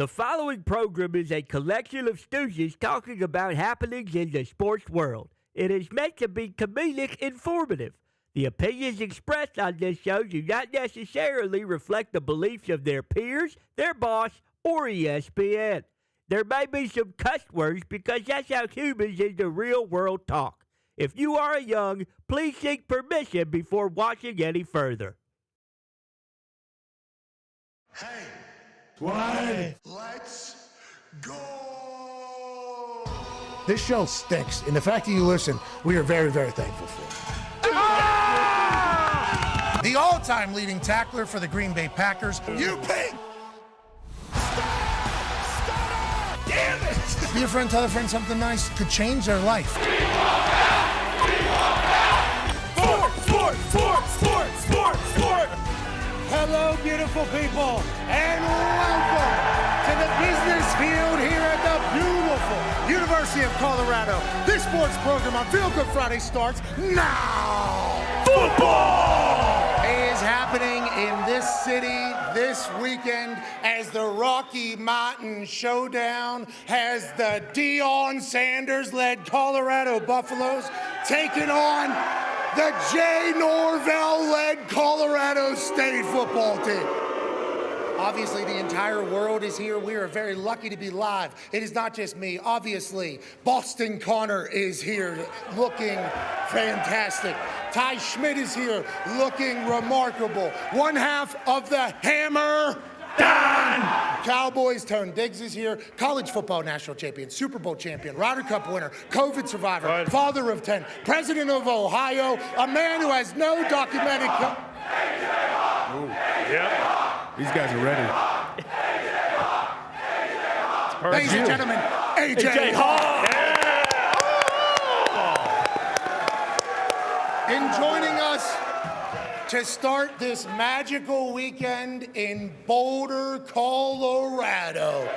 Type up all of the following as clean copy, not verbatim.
The following program is a collection of stooges talking about happenings in the sports world. It is meant to be comedic informative. The opinions expressed on this show do not necessarily reflect the beliefs of their peers, their boss, or ESPN. There may be some cuss words because that's how humans in the real world talk. If you are young, please seek permission before watching any further. Hey, Dwayne, let's go! This show stinks, and the fact that you listen, we are very, very thankful for. Ah! The all-time leading tackler for the Green Bay Packers. You pig! Stop! Damn it! Be a friend, tell a friend something nice could change their life. We walk out! We walk out! Sport! Sport! Sport! Sport! Sport! Hello, beautiful people, and welcome to the business field here at the beautiful University of Colorado. This sports program on Feel Good Friday starts now. Football is happening in this city this weekend as the Rocky Mountain Showdown has the Deion Sanders-led Colorado Buffaloes taking on the Jay Norvell-led Colorado State football team. Obviously, the entire world is here. We are very lucky to be live. It is not just me. Obviously, Boston Connor is here looking fantastic. Ty Schmidt is here looking remarkable. One half of the Hammer, Dahn. Cowboys, Tone Diggs is here. College football national champion, Super Bowl champion, Ryder Cup winner, COVID survivor, father of 10, president of Ohio, a man who has no documented... Yep. These guys are ready. Ladies and gentlemen, AJ Hawk. And joining us to start this magical weekend in Boulder, Colorado,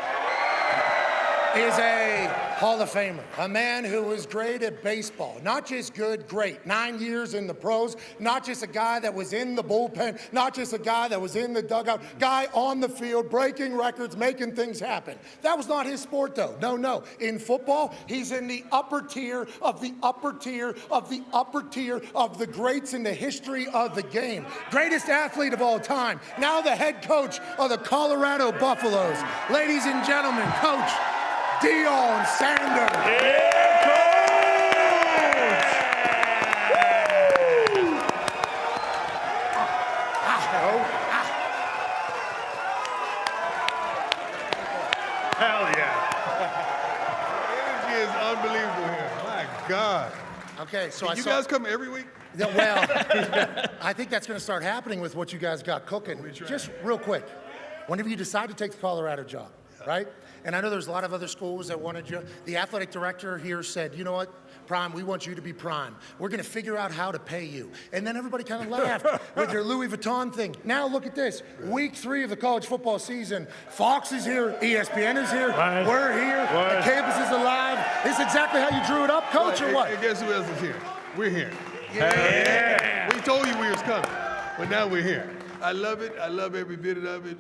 is a Hall of Famer, a man who was great at baseball. Not just good, great. 9 years in the pros, not just a guy that was in the bullpen, not just a guy that was in the dugout, guy on the field, breaking records, making things happen. That was not his sport, though. No. In football, he's in the upper tier of the upper tier of the upper tier of the greats in the history of the game. Greatest athlete of all time. Now the head coach of the Colorado Buffaloes. Ladies and gentlemen, Coach Deion Sanders. Yeah, coach! Hell yeah. The energy is unbelievable here. My God. Okay, so You guys come every week? Yeah, well, I think that's going to start happening with what you guys got cooking. Just real quick, whenever you decide to take the Colorado job, right? And I know there's a lot of other schools that wanted you. The athletic director here said, you know what, Prime, we want you to be Prime. We're going to figure out how to pay you. And then everybody kind of laughed with your Louis Vuitton thing. Now look at this. Week 3 of the college football season. Fox is here. ESPN is here. Right. We're here. Right. The campus is alive. This is exactly how you drew it up, Coach, or what? And guess who else is here? We're here. Yeah. We told you we was coming, but now we're here. I love it. I love every bit of it.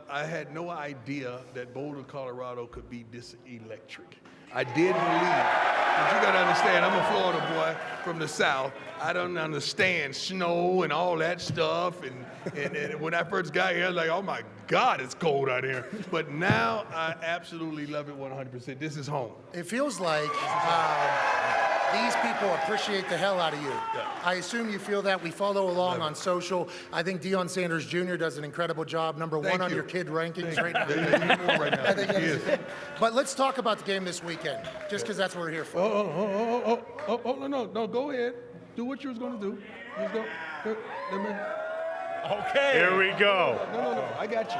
I had no idea that Boulder, Colorado could be this electric. I did believe, but you gotta understand, I'm a Florida boy from the South. I don't understand snow and all that stuff. And when I first got here, I was like, oh my God, it's cold out here. But now I absolutely love it 100%. This is home. It feels like these people appreciate the hell out of you. Yeah. I assume you feel that. We follow along on social. I think Deion Sanders Jr. does an incredible job. Number one on your kid rankings right now. I think that is. But let's talk about the game this weekend, just because that's what we're here for. No, go ahead. Do what you was gonna do. Okay. Here we go. No, I got you.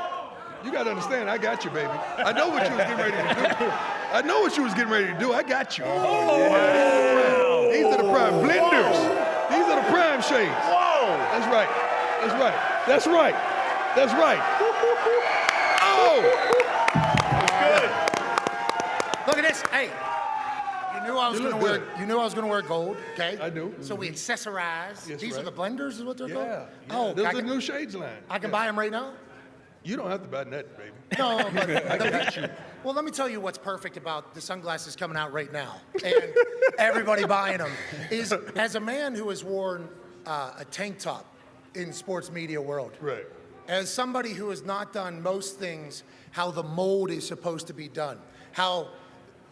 You gotta understand, I got you, baby. I know what you was getting ready to do. I know what you was getting ready to do. I got you. Oh, wow. These are the prime blenders. These are the prime shades. Whoa. That's right. Oh! Good. Look at this. Hey, you knew I was You going look to wear. good. You knew I was going to wear gold. Okay. I do. So we accessorize. Yes, These are right. the blenders, is what they're called. Yeah. Oh, Those I are the can, new shades line. I can buy them right now. You don't have to buy nothing, baby. No, but well, let me tell you what's perfect about the sunglasses coming out right now and everybody buying them is, as a man who has worn a tank top in sports media world, Right. as somebody who has not done most things how the mold is supposed to be done, how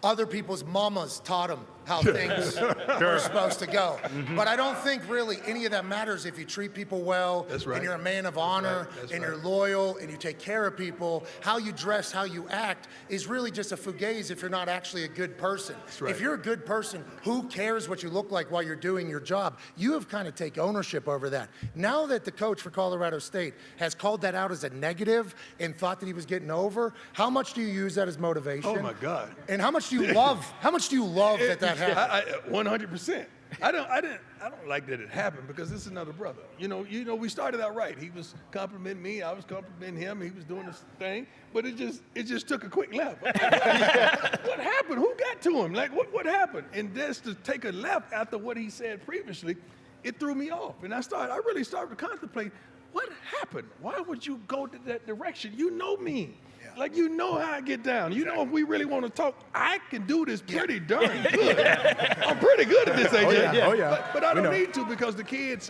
other people's mamas taught them how things are supposed to go. But I don't think really any of that matters if you treat people well, That's right. and you're a man of honor, That's and right. you're loyal, and you take care of people. How you dress, how you act is really just a fugazi if you're not actually a good person. right. If you're a good person, who cares what you look like while you're doing your job? You have kind of take ownership over that. Now that the coach for Colorado State has called that out as a negative and thought that he was getting over, how much do you use that as motivation? Oh my God. And how much do you love? How much do you love that happened? 100%. I don't like that it happened because this is another brother. You know, we started out right. He was complimenting me, I was complimenting him. He was doing this thing, but it just took a quick left. What happened? Who got to him? Like what happened? And just to take a left after what he said previously, it threw me off. And I really started to contemplate, what happened? Why would you go to that direction? You know me. Like, you know how I get down. You know, if we really want to talk, I can do this pretty darn good. I'm pretty good at this, AJ. Oh, yeah. But I don't need to because the kids,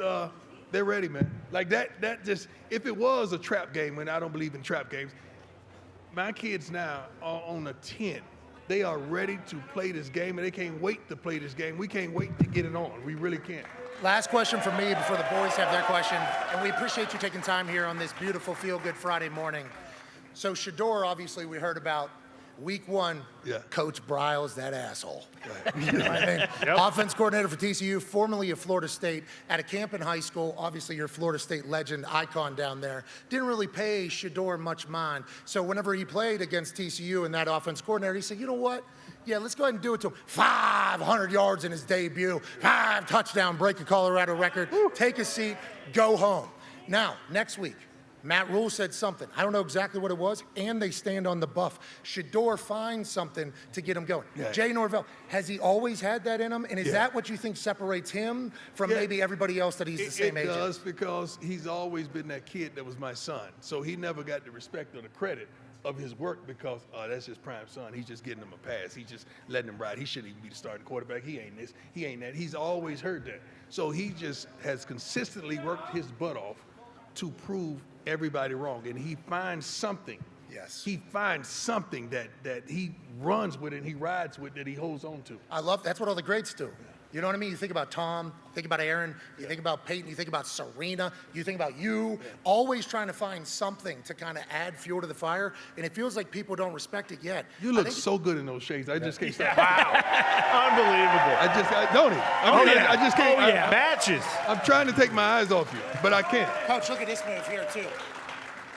they're ready, man. Like, that just, if it was a trap game, and I don't believe in trap games, my kids now are on a 10. They are ready to play this game, and they can't wait to play this game. We can't wait to get it on. We really can't. Last question from me before the boys have their question, and we appreciate you taking time here on this beautiful Feel Good Friday morning. So Shador, obviously, we heard about week one. Yeah. Coach Bryles, that asshole. Right. You know what I mean? Offense coordinator for TCU, formerly of Florida State, at a camp in high school. Obviously, you're a Florida State legend, icon down there. Didn't really pay Shador much mind. So whenever he played against TCU and that offense coordinator, he said, you know what? Yeah, let's go ahead and do it to him. 500 yards in his debut, 5 touchdown, break a Colorado record. Take a seat, go home. Now, next week, Matt Rule said something. I don't know exactly what it was, and they stand on the buff. Shador finds something to get him going. Yeah. Jay Norvell, has he always had that in him? And is that what you think separates him from maybe everybody else that he's the same age as? It does, because he's always been that kid that was my son. So he never got the respect or the credit of his work because that's his prime son. He's just getting him a pass. He's just letting him ride. He shouldn't even be the starting quarterback. He ain't this. He ain't that. He's always heard that. So he just has consistently worked his butt off to prove everybody wrong, and he finds something. Yes. He finds something that he runs with and he rides with that he holds on to. I love that's what all the greats do. You know what I mean? You think about Tom, think about Aaron, you think about Peyton, you think about Serena, you think about you, always trying to find something to kind of add fuel to the fire, and it feels like people don't respect it yet. You look so good in those shades. I just can't stop. Wow. Unbelievable. Don't he? I just can't. Matches. I'm trying to take my eyes off you, but I can't. Coach, look at this move here, too.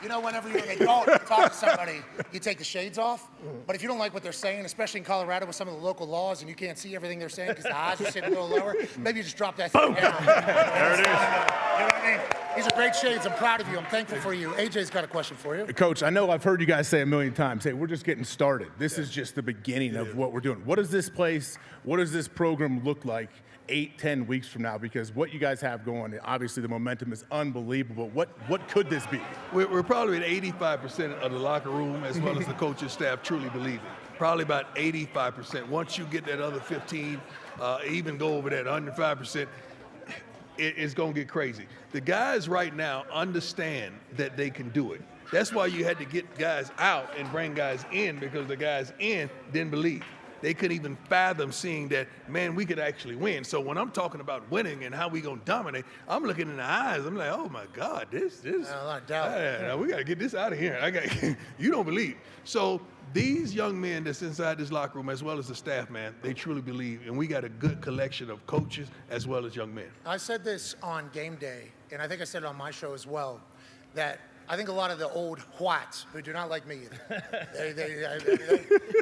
You know, whenever you're an adult, you talk to somebody, you take the shades off. But if you don't like what they're saying, especially in Colorado with some of the local laws, and you can't see everything they're saying because the eyes are sitting a little lower, maybe you just drop that thing down. There it is. You know what I mean? These are great shades. I'm proud of you. I'm thankful for you. AJ's got a question for you. Coach, I know I've heard you guys say a million times, hey, we're just getting started. This is just the beginning of what we're doing. What does this place, what does this program look like 8-10 weeks from now? Because what you guys have going, obviously the momentum is unbelievable. What could this be? We're probably at 85% of the locker room, as well as the coaching staff, truly believe it. Probably about 85%. Once you get that other 15, even go over that 105%, it's going to get crazy. The guys right now understand that they can do it. That's why you had to get guys out and bring guys in, because the guys in didn't believe. They couldn't even fathom seeing that, man, we could actually win. So when I'm talking about winning and how we going to dominate, I'm looking in the eyes. I'm like, oh, my God, this. A lot of doubt. We got to get this out of here. You don't believe. So these young men that's inside this locker room, as well as the staff, man, they truly believe. And we got a good collection of coaches as well as young men. I said this on game day, and I think I said it on my show as well, that I think a lot of the old whites who do not like me either.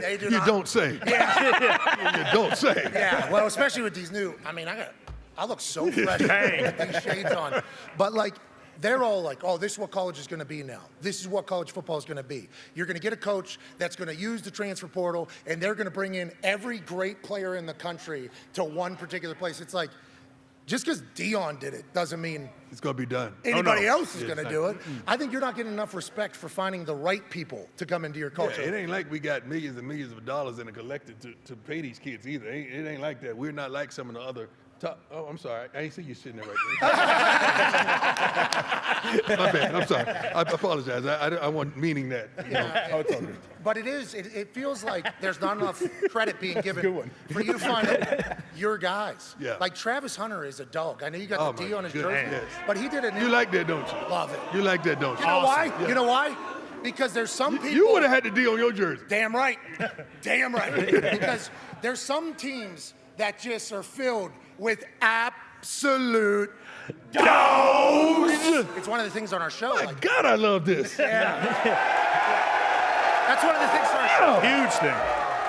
They do not. You don't say. Yeah. You don't say. Yeah, well, especially with these new, I look so fresh with these shades on. But like, they're all like, oh, this is what college is going to be now. This is what college football is going to be. You're going to get a coach that's going to use the transfer portal, and they're going to bring in every great player in the country to one particular place. It's like, Just because Deion did it doesn't mean It's going to be done. anybody else is going to do it. I think you're not getting enough respect for finding the right people to come into your culture. Yeah, it ain't like we got millions and millions of dollars in a collective to pay these kids either. It ain't like that. We're not like some of the other top. Oh, I'm sorry. I ain't see you sitting there right there. My bad. I'm sorry. I apologize. I wasn't meaning that. Yeah. But it feels like there's not enough credit being given for you to find your guys. Yeah. Like Travis Hunter is a dog. I know you got the D on his jersey, yes. but he did it. You like that, don't you? Love it. You like that, don't you? You know why? Yeah. You know why? Because there's some people. You would have had the D on your jersey. Damn right. Damn right. Because there's some teams that just are filled with absolute dogs. It's one of the things on our show. My God, I love this. Yeah. That's one of the things on our show. Huge thing.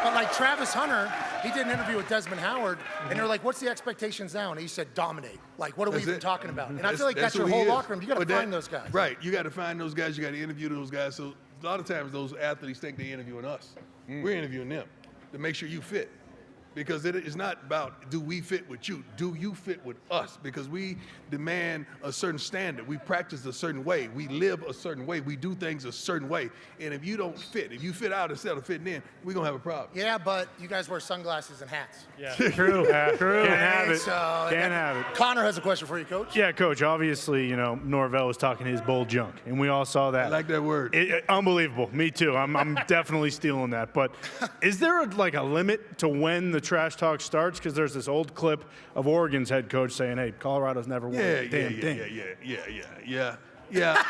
But like Travis Hunter, he did an interview with Desmond Howard, and they're like, what's the expectations now? And he said, dominate. Like, what are we even talking about? And I feel like that's your whole locker room. You got to find those guys. Right. You got to find those guys. You got to interview those guys. So a lot of times those athletes think they're interviewing us. We're interviewing them to make sure you fit. Because it is not about do we fit with you, do you fit with us? Because we demand a certain standard. We practice a certain way. We live a certain way. We do things a certain way. And if you don't fit, if you fit out instead of fitting in, we're going to have a problem. Yeah, but you guys wear sunglasses and hats. Yeah, true. True. Can't have it. Can't have it. Connor has a question for you, Coach. Yeah, Coach. Obviously, Norvell was talking his bold junk, and we all saw that. I like that word. Unbelievable. Me too. I'm definitely stealing that. But is there a limit to when the trash talk starts? Because there's this old clip of Oregon's head coach saying, "Hey, Colorado's never won a damn thing." Yeah. Yeah.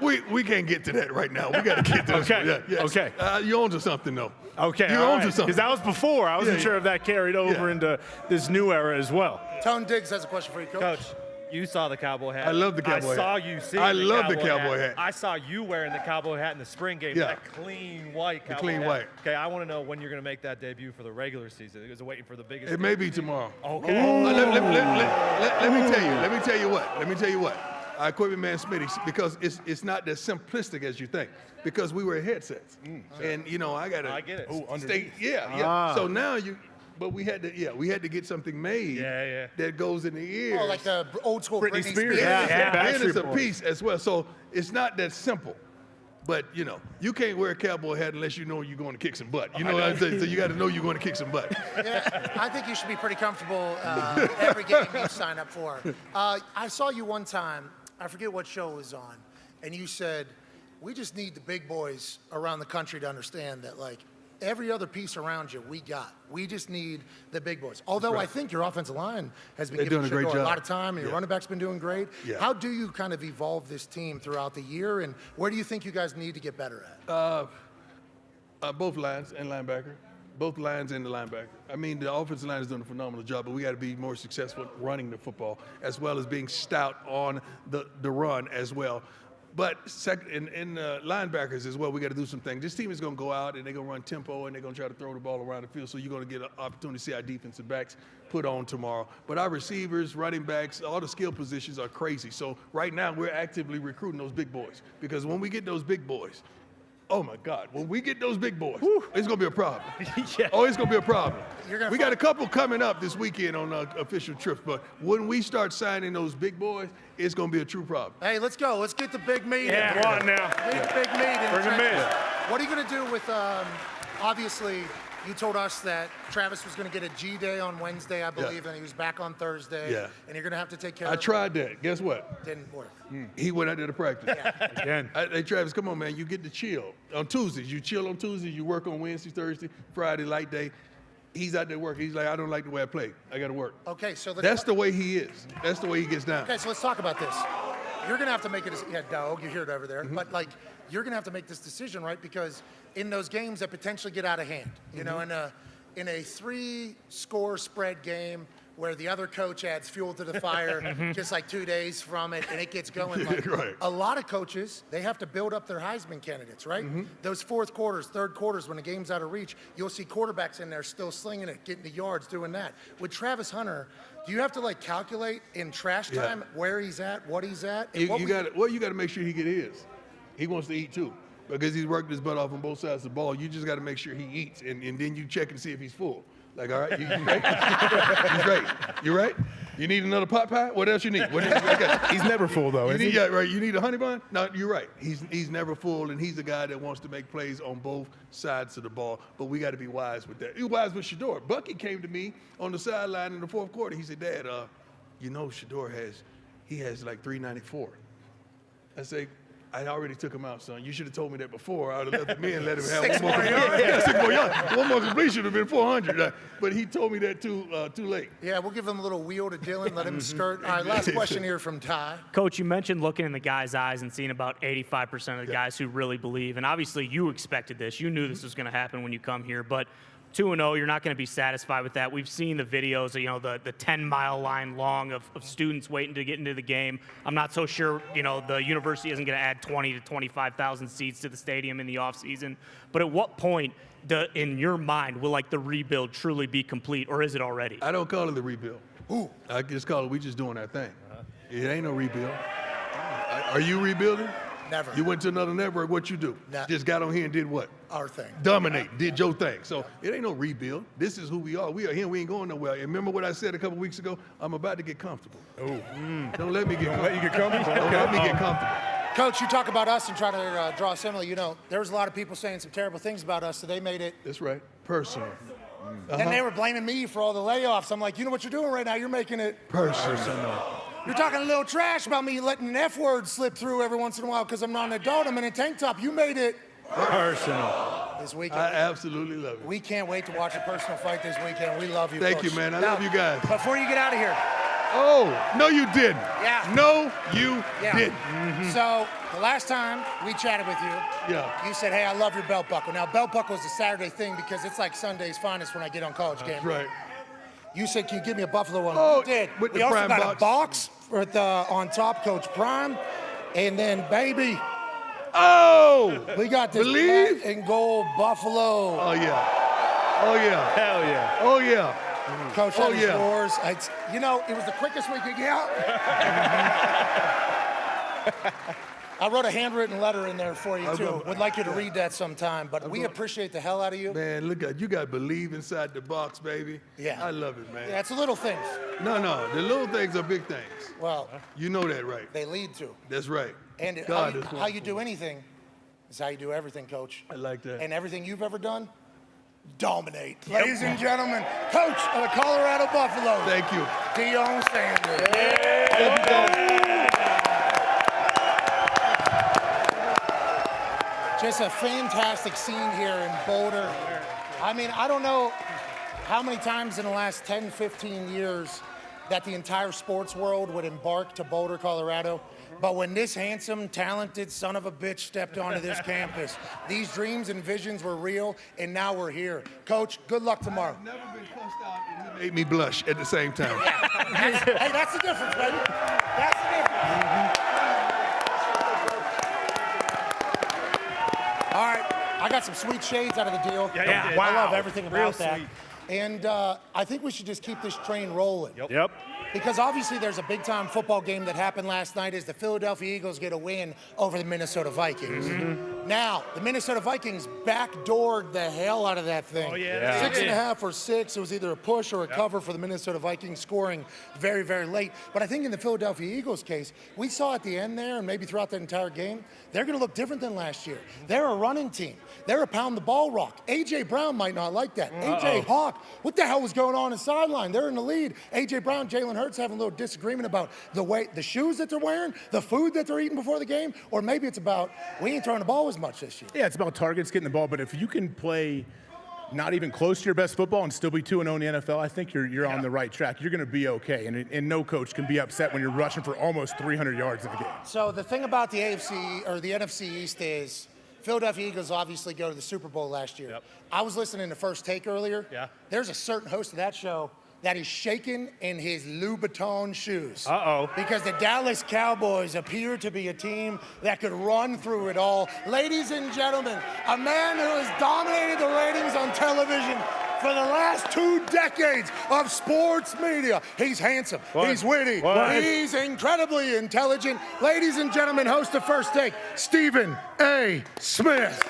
We can't get to that right now. We got to get to this. Okay. Yeah, yes. Okay. You're on to something, though. Okay. You're on to something. Because that was before. I wasn't sure if that carried over into this new era as well. Tone Diggs has a question for you, Coach. Coach, you saw the cowboy hat. I love the cowboy hat. I saw you see I love the cowboy hat. I saw you wearing the cowboy hat in the spring game. Yeah. That clean white cowboy clean hat. white. Okay, I want to know when you're going to make that debut for the regular season. Is it waiting for the biggest? It may be tomorrow. Okay. Let me tell you what. Our equipment man Smitty, because it's not as simplistic as you think. Because we wear headsets, and I gotta. I get it. Stay, So now but we had to get something made. That goes in the ears. Oh, like the old school Britney Spears. And it's a piece as well. So it's not that simple. But you can't wear a cowboy hat unless you know you're going to kick some butt. You know what I'm saying? So you got to know you're going to kick some butt. Yeah, I think you should be pretty comfortable every game you sign up for. I saw you one time. I forget what show it was on, and you said, we just need the big boys around the country to understand that, like, every other piece around you, we got. We just need the big boys. Although I think your offensive line has been giving a lot of time, and your running back's been doing great. Yeah. How do you kind of evolve this team throughout the year, and where do you think you guys need to get better at? Both lines and linebacker. Both lines and the linebacker. I mean, the offensive line is doing a phenomenal job, but we got to be more successful running the football, as well as being stout on the run as well. But in linebackers as well, we got to do some things. This team is going to go out and they're going to run tempo and they're going to try to throw the ball around the field. So you're going to get an opportunity to see our defensive backs put on tomorrow. But our receivers, running backs, all the skill positions are crazy. So right now we're actively recruiting those big boys, because when we get those big boys, oh my God, when we get those big boys, it's going to be a problem. Oh, it's going to be a problem. We got a couple coming up this weekend on official trips, but when we start signing those big boys, it's going to be a true problem. Hey, let's go. Let's get the big meeting. Yeah, come on now. Big meeting. Bring them in. What are you going to do with, obviously, you told us that Travis was going to get a G-Day on Wednesday, I believe, and he was back on Thursday. Yeah. And you're going to have to take care of I it. tried that. Guess what? Didn't work. He went out there to practice. Again. Hey, Travis, come on, man. You get to chill. On Tuesdays, you chill on Tuesdays. You work on Wednesday, Thursday, Friday, light day. He's out there working. He's like, I don't like the way I play. I got to work. Okay, so that's the way he is. That's the way he gets down. Okay, so let's talk about this. You're going to have to make it. Yeah, dog, you hear it over there. But, like, you're going to have to make this decision, right? Because in those games that potentially get out of hand, you know, in a 3-score spread game where the other coach adds fuel to the fire just like 2 days from it and it gets going. Like, Right. A lot of coaches, they have to build up their Heisman candidates, right? Those fourth quarters, third quarters, when the game's out of reach, you'll see quarterbacks in there still slinging it, getting the yards, doing that. With Travis Hunter, do you have to, like, calculate in trash time where he's at, what he's at? You got to make sure he get his. He wants to eat too, because he's worked his butt off on both sides of the ball. You just got to make sure he eats, and then you check and see if he's full. Like, all right, you right? He's right. You right? You need another pot pie? What else you need? He's never full, though, is he? Yeah, right. You need a honey bun? No, you're right. He's never full, and he's a guy that wants to make plays on both sides of the ball. But we got to be wise with that. You're wise with Shador. Bucky came to me on the sideline in the fourth quarter. He said, Dad, you know Shador has like 394. I say, I already took him out, son. You should have told me that before. I would have left him in and let him have 6 more yards. Yeah, 6 more yards. One more completion would have been 400. But he told me that too late. Yeah, we'll give him a little wheel to Dylan, let him skirt. All right, last question here from Ty. Coach, you mentioned looking in the guys' eyes and seeing about 85% of the guys who really believe. And obviously you expected this. You knew this was going to happen when you come here. But 2-0, you're not going to be satisfied with that. We've seen the videos, the 10-mile line long of students waiting to get into the game. I'm not so sure, the university isn't going to add 20 to 25,000 seats to the stadium in the offseason. But at what point, in your mind, will the rebuild truly be complete, or is it already? I don't call it the rebuild. Ooh. I just call it we just doing our thing. It ain't no rebuild. Are you rebuilding? Never. You went to another network, what you do? Nah. Just got on here and did what? Our thing. Dominate, did your thing. So it ain't no rebuild. This is who we are. We are here, we ain't going nowhere. And remember what I said a couple weeks ago? I'm about to get comfortable. Oh. Don't let me get comfortable. Let you get comfortable? Don't let me get comfortable. Coach, you talk about us and try to draw a simile. There was a lot of people saying some terrible things about us, so they made it. That's right. Personal. And they were blaming me for all the layoffs. I'm like, you know what you're doing right now? You're making it Personal. You're talking a little trash about me letting an F word slip through every once in a while because I'm not an adult. I'm in a tank top. You made it personal. This weekend. I absolutely love it. We can't wait to watch a personal fight this weekend. We love you, Thank Coach. you, man. I love you guys. Before you get out of here. Oh, no, you didn't. Yeah. No, you didn't. Mm-hmm. So the last time we chatted with you, you said, hey, I love your belt buckle. Now, belt buckle is a Saturday thing because it's like Sunday's finest when I get on College Game. Right. You said, can you give me a Buffalo one? Oh, we did. with We the also Prime got box. a box with on top, Coach Prime. And then, baby, we got this Believe? black and gold Buffalo. Oh, yeah. Oh, yeah. Hell yeah. Oh, yeah. Coach, that is yeah. yours. It was the quickest we could get out. I wrote a handwritten letter in there for you, too. Would like you to read that sometime, but we appreciate the hell out of you. Man, look at you. Got to believe inside the box, baby. Yeah. I love it, man. Yeah, it's the little things. No. The little things are big things. Well, You know that, right? they lead to. That's right. And God is how you wonderful. do anything is how you do everything, Coach. I like that. And everything you've ever done, dominate. Ladies and gentlemen, Coach of the Colorado Buffaloes. Thank you. Deion Sanders. Just a fantastic scene here in Boulder. I mean, I don't know how many times in the last 10, 15 years that the entire sports world would embark to Boulder, Colorado. But when this handsome, talented son of a bitch stepped onto this campus, these dreams and visions were real, and now we're here. Coach, good luck tomorrow. I've never been cussed out and he made me blush at the same time. Hey, that's the difference, baby. That's the difference. All right, I got some sweet shades out of the deal. Yeah. I love Wow. everything Real about that. sweet. And I think we should just keep this train rolling. Yep. Because obviously there's a big-time football game that happened last night as the Philadelphia Eagles get a win over the Minnesota Vikings. Now, the Minnesota Vikings backdoored the hell out of that thing. Oh, yeah. 6.5 or 6. It was either a push or a cover for the Minnesota Vikings, scoring very, very late. But I think in the Philadelphia Eagles case, we saw at the end there, and maybe throughout the entire game, they're going to look different than last year. They're a running team. They're a pound-the-ball rock. A.J. Brown might not like that. A.J. Hawk, what the hell was going on in sideline? They're in the lead. A.J. Brown, Jalen Hurts having a little disagreement about the shoes that they're wearing, the food that they're eating before the game, or maybe it's about we ain't throwing the ball as much this year. Yeah, it's about targets, getting the ball. But if you can play not even close to your best football and still be 2-0 in the NFL, I think you're on the right track. You're going to be okay. And no coach can be upset when you're rushing for almost 300 yards in a game. So the thing about the AFC or the NFC East is Philadelphia Eagles obviously go to the Super Bowl last year. Yep. I was listening to First Take earlier. Yeah. There's a certain host of that show that is shaking in his Louboutin shoes. Because the Dallas Cowboys appear to be a team that could run through it all. Ladies and gentlemen, a man who has dominated the ratings on television for the last 2 decades of sports media. He's handsome, he's witty, he's incredibly intelligent. Ladies and gentlemen, host of First Take, Stephen A. Smith.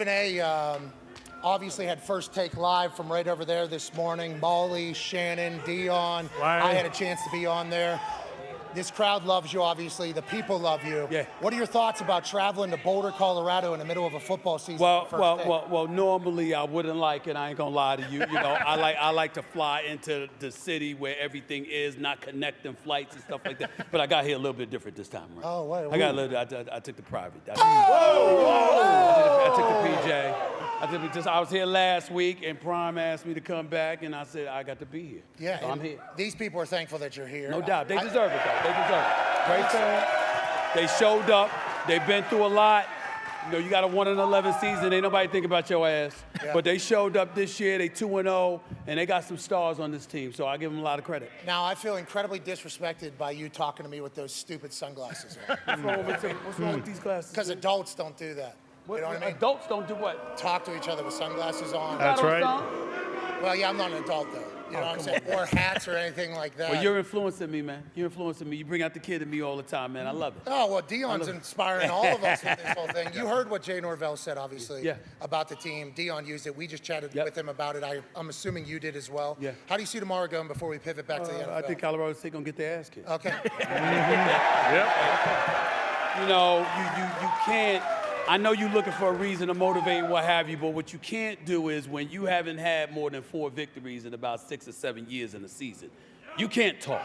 Stephen A. Obviously had First Take Live from right over there this morning. Molly, Shannon, Deion. I had a chance to be on there. This crowd loves you, obviously. The people love you. Yeah. What are your thoughts about traveling to Boulder, Colorado in the middle of a football season? Well, normally I wouldn't like it. I ain't gonna lie to you. You know, I like to fly into the city where everything is, not connecting flights and stuff like that. But I got here a little bit different this time, right? Oh, wait. I took the private. I took the PJ. I was here last week, and Prime asked me to come back, and I said I got to be here. Yeah, so I'm here. These people are thankful that you're here. No doubt. They deserve it, though. They deserve it. Great fan. They showed up. They've been through a lot. You know, you got a 1-11 season. Ain't nobody think about your ass. Yeah. But they showed up this year. They 2-0, and they got some stars on this team. So I give them a lot of credit. Now, I feel incredibly disrespected by you talking to me with those stupid sunglasses on. What's wrong with these glasses? Because adults don't do that. You know what I mean? Adults don't do what? Talk to each other with sunglasses on. That's right. Well, yeah, I'm not an adult, though. You know what I'm saying? Or hats or anything like that. Well, you're influencing me, man. You're influencing me. You bring out the kid in me all the time, man. I love it. Oh, well, Deion's inspiring all of us with this whole thing. You heard what Jay Norvell said, obviously, about the team. Deion used it. We just chatted with him about it. I'm assuming you did as well. Yeah. How do you see tomorrow going before we pivot back to the NFL? I think Colorado State going to get their ass kicked. Okay. Yep. You know, you can't. I know you're looking for a reason to motivate and what have you, but what you can't do is when you haven't had more than 4 victories in about 6 or 7 years in the season, you can't talk.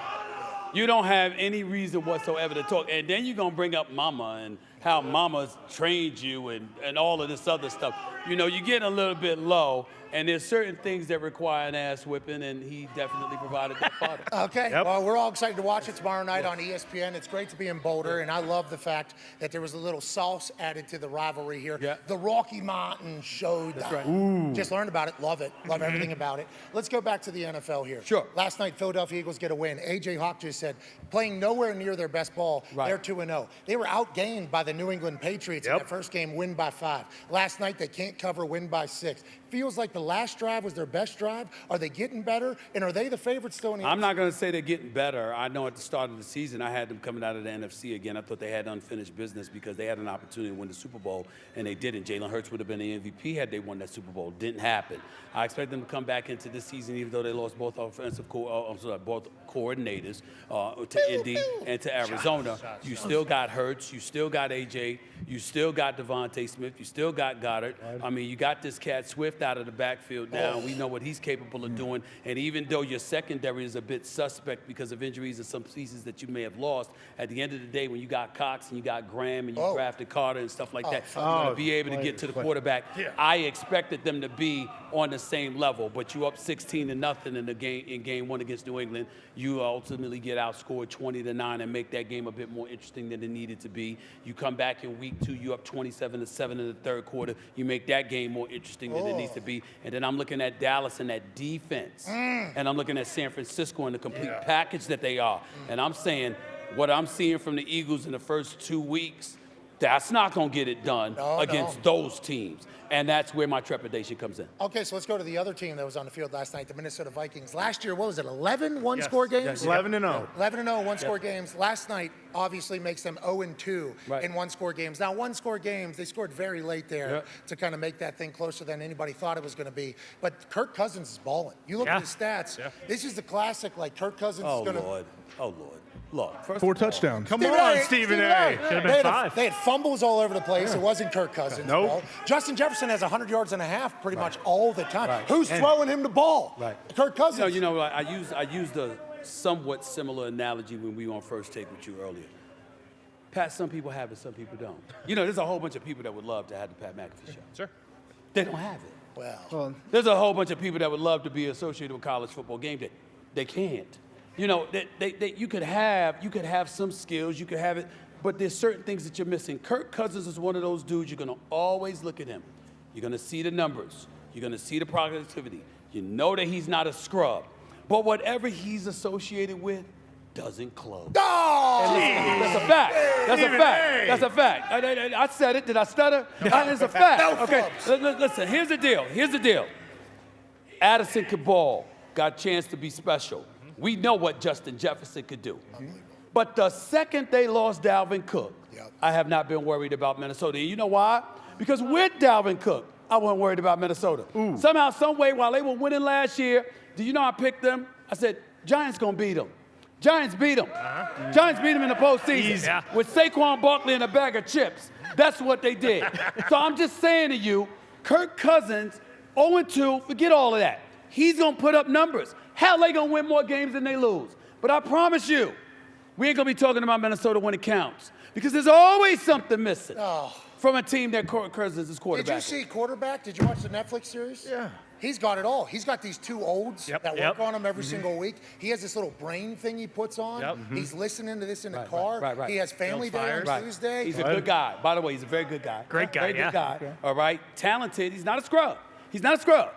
You don't have any reason whatsoever to talk. And then you're going to bring up mama and how mama's trained you and all of this other stuff. You know, you're getting a little bit low, and there's certain things that require an ass whipping, and he definitely provided that for it. Okay, well, we're all excited to watch it tomorrow night on ESPN. It's great to be in Boulder, and I love the fact that there was a little sauce added to the rivalry here. Yeah. The Rocky Mountain Showdown. That's right. Ooh. Just learned about it, love it, love everything about it. Let's go back to the NFL here. Sure. Last night, Philadelphia Eagles get a win. A.J. Hawk just said, playing nowhere near their best ball, they're 2-0. They were outgained by the New England Patriots in their first game, win by 5. Last night, they can't cover, win by 6. Feels like the last drive was their best drive. Are they getting better? And are they the favorites still in the I'm not going to say they're getting better. I know at the start of the season, I had them coming out of the NFC again. I thought they had unfinished business because they had an opportunity to win the Super Bowl, and they didn't. Jalen Hurts would have been the MVP had they won that Super Bowl. Didn't happen. I expect them to come back into this season, even though they lost both both coordinators to Indy and to Arizona. You still got Hurts. You still got AJ. You still got Devontae Smith. You still got Goddard. I mean, you got this cat Swift out of the backfield now. We know what he's capable of doing. And even though your secondary is a bit suspect because of injuries and some pieces that you may have lost, at the end of the day, when you got Cox and you got Graham and you drafted Carter and stuff like that, you're going to be able to get to the quarterback. I expected them to be on the same level, but you up 16-0 in game 1 against New England. You ultimately get outscored 20-9 and make that game a bit more interesting than it needed to be. You come back in week 2, you up 27-7 in the third quarter. You make that game more interesting than it needs to be. And then I'm looking at Dallas and that defense. And I'm looking at San Francisco and the complete package that they are. And I'm saying what I'm seeing from the Eagles in the first 2 weeks, that's not going to get it done against those teams. And that's where my trepidation comes in. Okay, so let's go to the other team that was on the field last night, the Minnesota Vikings. Last year, what was it, 11 one-score games? Yes. 11-0. 11-0 one-score games. Last night obviously makes them 0-2 in one-score games. Now, one-score games, they scored very late there to kind of make that thing closer than anybody thought it was going to be. But Kirk Cousins is balling. You look at his stats. This is the classic, like Kirk Cousins is going to... Oh, Lord. Look, first 4 touchdowns. Come on, Stephen A. Should have been 5. They had fumbles all over the place. It wasn't Kirk Cousins' ball. Justin Jefferson has 100 yards and a half pretty much all the time. Who's throwing him the ball? Kirk Cousins. You know, I used a somewhat similar analogy when we were on First Take with you earlier. Pat, some people have it, some people don't. You know, there's a whole bunch of people that would love to have the Pat McAfee Show. Sure. They don't have it. Well, there's a whole bunch of people that would love to be associated with college football game day. They can't. You know, you could have some skills, you could have it, but there's certain things that you're missing. Kirk Cousins is one of those dudes, you're going to always look at him. You're going to see the numbers. You're going to see the productivity. You know that he's not a scrub. But whatever he's associated with doesn't close. That's a fact. That's a fact. That's a fact. I said it. Did I stutter? It's a fact. Okay, listen, here's the deal. Addison could ball, got a chance to be special. We know what Justin Jefferson could do. But the second they lost Dalvin Cook, I have not been worried about Minnesota. And you know why? Because with Dalvin Cook, I wasn't worried about Minnesota. Somehow, some way, while they were winning last year, do you know I picked them? I said, Giants going to beat them. Giants beat them. Giants beat them in the postseason with Saquon Barkley and a bag of chips. That's what they did. So I'm just saying to you, Kirk Cousins, 0-2, forget all of that. He's going to put up numbers. Hell, they going to win more games than they lose. But I promise you, we ain't going to be talking about Minnesota when it counts. Because there's always something missing from a team that Kirk Cousins is quarterback. Did you see quarterback? Did you watch the Netflix series? Yeah. He's got it all. He's got these two olds that work on him every single week. He has this little brain thing he puts on. He's listening to this in the car. He has family day on Tuesday. He's a good guy. By the way, he's a very good guy. Great guy, Very good guy. All right. Talented. He's not a scrub. He's not a scrub.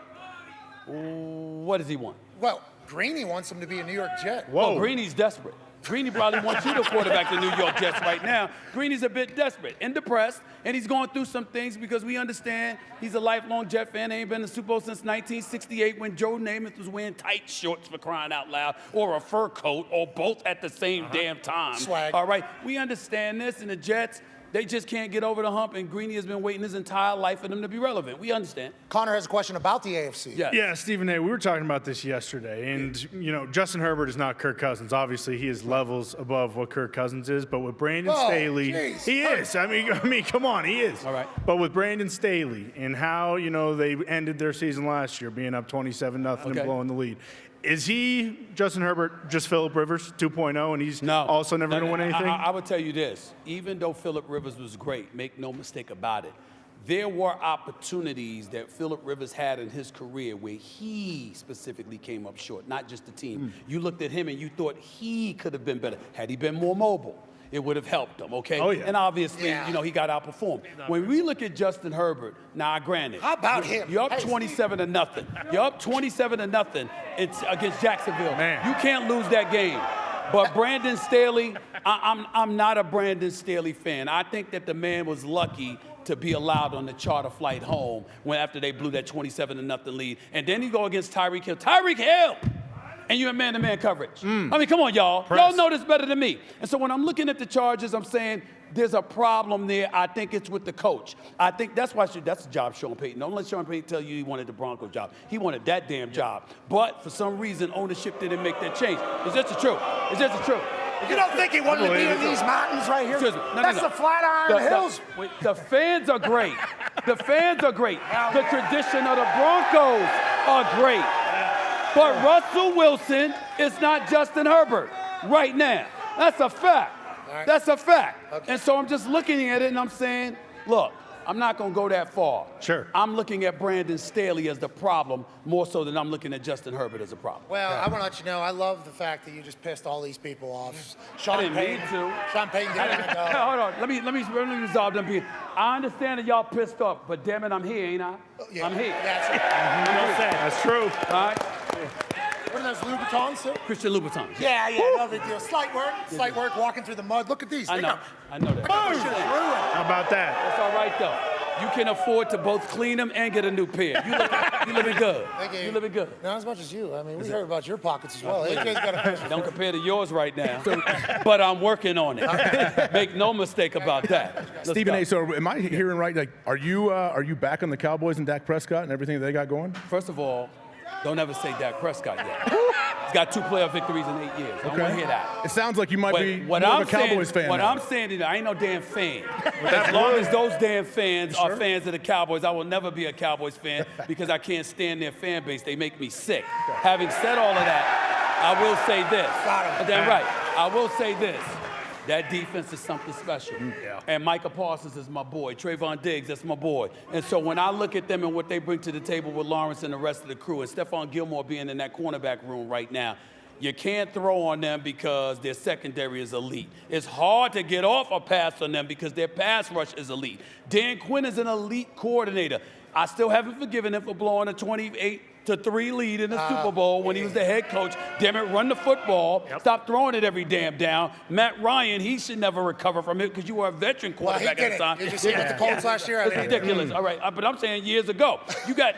What does he want? Well, Greeny wants him to be a New York Jet. Whoa. Oh, Greeny's desperate. Greeny probably wants you to quarterback the New York Jets right now. Greeny's a bit desperate and depressed, and he's going through some things because we understand he's a lifelong Jet fan. Ain't been in the Super Bowl since 1968 when Joe Namath was wearing tight shorts for crying out loud, or a fur coat, or both at the same damn time. Swag. All right, we understand this, and the Jets, they just can't get over the hump, and Greeny has been waiting his entire life for them to be relevant. We understand. Connor has a question about the AFC. Yeah, Stephen A., we were talking about this yesterday, and, you know, Justin Herbert is not Kirk Cousins. Obviously, he is levels above what Kirk Cousins is, but with Brandon Staley, he is. I mean, come on, he is. All right. But with Brandon Staley and how, you know, they ended their season last year, being up 27-0 and blowing the lead, is he, Justin Herbert, just Phillip Rivers 2.0, and he's also never going to win anything? I would tell you this. Even though Phillip Rivers was great, make no mistake about it, there were opportunities that Phillip Rivers had in his career where he specifically came up short, not just the team. You looked at him and you thought he could have been better. Had he been more mobile, it would have helped him, okay? Oh, yeah. And obviously, you know, he got outperformed. When we look at Justin Herbert, now granted, How about him? You're up 27-0. You're up 27-0 against Jacksonville. Man. You can't lose that game. But Brandon Staley, I'm not a Brandon Staley fan. I think that the man was lucky to be allowed on the charter flight home after they blew that 27-0 lead. And then you go against Tyreek Hill. Tyreek Hill! And you're in man-to-man coverage. I mean, come on, y'all. Y'all know this better than me. And so when I'm looking at the Chargers, I'm saying there's a problem there. I think it's with the coach. I think that's the job Sean Payton. Don't let Sean Payton tell you he wanted the Broncos job. He wanted that damn job. But for some reason, ownership didn't make that change. Is this the truth? Is this the truth? You don't think he wanted to be in these mountains right here? That's the Flatiron Hills. The fans are great. The fans are great. The tradition of the Broncos are great. But Russell Wilson is not Justin Herbert right now. That's a fact. That's a fact. Okay. And so I'm just looking at it and I'm saying, look, I'm not going to go that far. Sure. I'm looking at Brandon Staley as the problem more so than I'm looking at Justin Herbert as a problem. Well, I want to let you know, I love the fact that you just pissed all these people off. Sean didn't Payton, mean to. Sean Payton didn't even go. Hold on. Let me resolve them people. I understand that y'all pissed off, but damn it, I'm here, ain't I? Yeah, I'm here. That's it. That's true. All right. What are those Louboutins, sir? Christian Louboutins. Yeah, no big deal. Slight work, walking through the mud. Look at these. I know that. How about that? That's all right, though. You can afford to both clean them and get a new pair. You living good. Thank you. You living good. Not as much as you. I mean, we heard about your pockets as well. Don't compare to yours right now, but I'm working on it. Make no mistake about that. Stephen A., so am I hearing right? Like, are you back on the Cowboys and Dak Prescott and everything that they got going? First of all, don't ever say Dak Prescott yet. He's got 2 playoff victories in 8 years. I don't want to hear that. It sounds like you might be more of of a Cowboys fan. What now. I'm saying is I ain't no damn fan. As long as those damn fans are fans of the Cowboys, I will never be a Cowboys fan because I can't stand their fan base. They make me sick. Having said all of that, I will say this. Damn right. I will say this. That defense is something special. And Micah Parsons is my boy. Trayvon Diggs, that's my boy. And so when I look at them and what they bring to the table with Lawrence and the rest of the crew, and Stephon Gilmore being in that cornerback room right now, you can't throw on them because their secondary is elite. It's hard to get off a pass on them because their pass rush is elite. Dan Quinn is an elite coordinator. I still haven't forgiven him for blowing a 28-3 lead in the Super Bowl when he was the head coach. Damn it, run the football. Stop throwing it every damn down. Matt Ryan, he should never recover from it because you were a veteran quarterback at the time. Did you see with the Colts last year? It's ridiculous. All right, but I'm saying years ago,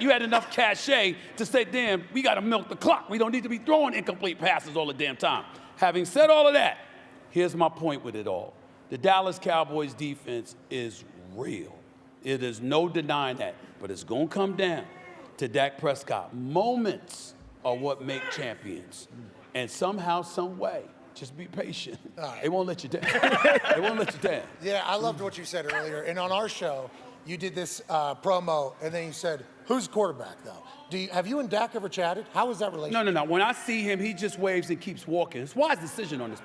you had enough cachet to say, damn, we got to milk the clock. We don't need to be throwing incomplete passes all the damn time. Having said all of that, here's my point with it all. The Dallas Cowboys defense is real. It is no denying that. But it's going to come down to Dak Prescott. Moments are what make champions. And somehow, some way, just be patient. Right. They won't let you down. They won't let you down. Yeah, I loved what you said earlier. And on our show, you did this promo, and then you said, who's quarterback, though? Have you and Dak ever chatted? How is that relationship? No. When I see him, he just waves and keeps walking. It's a wise decision on this.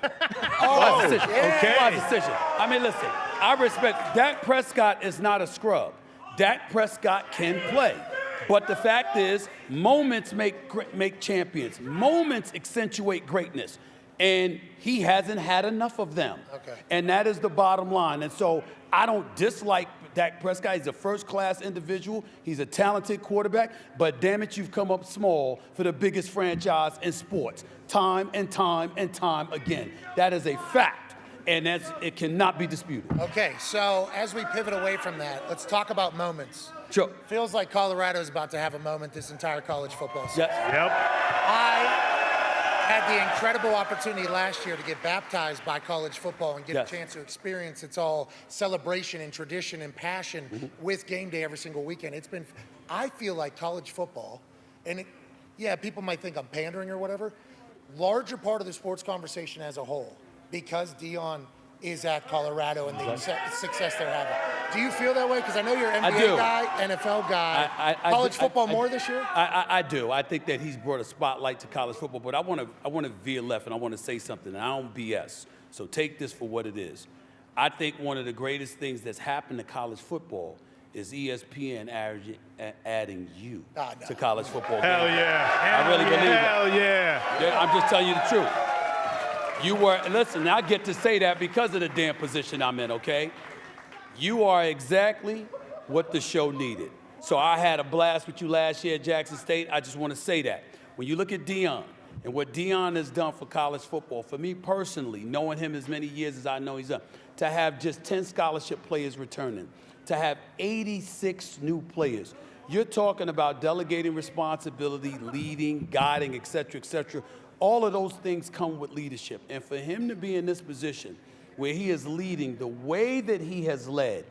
Oh, wise decision. yeah. Wise decision. I mean, listen, I respect Dak Prescott is not a scrub. Dak Prescott can play. But the fact is, moments make champions. Moments accentuate greatness. And he hasn't had enough of them. Okay. And that is the bottom line. And so I don't dislike Dak Prescott. He's a first-class individual. He's a talented quarterback. But damn it, you've come up small for the biggest franchise in sports. Time and time and time again. That is a fact. And it cannot be disputed. Okay, so as we pivot away from that, let's talk about moments. Sure. Feels like Colorado's about to have a moment this entire college football season. Yes. Yep. I had the incredible opportunity last year to get baptized by college football and get Yes. a chance to experience its all celebration and tradition and passion with game day every single weekend. I feel like college football, and people might think I'm pandering or whatever, larger part of the sports conversation as a whole, because Deion is at Colorado and the success they're having. Do you feel that way? Because I know you're an NBA guy, NFL guy. College football more this year? I do. I think that he's brought a spotlight to college football, but I want to veer left and I want to say something. And I don't BS, so take this for what it is. I think one of the greatest things that's happened to college football is ESPN adding you to college football. Hell yeah. I really believe it. Hell yeah. I'm just telling you the truth. Listen, I get to say that because of the damn position I'm in, okay? You are exactly what the show needed. So I had a blast with you last year at Jackson State. I just want to say that. When you look at Deion and what Deion has done for college football, for me personally, knowing him as many years as I know he's done, to have just 10 scholarship players returning, to have 86 new players, you're talking about delegating responsibility, leading, guiding, et cetera, et cetera. All of those things come with leadership. And for him to be in this position where he is leading the way that he has led,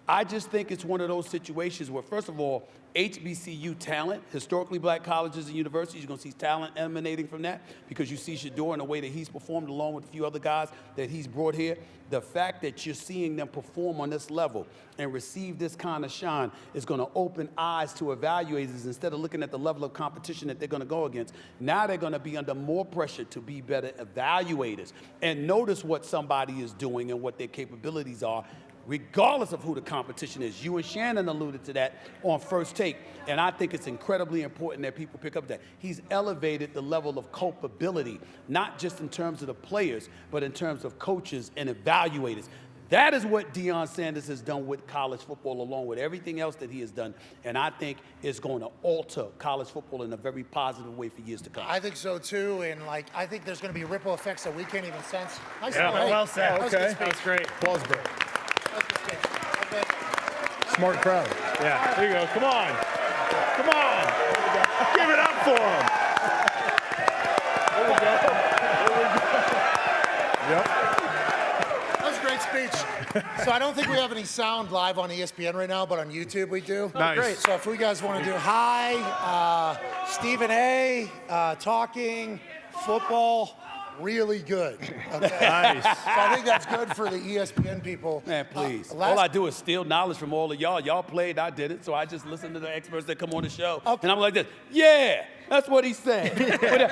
I just think it's one of those situations where, first of all, HBCU talent, historically black colleges and universities, you're going to see talent emanating from that because you see Shador and the way that he's performed along with a few other guys that he's brought here. The fact that you're seeing them perform on this level and receive this kind of shine is going to open eyes to evaluators instead of looking at the level of competition that they're going to go against. Now they're going to be under more pressure to be better evaluators and notice what somebody is doing and what their capabilities are, regardless of who the competition is. You and Shannon alluded to that on First Take, and I think it's incredibly important that people pick up that. He's elevated the level of culpability, not just in terms of the players, but in terms of coaches and evaluators. That is what Deion Sanders has done with college football, along with everything else that he has done, and I think it's going to alter college football in a very positive way for years to come. I think so too, and I think there's going to be ripple effects that we can't even sense. Nice Yeah, play. well said. That was Okay. good speech. That was great. Applause break. That was good speech. Smart crowd. Yeah, there you go. Come on. Come on. Give it up for him. Yep. That was a great speech. So I don't think we have any sound live on ESPN right now, but on YouTube we do. Nice. Great. So if you guys want to do hi, Stephen A, talking, football, really good. Okay? Nice. So I think that's good for the ESPN people. Man, please. Last- All I do is steal knowledge from all of y'all. Y'all played, I did it, so I just listen to the experts that come on the show. Okay. And I'm like this, yeah, that's what he said.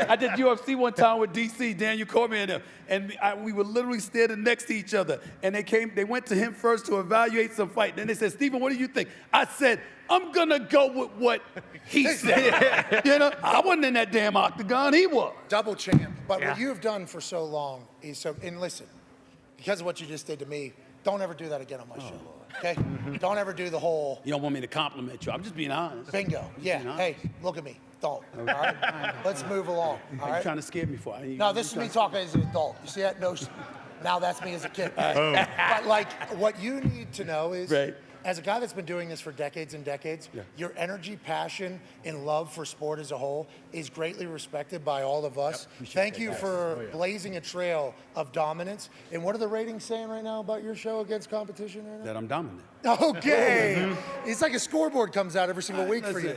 I did UFC one time with DC, Daniel Cormier and we were literally standing next to each other. And they went to him first to evaluate some fight. And then they said, Stephen, what do you think? I said, I'm going to go with what he said. You know, I wasn't in that damn octagon, he was. Double champ. But Yeah. what you've done for so long is so, and listen, because of what you just did to me, don't ever do that again on my show. Okay? Don't ever do the whole You don't want me to compliment you. I'm just being honest. bingo. Yeah. being Hey, look at me. Don't. All right? Let's move along. All Are you right? trying to scare me for? No, this is me talking as an adult. You see that? No. Now that's me as a kid. But like, what you need to know is Right. as a guy that's been doing this for decades and decades, your energy, passion, and love for sport as a whole is greatly respected by all of us. Thank you for blazing a trail of dominance. And what are the ratings saying right now about your show against competition right now? That I'm dominant. Okay. It's like a scoreboard comes out every single week for you.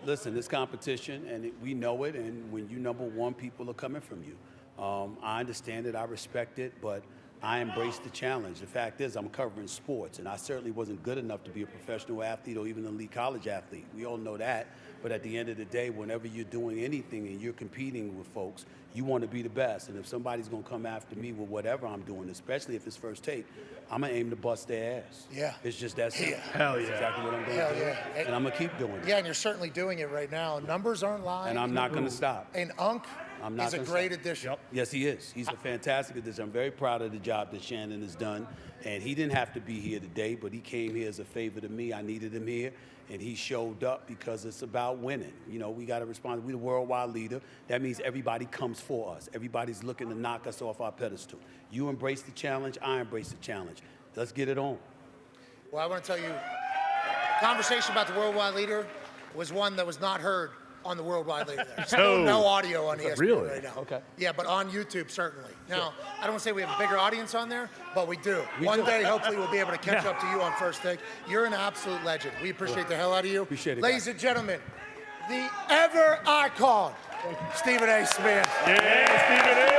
Listen, it's competition, and we know it, and when you number one, people are coming from you. I understand it, I respect it, but I embrace the challenge. The fact is, I'm covering sports, and I certainly wasn't good enough to be a professional athlete or even an elite college athlete. We all know that. But at the end of the day, whenever you're doing anything and you're competing with folks, you want to be the best. And if somebody's going to come after me with whatever I'm doing, especially if it's first take, I'm going to aim to bust their ass. Yeah. It's just that simple. Hell yeah. That's exactly what I'm going Hell to do. yeah. And I'm going to keep doing it. Yeah, and you're certainly doing it right now. Numbers aren't lying. And I'm not going to stop. And Unc I'm not is a gonna great stop. addition. Yes, he is. He's a fantastic addition. I'm very proud of the job that Shannon has done. And he didn't have to be here today, but he came here as a favor to me. I needed him here, and he showed up because it's about winning. You know, we got to respond. We're the worldwide leader. That means everybody comes for us. Everybody's looking to knock us off our pedestal. You embrace the challenge. I embrace the challenge. Let's get it on. Well, I want to tell you, conversation about the worldwide leader was one that was not heard on the worldwide leader. There's no audio on ESPN right now. Okay. Yeah, but on YouTube, certainly. Now, I don't want to say we have a bigger audience on there, but we do. One day, hopefully, we'll be able to catch up to you on First Take. You're an absolute legend. We appreciate the hell out of you. Appreciate it, Ladies and gentlemen, the ever icon, Stephen A. Smith. Yeah, Stephen A.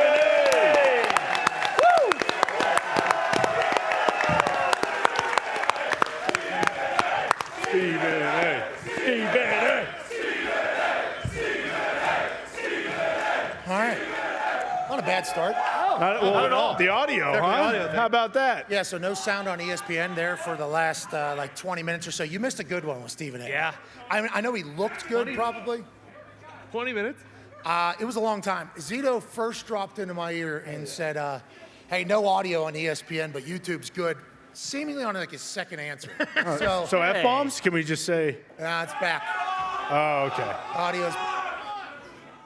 Stephen A. Stephen A. All right. Not a bad start. Not at all. The audio, huh? How about that? Yeah, so no sound on ESPN there for the last like 20 minutes or so. You missed a good one with Stephen A. Yeah. I know he looked good, probably. 20 minutes? It was a long time. Zito first dropped into my ear and said, hey, no audio on ESPN, but YouTube's good. Seemingly on like his second answer. So F-bombs? Can we just say? It's back. Oh, okay. Audio's.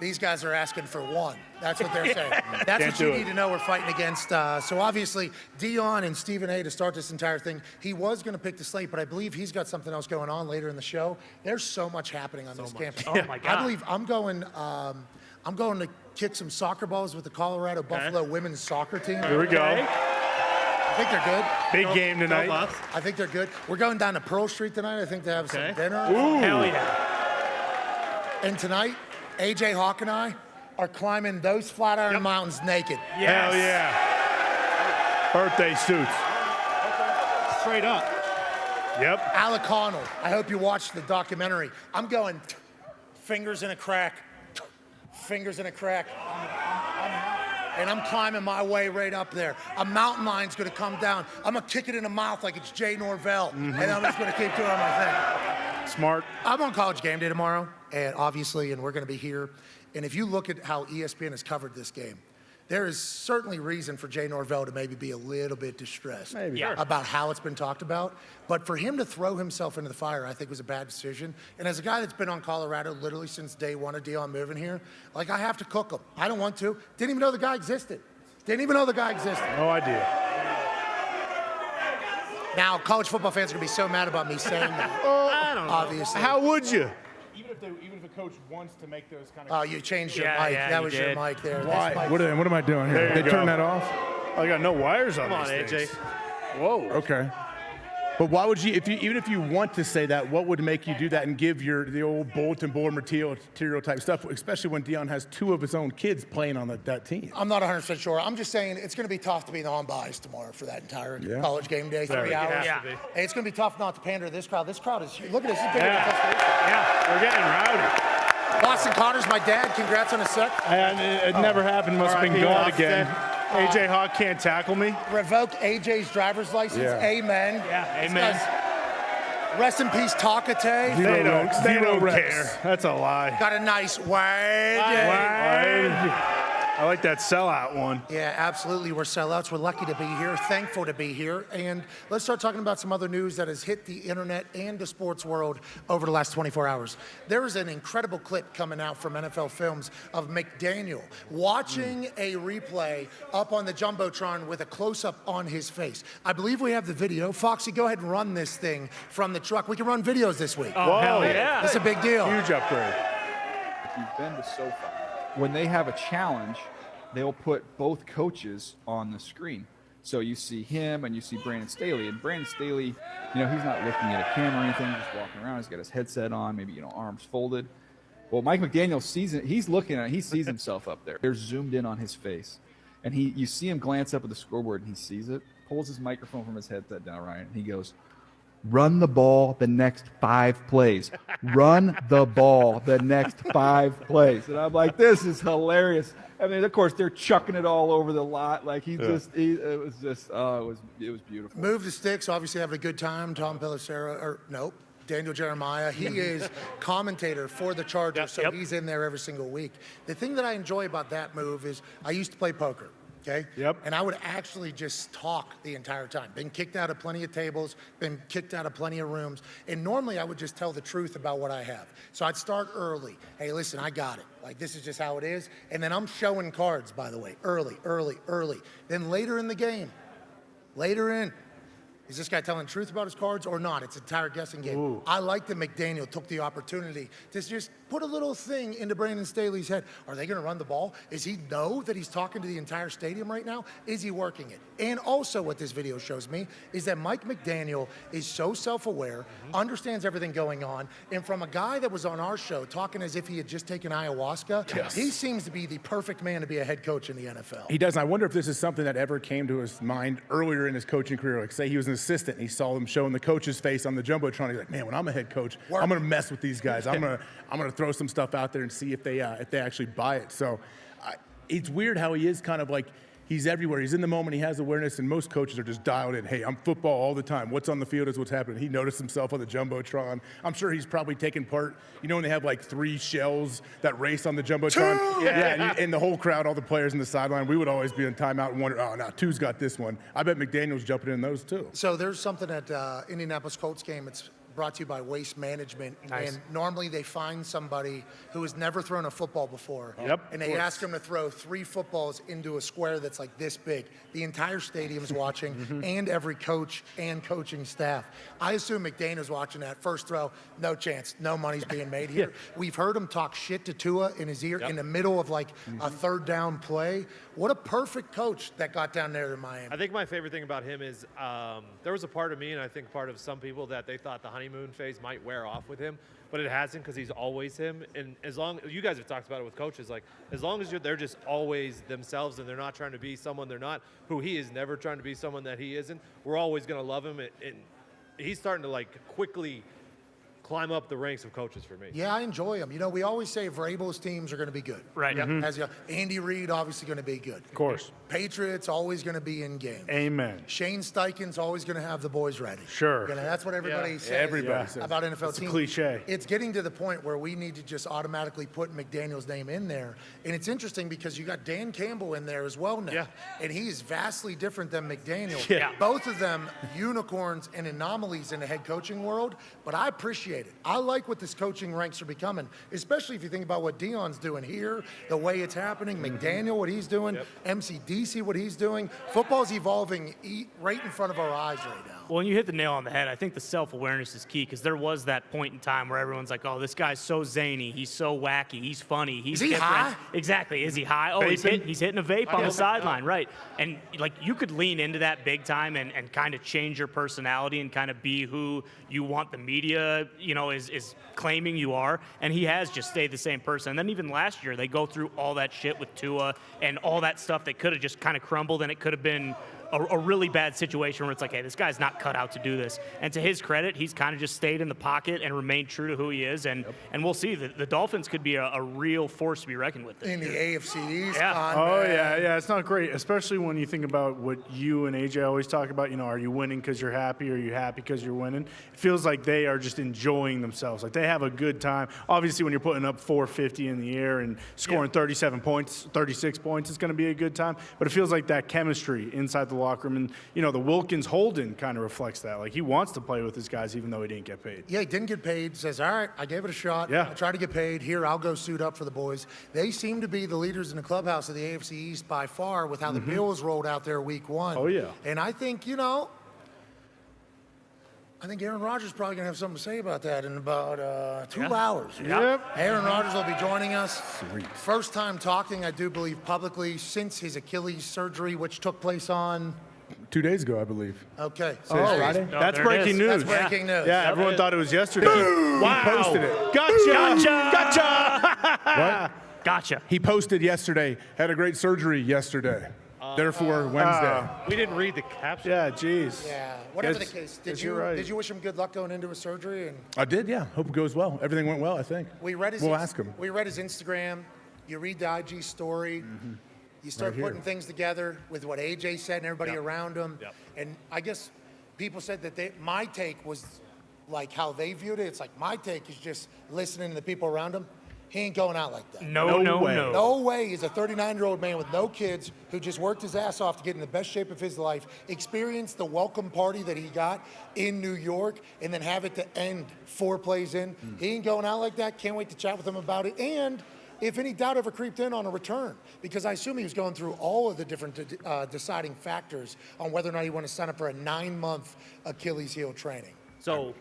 These guys are asking for one. That's what they're saying. That's Can't what you do it. need to know we're fighting against. So obviously, Deion and Stephen A. to start this entire thing. He was going to pick the slate, but I believe he's got something else going on later in the show. There's so much happening on this campus. Oh, my God. I believe I'm going to kick some soccer balls with the Colorado Buffalo women's soccer team. Here we go. I think they're good. Big game tonight. I think they're good. We're going down to Pearl Street tonight. I think they have some dinner. Ooh. Hell yeah. And tonight, AJ Hawk and I are climbing those Flatiron Mountains naked. Hell yeah. Birthday suits. Straight up. Yep. Alec Connell, I hope you watched the documentary. I'm going fingers in a crack, fingers in a crack. And I'm climbing my way right up there. A mountain lion's gonna come down. I'm gonna kick it in the mouth like it's Jay Norvell. And I'm just gonna keep doing my thing. Smart. I'm on College Game Day tomorrow, and obviously, and we're going to be here. And if you look at how ESPN has covered this game, there is certainly reason for Jay Norvell to maybe be a little bit distressed about how it's been talked about. But for him to throw himself into the fire, I think was a bad decision. And as a guy that's been on Colorado literally since day one of Deion moving here, like I have to cook him. I don't want to. Didn't even know the guy existed. Didn't even know the guy existed. No idea. Now, college football fans are going to be so mad about me saying that. I don't know. Obviously. How would you? Even if a coach wants to make those kind of. Oh, you changed your Yeah, mic. yeah, that you was your did. mic there. Why? This mic- What am I doing here? There you They go. turn that off? I got no wires on Come on, these AJ. things. Whoa. Okay. But why would you, even if you want to say that, what would make you do that and give the old bulletin board material type stuff, especially when Deion has two of his own kids playing on that team? I'm not 100% sure. I'm just saying it's going to be tough to be non-biased tomorrow for that entire College Game Day, 3 hours. Yeah. Hey, it's going to be tough not to pander to this crowd. This crowd is huge. Look at this. This is bigger than Yeah. Tuscaloosa. Yeah, we're getting rowdy. Boston Connor's my dad. Congrats on a sec. And it never happened. Must have been R.I.P. God Boston. again. AJ Hawk can't tackle me. Revoke AJ's driver's license. Yeah. Amen. Yeah, This amen. guy's- Rest in peace, Takate. They don't Rex. care. That's a lie. Got a nice wide. Why? I like that sellout one. Yeah, absolutely. We're sellouts. We're lucky to be here, thankful to be here. And let's start talking about some other news that has hit the internet and the sports world over the last 24 hours. There is an incredible clip coming out from NFL Films of McDaniel watching a replay up on the Jumbotron with a close-up on his face. I believe we have the video. Foxy, go ahead and run this thing from the truck. We can run videos this week. Oh, hell yeah. It's a big deal. Huge upgrade. If you've been to SoFi, when they have a challenge, they'll put both coaches on the screen. So you see him and you see Brandon Staley. And Brandon Staley, you know, he's not looking at a camera or anything, just walking around. He's got his headset on, maybe, you know, arms folded. Well, Mike McDaniel sees it. He's looking at it. He sees himself up there. They're zoomed in on his face. And you see him glance up at the scoreboard and he sees it, pulls his microphone from his headset down, Ryan, and he goes, "Run the ball the next 5 plays. Run the ball the next 5 plays." And I'm like, this is hilarious. I mean, of course, they're chucking it all over the lot. Like, it was beautiful. Move the sticks, obviously having a good time. Tom Pelissero, Daniel Jeremiah. He is commentator for the Chargers, so he's in there every single week. The thing that I enjoy about that move is I used to play poker. Okay? Yep. And I would actually just talk the entire time. Been kicked out of plenty of tables, been kicked out of plenty of rooms. And normally I would just tell the truth about what I have. So I'd start early. Hey, listen, I got it. Like, this is just how it is. And then I'm showing cards, by the way, early. Then later in the game, is this guy telling the truth about his cards or not? It's an entire guessing game. Ooh. I like that McDaniel took the opportunity to just put a little thing into Brandon Staley's head. Are they going to run the ball? Does he know that he's talking to the entire stadium right now? Is he working it? And also what this video shows me is that Mike McDaniel is so self-aware, understands everything going on, and from a guy that was on our show talking as if he had just taken ayahuasca, he seems to be the perfect man to be a head coach in the NFL. He does. And I wonder if this is something that ever came to his mind earlier in his coaching career. Like, say he was an assistant and he saw them showing the coach's face on the Jumbotron. He's like, man, when I'm a head coach, I'm going to mess with these guys. I'm going to throw some stuff out there and see if they actually buy it. So it's weird how he is kind of like, he's everywhere. He's in the moment. He has awareness, and most coaches are just dialed in. Hey, I'm football all the time. What's on the field is what's happening. He noticed himself on the Jumbotron. I'm sure he's probably taken part. You know when they have like 3 shells that race on the Jumbotron? And the whole crowd, all the players in the sideline, we would always be in timeout and wonder, oh, now 2's got this one. I bet McDaniel's jumping in those too. So there's something at Indianapolis Colts game. It's brought to you by Waste Management. Nice. And normally they find somebody who has never thrown a football before. And they ask them to throw 3 footballs into a square that's like this big. The entire stadium's watching, and every coach and coaching staff. I assume McDaniel's watching that. First throw, no chance. No money's being made here. We've heard him talk shit to Tua in his ear in the middle of like a 3rd down play. What a perfect coach that got down there in Miami. I think my favorite thing about him is there was a part of me, and I think part of some people, that they thought the honeymoon phase might wear off with him, but it hasn't, because he's always him. And as long, you guys have talked about it with coaches, like as long as they're just always themselves and they're not trying to be someone they're not, who he is never trying to be someone that he isn't, we're always going to love him. And he's starting to like quickly climb up the ranks of coaches for me. Yeah, I enjoy him. You know, we always say Vrabel's teams are going to be good. Right. As Andy Reid, obviously going to be good. Of course. Patriots, always going to be in game. Amen. Shane Steichen's always going to have the boys ready. Sure. You know, that's what everybody says Everybody says about NFL It's a teams. cliche. It's getting to the point where we need to just automatically put McDaniel's name in there. And it's interesting because you got Dan Campbell in there as well now. Yeah. And he's vastly different than McDaniel. Yeah. Both of them unicorns and anomalies in the head coaching world, but I appreciate it. I like what this coaching ranks are becoming, especially if you think about what Deion's doing here, the way it's happening, McDaniel, what he's doing, MCDC, what he's doing. Football's evolving right in front of our eyes right now. Well, and you hit the nail on the head. I think the self-awareness is key, because there was that point in time where everyone's like, oh, this guy's so zany, he's so wacky, he's funny, he's Is he different. high? Exactly. Is he high? Oh, he's hitting a vape on the sideline, right. And like you could lean into that big time and kind of change your personality and kind of be who you want the media, you know, is claiming you are. And he has just stayed the same person. And then even last year, they go through all that shit with Tua and all that stuff that could have just kind of crumbled, and it could have been a really bad situation where it's like, hey, this guy's not cut out to do this. And to his credit, he's kind of just stayed in the pocket and remained true to who he is. And we'll see. The Dolphins could be a real force to be reckoned with. In the AFC East. Yeah. Oh, yeah. It's not great, especially when you think about what you and AJ always talk about. Are you winning because you're happy, or are you happy because you're winning? It feels like they are just enjoying themselves. Like they have a good time. Obviously, when you're putting up 450 in the air and scoring 37 points, 36 points, it's going to be a good time. But it feels like that chemistry inside the locker room. And, the Wilkins Holden kind of reflects that. Like he wants to play with his guys even though he didn't get paid. Yeah, he didn't get paid. Says, all right, I gave it a shot. Yeah. I tried to get paid. Here, I'll go suit up for the boys. They seem to be the leaders in the clubhouse of the AFC East by far with how the Bills rolled out there week 1. Oh, yeah. And I think, I think Aaron Rodgers is probably going to have something to say about that in about 2 hours. Yep. Aaron Rodgers will be joining us. First time talking, I do believe, publicly since his Achilles surgery, which took place on 2 days ago, I believe. Okay. Friday? That's breaking news. That's breaking news. Yeah, everyone thought it was yesterday. Wow. He posted it. Gotcha. What? Gotcha. He posted yesterday, had a great surgery yesterday. Therefore, Wednesday. We didn't read the caption. Yeah, jeez. Yeah, whatever the Yes, case. yes, you're right. Did you wish him good luck going into his surgery? And I did, yeah. Hope it goes well. Everything went well, I think. we'll ask him. We read his Instagram. You read the IG story. You start Right here. putting things together with what AJ said and everybody around him. Yep. And I guess people said that my take was like how they viewed it. It's like my take is just listening to the people around him. He ain't going out like that. No way. No way. He's a 39-year-old man with no kids who just worked his ass off to get in the best shape of his life, experience the welcome party that he got in New York, and then have it to end 4 plays in. He ain't going out like that. Can't wait to chat with him about it. And if any doubt ever creeped in on a return, because I assume he was going through all of the different deciding factors on whether or not he wanted to sign up for a 9-month Achilles heel training. So,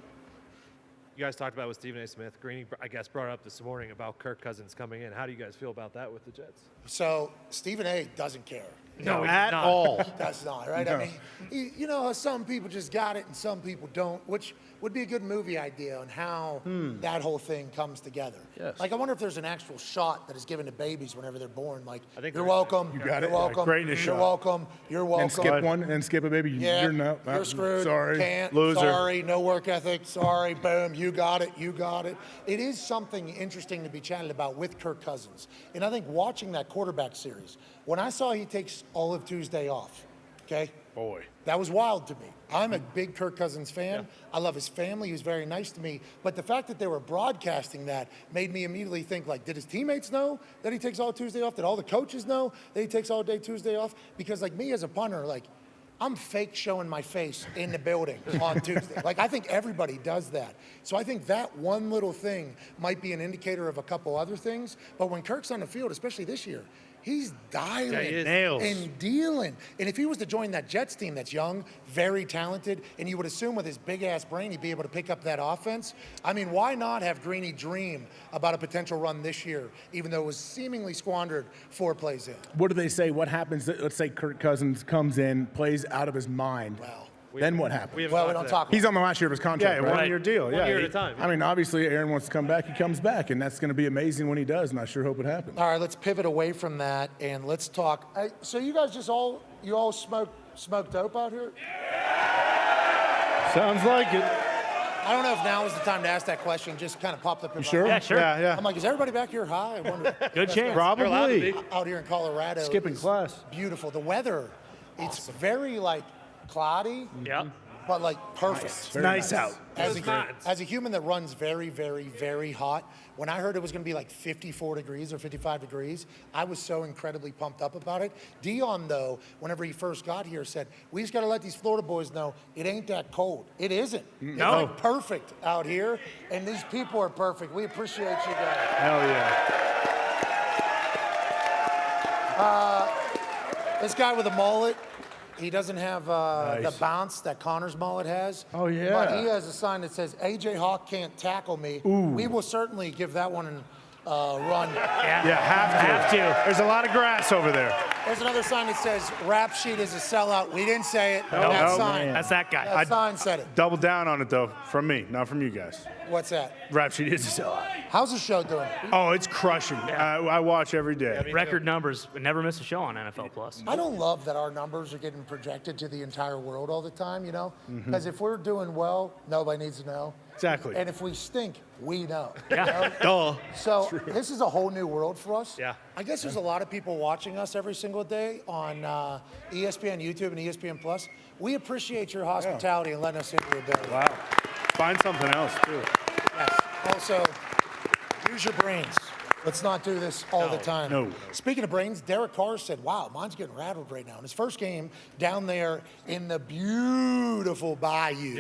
you guys talked about it with Stephen A. Smith. Greeny, I guess, brought up this morning about Kirk Cousins coming in. How do you guys feel about that with the Jets? So Stephen A. doesn't care. No, at all. That's not, right? No. I mean, some people just got it and some people don't, which would be a good movie idea on how that whole thing comes together. Yes. Like, I wonder if there's an actual shot that is given to babies whenever they're born. Like, I think you're there is. welcome. You got You're it. welcome. Greatness You're shot. welcome. You're welcome. And skip one, and skip a baby. Yeah, You're no. you're screwed. Sorry. Can't. Loser. Sorry. No work ethic. Sorry. Boom. You got it. You got it. It is something interesting to be chatted about with Kirk Cousins. And I think watching that quarterback series, when I saw he takes all of Tuesday off, okay? Boy. That was wild to me. I'm a big Kirk Cousins fan. I love his family. He was very nice to me. But the fact that they were broadcasting that made me immediately think, like, did his teammates know that he takes all Tuesday off? Did all the coaches know that he takes all day Tuesday off? Because, like, me as a punter, like, I'm fake showing my face in the building on Tuesday. Like, I think everybody does that. So I think that one little thing might be an indicator of a couple other things. But when Kirk's on the field, especially this year, he's dialing Nails. and dealing. And if he was to join that Jets team that's young, very talented, and you would assume with his big-ass brain he'd be able to pick up that offense, I mean, why not have Greeny dream about a potential run this year, even though it was seemingly squandered 4 plays in? What do they say? What happens? Let's say Kirk Cousins comes in, plays out of his mind. Well, Then what happens? We we haven't don't to talk about He's on the last year of his contract, Yeah, right? 1 year deal. One Yeah. year at a time. I mean, obviously, Aaron wants to come back. He comes back, and that's going to be amazing when he does, and I sure hope it happens. All right, let's pivot away from that and let's talk. So you guys just all smoke dope out here? Sounds like it. I don't know if now is the time to ask that question. Just kind of popped up in my sure? mind. Yeah, sure. Yeah. I'm like, is everybody back here high? I wonder. Good chance. They're allowed to Probably. be. Out here in Colorado. Skipping is class. Beautiful. The weather, it's very like cloudy, Yep. but like perfect. It's nice out. As a human that runs very, very, very hot, when I heard it was going to be like 54 degrees or 55 degrees, I was so incredibly pumped up about it. Deion, though, whenever he first got here, said, we just got to let these Florida boys know it ain't that cold. It isn't. No. It's like perfect out here, and these people are perfect. We appreciate you guys. Hell yeah. This guy with a mullet, he doesn't have the Nice. bounce that Connor's mullet has. Oh, yeah. But he has a sign that says, AJ Hawk can't tackle me. We will certainly give that one a run. Yeah. Yeah, have to. Have to. There's a lot of grass over there. There's another sign that says Rap Sheet is a sellout. We didn't say it. No, that no, sign. man. That's that guy. That sign said it. Double down on it, though, from me, not from you guys. What's that? Rap Sheet is a sellout. How's the show doing? Oh, it's crushing. I watch every day. Record numbers. Never miss a show on NFL Plus. I don't love that our numbers are getting projected to the entire world all the time, you know? Because if we're doing well, nobody needs to know. Exactly. And if we stink, we know. Yeah. You know? So this is a whole new world for us. Yeah. I guess there's a lot of people watching us every single day on ESPN, YouTube, and ESPN Plus. We appreciate your hospitality and letting us into your building. Wow. Find something else, too. Yes. Also, use your brains. Let's not do this all the time. No. Speaking of brains, Derek Carr said, wow, mine's getting rattled right now. In his first game down there in the beautiful Bayou,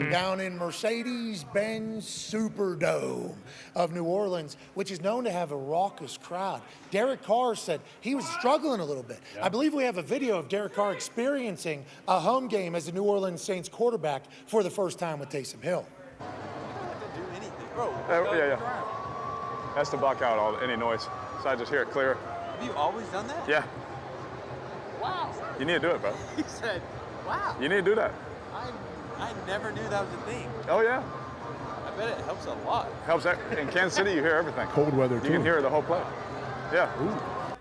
down in Mercedes-Benz Superdome of New Orleans, which is known to have a raucous crowd. Derek Carr said he was struggling a little bit. I believe we have a video of Derek Carr experiencing a home game as the New Orleans Saints quarterback for the first time with Taysom Hill. Yeah. That's to block out any noise. So I just hear it clear. Have you always done that? Yeah. Wow. You need to do it, bro. He said, wow. You need to do that. I never knew that was a thing. Oh, yeah. I bet it helps a lot. Helps. In Kansas City, you hear everything. Cold weather, too. You can hear the whole play. Yeah.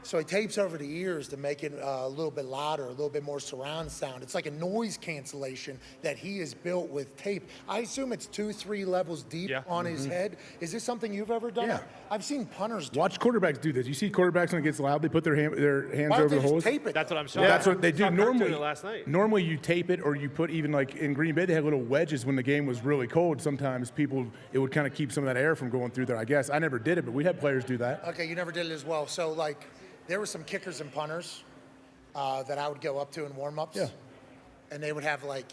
So he tapes over the ears to make it a little bit louder, a little bit more surround sound. It's like a noise cancellation that he has built with tape. I assume it's 2-3 levels deep on his head. Is this something you've ever done? Yeah. I've seen punters do Watch quarterbacks do this. You see quarterbacks when it gets loud, they put their hands Why over don't the they just hose. tape it? That's what I'm Yeah, showing. that's what they do. Saw Kirk doing Normally, it last night. normally you tape it, or you put even like in Green Bay, they had little wedges when the game was really cold. Sometimes it would kind of keep some of that air from going through there. I guess I never did it, but we had players do that. Okay, you never did it as well. So like, there were some kickers and punters that I would go up to in warm-ups. Yeah. And they would have like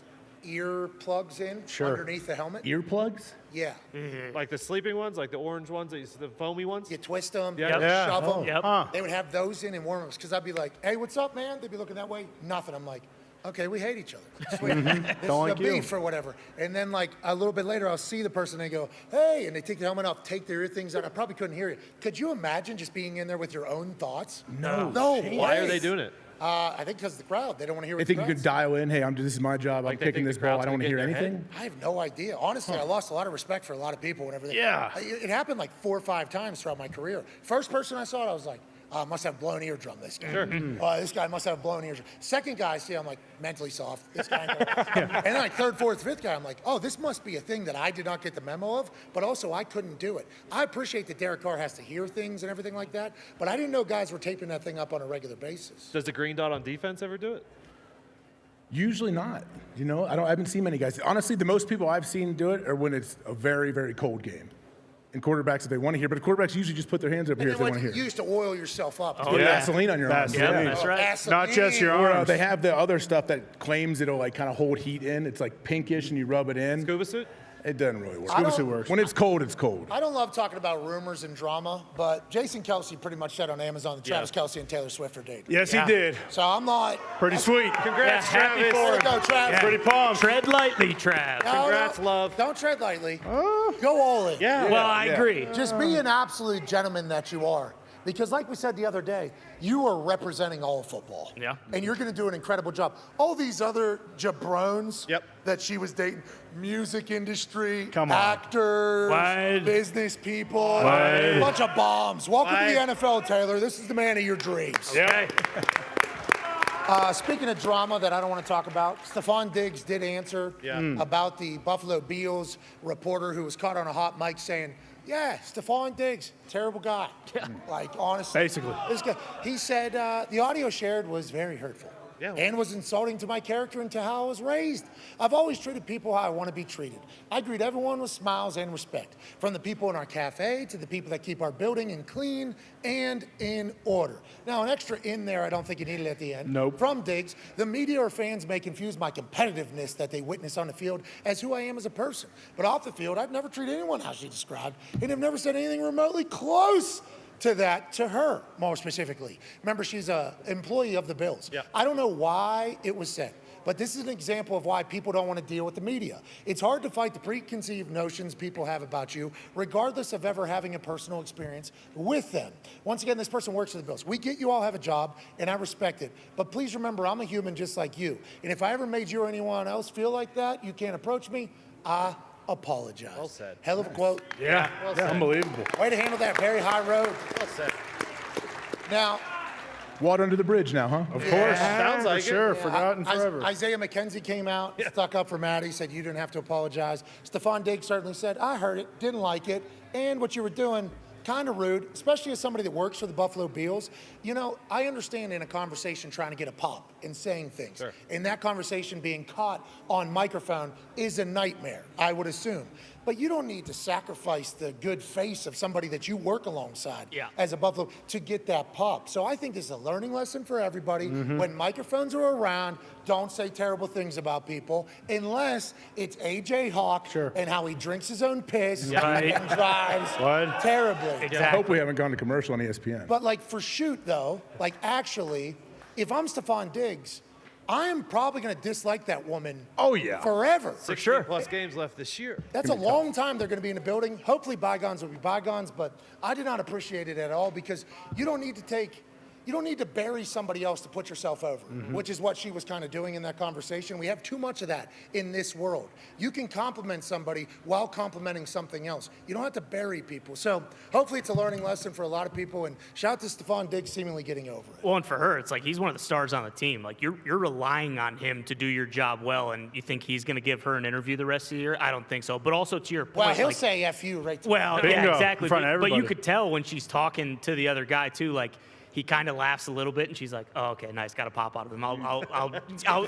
ear plugs in underneath the helmet. Earplugs? Yeah. Like the sleeping ones, like the orange ones, the foamy ones. You twist them, Yeah. shove them. Yep. They would have those in warm-ups because I'd be like, hey, what's up, man? They'd be looking that way. Nothing. I'm like, okay, we hate each other. Sweet. This is Don't a like you. beef or whatever. And then like a little bit later, I'll see the person and they go, hey, and they take the helmet off, take their ear things out. I probably couldn't hear you. Could you imagine just being in there with your own thoughts? No. No Why are way. they doing it? I think because of the crowd. They don't want to hear They what think the you can crowd's dial in, hey, this is my job. Like I'm they kicking think this the ball. crowd's I don't want to gonna hear get in their anything. I have no idea. Honestly, I lost a lot of respect for a lot of people whenever they. Yeah. It happened like 4 or 5 times throughout my career. First person I saw it, I was like, must have blown eardrum, this guy. Sure. This guy must have blown eardrum. Second guy I see, I'm like, mentally soft. This guy. And then like third, fourth, fifth guy, I'm like, oh, this must be a thing that I did not get the memo of, but also I couldn't do it. I appreciate that Derek Carr has to hear things and everything like that, but I didn't know guys were taping that thing up on a regular basis. Does the green dot on defense ever do it? Usually not. You know, I haven't seen many guys. Honestly, the most people I've seen do it are when it's a very, very cold game. And quarterbacks, if they want to hear, but the quarterbacks usually just put their hands up here And if then they what want to you hear. use to oil yourself up. Put Vaseline on your arms. Yeah, that's right. Vaseline. Not just your Or arms. they have the other stuff that claims it'll like kind of hold heat in. It's like pinkish and you rub it in. Scuba suit? It doesn't really work. Scuba suit works. When it's cold, it's cold. I don't love talking about rumors and drama, but Jason Kelsey pretty much said on Amazon that Travis Kelsey and Taylor Swift are dating. Yes, he did. So I'm not. Pretty sweet. Congrats, Yeah, happy Travis. for Way him. to go, Travis. Pretty pumped. Tread lightly, Trav. No, Congrats, no, love. Don't tread lightly. Go all in. Yeah. Well, I agree. Just be an absolute gentleman that you are. Because like we said the other day, you are representing all of football. Yeah. And you're going to do an incredible job. All these other jabrones that she was dating, music industry, Come on. actors, Wide. business people, Wide. bunch of bombs. Welcome to the Wide. NFL, Taylor. This is the man of your dreams. Yeah. Speaking of drama that I don't want to talk about, Stephon Diggs did answer about the Buffalo Bills reporter who was caught on a hot mic saying, yeah, Stephon Diggs, terrible guy. Like, honestly. Basically. This guy, he said the audio shared was very hurtful. Yeah. And was insulting to my character and to how I was raised. I've always treated people how I want to be treated. I greet everyone with smiles and respect, from the people in our cafe to the people that keep our building in clean and in order. Now, an extra in there, I don't think you needed at the end. Nope. From Diggs, the media or fans may confuse my competitiveness that they witness on the field as who I am as a person. But off the field, I've never treated anyone how she described, and have never said anything remotely close to that to her, more specifically. Remember, she's an employee of the Bills. Yeah. I don't know why it was said, But this is an example of why people don't want to deal with the media. It's hard to fight the preconceived notions people have about you, regardless of ever having a personal experience with them. Once again, this person works for the Bills. We get you all have a job, and I respect it. But please remember, I'm a human just like you. And if I ever made you or anyone else feel like that, you can't approach me, I apologize. Well said. Hell of a quote. Yeah, Well said. unbelievable. Way to handle that very high road. Well said. Now, Water under the bridge now, huh? Of course. Sounds like for sure. it. Forgotten forever. Isaiah McKenzie came out, stuck up for Maddie, said you didn't have to apologize. Stephon Diggs certainly said, I heard it, didn't like it, and what you were doing, kind of rude, especially as somebody that works for the Buffalo Bills. You know, I understand in a conversation trying to get a pop and saying things. Sure. And that conversation being caught on microphone is a nightmare, I would assume. But you don't need to sacrifice the good face of somebody that you work alongside as a Buffalo to get that pop. So I think this is a learning lesson for everybody. When microphones are around, don't say terrible things about people unless it's A.J. Hawk and how he drinks his own piss and drives terribly. I hope we haven't gone to commercial on ESPN. But like for shoot though, like actually, if I'm Stephon Diggs, I am probably going to dislike that woman forever. 16 plus games left this year. That's a long time they're going to be in the building. Hopefully bygones will be bygones, but I did not appreciate it at all because you don't need to bury somebody else to put yourself over, which is what she was kind of doing in that conversation. We have too much of that in this world. You can compliment somebody while complimenting something else. You don't have to bury people. So hopefully it's a learning lesson for a lot of people, and shout out to Stephon Diggs seemingly getting over it. Well, and for her, it's like he's one of the stars on the team. Like you're relying on him to do your job well, and you think he's going to give her an interview the rest of the year? I don't think so. But also to your point, Well, he'll like, say F you right to well, Bingo. yeah, exactly. In front of But you everybody. could tell when she's talking to the other guy too, like he kind of laughs a little bit, and she's like, "Oh, okay, nice, got to pop out of him. I'll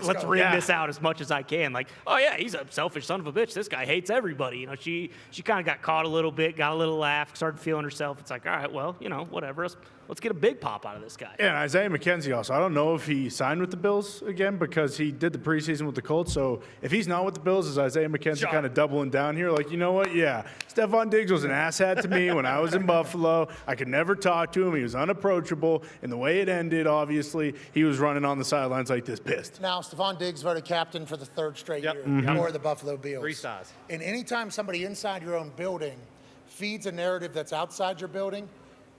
let's rim this out as much as I can." Like, "Oh yeah, he's a selfish son of a bitch. This guy hates everybody." You know, she kind of got caught a little bit, got a little laugh, started feeling herself. It's like, all right, well, you know, whatever. Let's get a big pop out of this guy. Yeah, and Isaiah McKenzie also. I don't know if he signed with the Bills again because he did the preseason with the Colts. So if he's not with the Bills, is Isaiah McKenzie kind of doubling down here? Like, you know what? Yeah, Stephon Diggs was an asshat to me when I was in Buffalo. I could never talk to him. He was unapproachable. And the way it ended, obviously, he was running on the sidelines like this, pissed. Now, Stephon Diggs voted captain for the third straight year for the Buffalo Bills. 3 stars. And anytime somebody inside your own building feeds a narrative that's outside your building,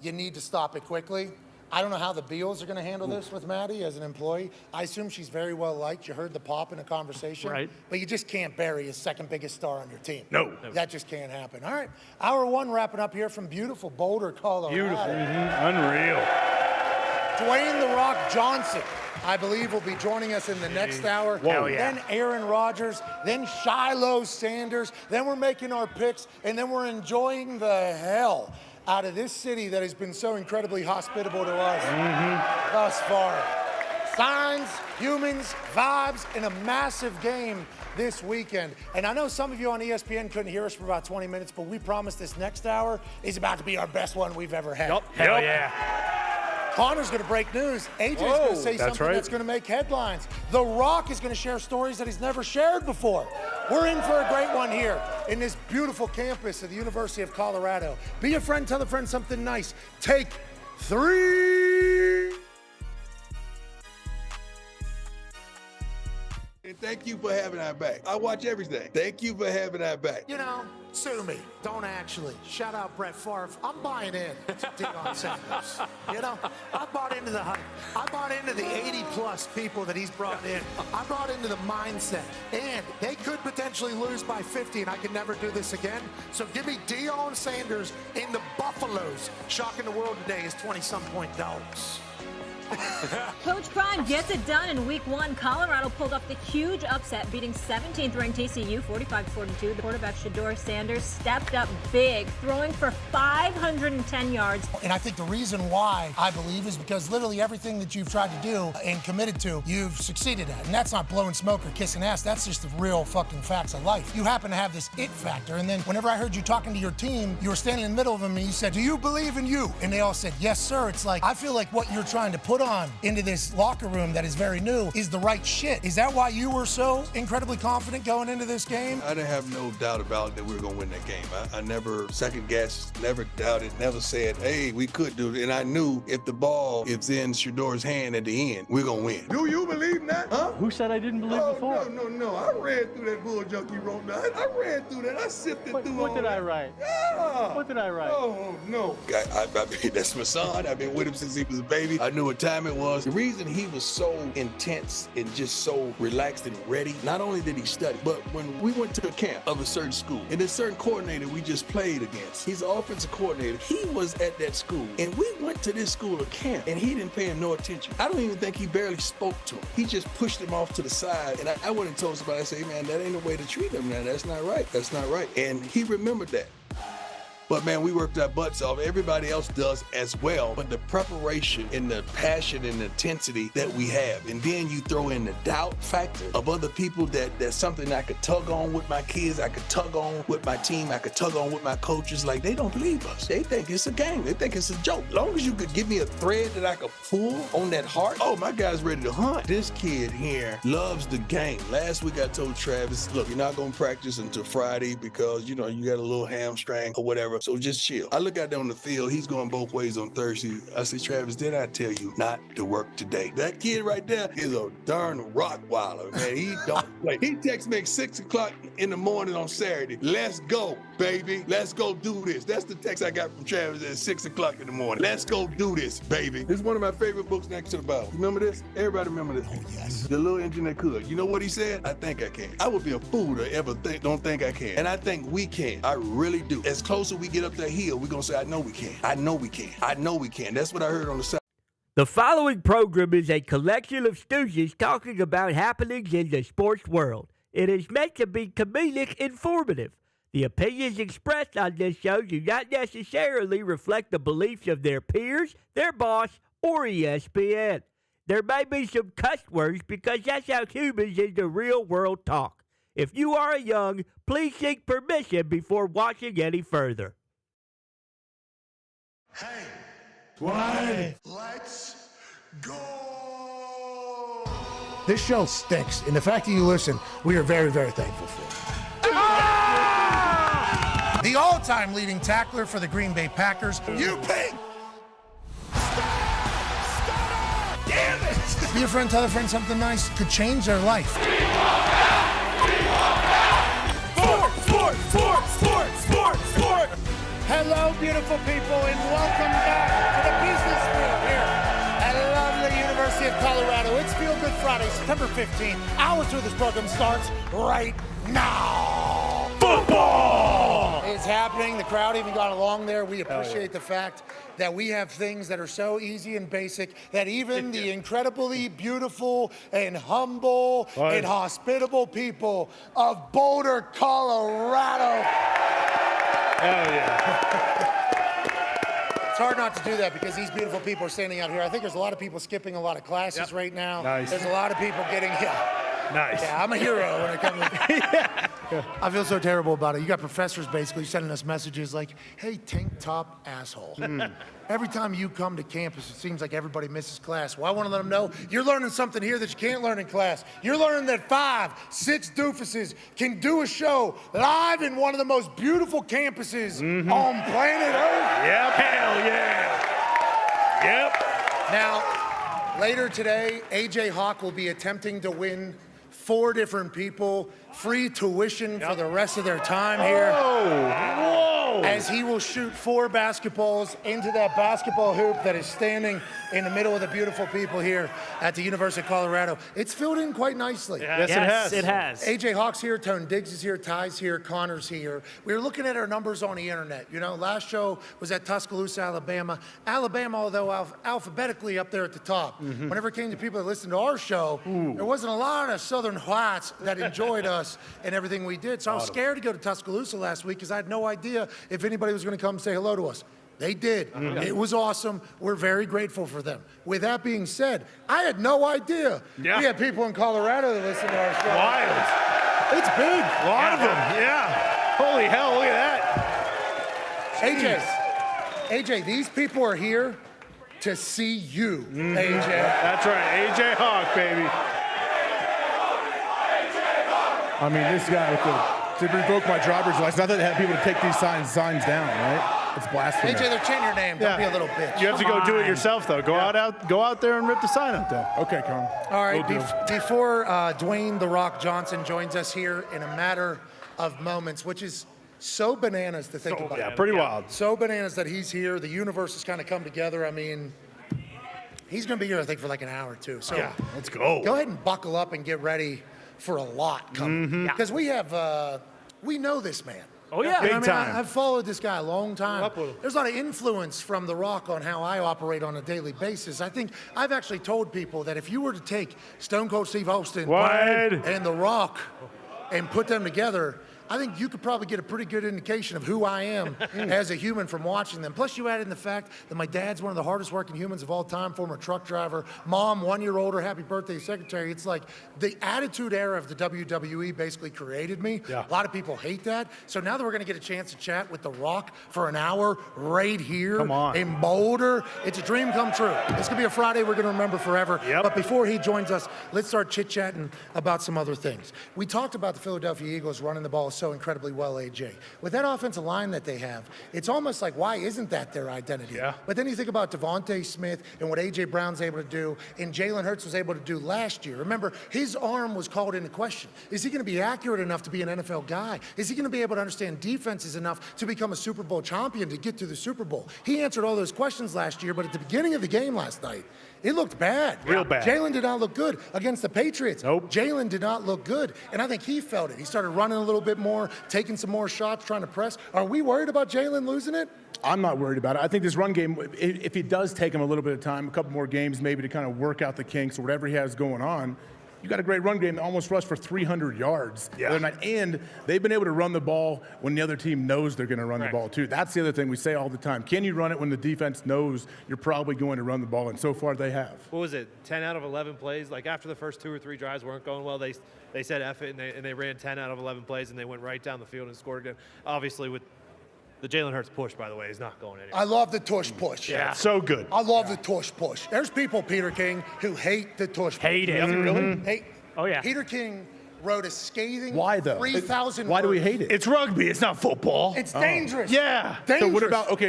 you need to stop it quickly. I don't know how the Bills are going to handle this with Maddie as an employee. I assume she's very well liked. You heard the pop in a conversation. Right. But you just can't bury his second biggest star on your team. No. That just can't happen. All right. Hour 1 wrapping up here from beautiful Boulder, Colorado. Beautiful. Unreal. Dwayne "The Rock" Johnson, I believe, will be joining us in the next hour. Hell yeah. Then Aaron Rodgers, then Shiloh Sanders, then we're making our picks, and then we're enjoying the hell out of this city that has been so incredibly hospitable to us thus far. Signs, humans, vibes, and a massive game this weekend. And I know some of you on ESPN couldn't hear us for about 20 minutes, but we promise this next hour is about to be our best one we've ever had. Hell yeah. Connor's going to break news. AJ's going to say that's something right. that's going to make headlines. The Rock is going to share stories that he's never shared before. We're in for a great one here in this beautiful campus of the University of Colorado. Be a friend, tell a friend something nice. Take 3. And thank you for having our back. I watch everything. Thank you for having our back. You know, sue me. Don't actually. Shout out Brett Favre. I'm buying in to Deion Sanders. You know, I bought into the hype. I bought into the 80-plus people that he's brought in. I bought into the mindset. And they could potentially lose by 50, and I can never do this again. So give me Deion Sanders in the Buffaloes. Shocking the world today is 20-some point dogs. Coach Prime gets it done in week 1. Colorado pulled off the huge upset, beating 17th ranked TCU 45-42. The quarterback Shedeur Sanders stepped up big, throwing for 510 yards. And I think the reason why I believe is because literally everything that you've tried to do and committed to, you've succeeded at. And that's not blowing smoke or kissing ass. That's just the real fucking facts of life. You happen to have this it factor. And then whenever I heard you talking to your team, you were standing in the middle of them and you said, "Do you believe in you?" And they all said, "Yes, sir." It's like, I feel like what you're trying to put on into this locker room that is very new is the right shit. Is that why you were so incredibly confident going into this game? I didn't have no doubt about that we were going to win that game. I never second-guessed, never doubted, never said, hey, we could do it. And I knew if the ball is in Shador's hand at the end, we're going to win. Do you believe that? Huh? Who said I didn't believe before? No. I read through that bull junkie wrote down. I read through that. I sifted through What did I write? Yeah. What did I write? Oh, no. I mean, that's my son. I've been with him since he was a baby. I knew what time it was. The reason he was so intense and just so relaxed and ready, not only did he study, but when we went to a camp of a certain school, and this certain coordinator we just played against, he's an offensive coordinator. He was at that school, and we went to this school of camp, and he didn't pay him no attention. I don't even think he barely spoke to him. He just pushed him off to the side, and I went and told somebody, I said, hey, man, that ain't the way to treat him, man. That's not right. That's not right. And he remembered that. But, man, we worked our butts off. Everybody else does as well. But the preparation and the passion and the intensity that we have, and then you throw in the doubt factor of other people that's something I could tug on with my kids, I could tug on with my team, I could tug on with my coaches. Like, they don't believe us. They think it's a game. They think it's a joke. As long as you could give me a thread that I could pull on that heart, oh, my guy's ready to hunt. This kid here loves the game. Last week I told Travis, look, you're not going to practice until Friday because, you know, you got a little hamstring or whatever. So just chill. I look out there on the field. He's going both ways on Thursday. I say, Travis, did I tell you not to work today? That kid right there is a darn Rottweiler, man. He don't play. He texts me at 6 o'clock in the morning on Saturday. Let's go, baby. Let's go do this. That's the text I got from Travis at 6 o'clock in the morning. Let's go do this, baby. This is one of my favorite books next to the Bible. Remember this? Everybody remember this? Oh, yes. The Little Engine That Could. You know what he said? I think I can. I would be a fool to ever don't think I can. And I think we can. I really do. As closer we get up that hill, we're going to say, I know we can. I know we can. I know we can. That's what I heard on the side. The following program is a collection of stooges talking about happenings in the sports world. It is meant to be comedic informative. The opinions expressed on this show do not necessarily reflect the beliefs of their peers, their boss, or ESPN. There may be some cuss words because that's how humans in the real world talk. If you are young, please seek permission before watching any further. Hey, Dwayne, let's go. This show stinks, and the fact that you listen, we are very, very thankful for. The all-time leading tackler for the Green Bay Packers, you pig! Damn it! Be a friend, tell a friend something nice could change their life. Sport! Hello, beautiful people, and welcome back to the business field here at lovely University of Colorado. It's Feel Good Friday, September 15th. Hour 2 of this program starts right now. Football is happening. The crowd even got along there. We appreciate the fact that we have things that are so easy and basic that even the incredibly beautiful and humble and hospitable people of Boulder, Colorado. Hell yeah. It's hard not to do that because these beautiful people are standing out here. I think there's a lot of people skipping a lot of classes right now. Nice. There's a lot of people getting, Nice. Yeah, I'm a hero when it comes to I feel so terrible about it. You got professors basically sending us messages like, hey, tank top asshole. Every time you come to campus, it seems like everybody misses class. Well, I want to let them know you're learning something here that you can't learn in class. You're learning that 5, 6 doofuses can do a show live in one of the most beautiful campuses on planet Earth. Yep. Hell yeah. Yep. Now, later today, AJ Hawk will be attempting to win 4 different people free tuition for the rest of their time here. Whoa. As he will shoot 4 basketballs into that basketball hoop that is standing in the middle of the beautiful people here at the University of Colorado. It's filled in quite nicely. Yes, it has. AJ Hawk's here, Tone Diggs is here, Ty's here, Connor's here. We were looking at our numbers on the internet. You know, last show was at Tuscaloosa, Alabama. Alabama, although alphabetically up there at the top. Whenever it came to people that listened to our show, there wasn't a lot of Southern whites that enjoyed us and everything we did. So I was scared to go to Tuscaloosa last week because I had no idea if anybody was going to come say hello to us. They did. It was awesome. We're very grateful for them. With that being said, I had no idea we had people in Colorado that listen to our show. Wild. It's big. A lot of them. Yeah. Holy hell, look at that. AJ, these people are here to see you, Mm-hmm. AJ. That's right, AJ Hawk, baby. I mean, this guy to revoke my driver's license. I thought they had people to take these signs down, right? It's blasphemy. AJ, they're changing your name. Don't be a little bitch. You have to go do it yourself, though. Go out there and rip the sign up there. Okay, Con. All right, before Dwayne "The Rock" Johnson joins us here in a matter of moments, which is so bananas to think about. Yeah, pretty wild. So bananas that he's here. The universe has kind of come together. I mean, he's going to be here, I think, for like an hour or two. So yeah, let's go. Go ahead and buckle up and get ready for a lot coming. Because we know this man. Oh, yeah. Big time. I've followed this guy a long time. There's a lot of influence from The Rock on how I operate on a daily basis. I think I've actually told people that if you were to take Stone Cold Steve Austin and The Rock and put them together, I think you could probably get a pretty good indication of who I am as a human from watching them. Plus, you add in the fact that my dad's one of the hardest working humans of all time, former truck driver, mom, 1 year older, happy birthday, secretary. It's like the attitude era of the WWE basically created me. Yeah. A lot of people hate that. So now that we're going to get a chance to chat with The Rock for an hour right here in Boulder, it's a dream come true. It's going to be a Friday we're going to remember forever. Yep. But before he joins us, let's start chit-chatting about some other things. We talked about the Philadelphia Eagles running the ball so incredibly well, AJ. With that offensive line that they have, it's almost like, why isn't that their identity? Yeah. But then you think about Devontae Smith and what AJ Brown's able to do and Jalen Hurts was able to do last year. Remember, his arm was called into question. Is he going to be accurate enough to be an NFL guy? Is he going to be able to understand defenses enough to become a Super Bowl champion, to get to the Super Bowl? He answered all those questions last year, but at the beginning of the game last night, it looked bad. Real bad. Jalen did not look good against the Patriots. Nope. Jalen did not look good. And I think he felt it. He started running a little bit more, taking some more shots, trying to press. Are we worried about Jalen losing it? I'm not worried about it. I think this run game, if it does take him a little bit of time, a couple more games maybe to kind of work out the kinks or whatever he has going on, you got a great run game that almost rushed for 300 yards the other night. And they've been able to run the ball when the other team knows they're going to run the ball, too. That's the other thing we say all the time. Can you run it when the defense knows you're probably going to run the ball? And so far, they have. What was it, 10 out of 11 plays? Like, after the first 2 or 3 drives weren't going well, they said F it, and they ran 10 out of 11 plays, and they went right down the field and scored again. Obviously, with the Jalen Hurts push, by the way, is not going anywhere. I love the tush push. Yeah, so good. I love the tush push. There's people, Peter King, who hate the tush push. Hate it. Really? Hate. Oh, yeah. Peter King wrote a scathing Why, though? 3,000 Why do we words. hate it? It's rugby. It's not football. It's dangerous. Yeah. Dangerous. So what about,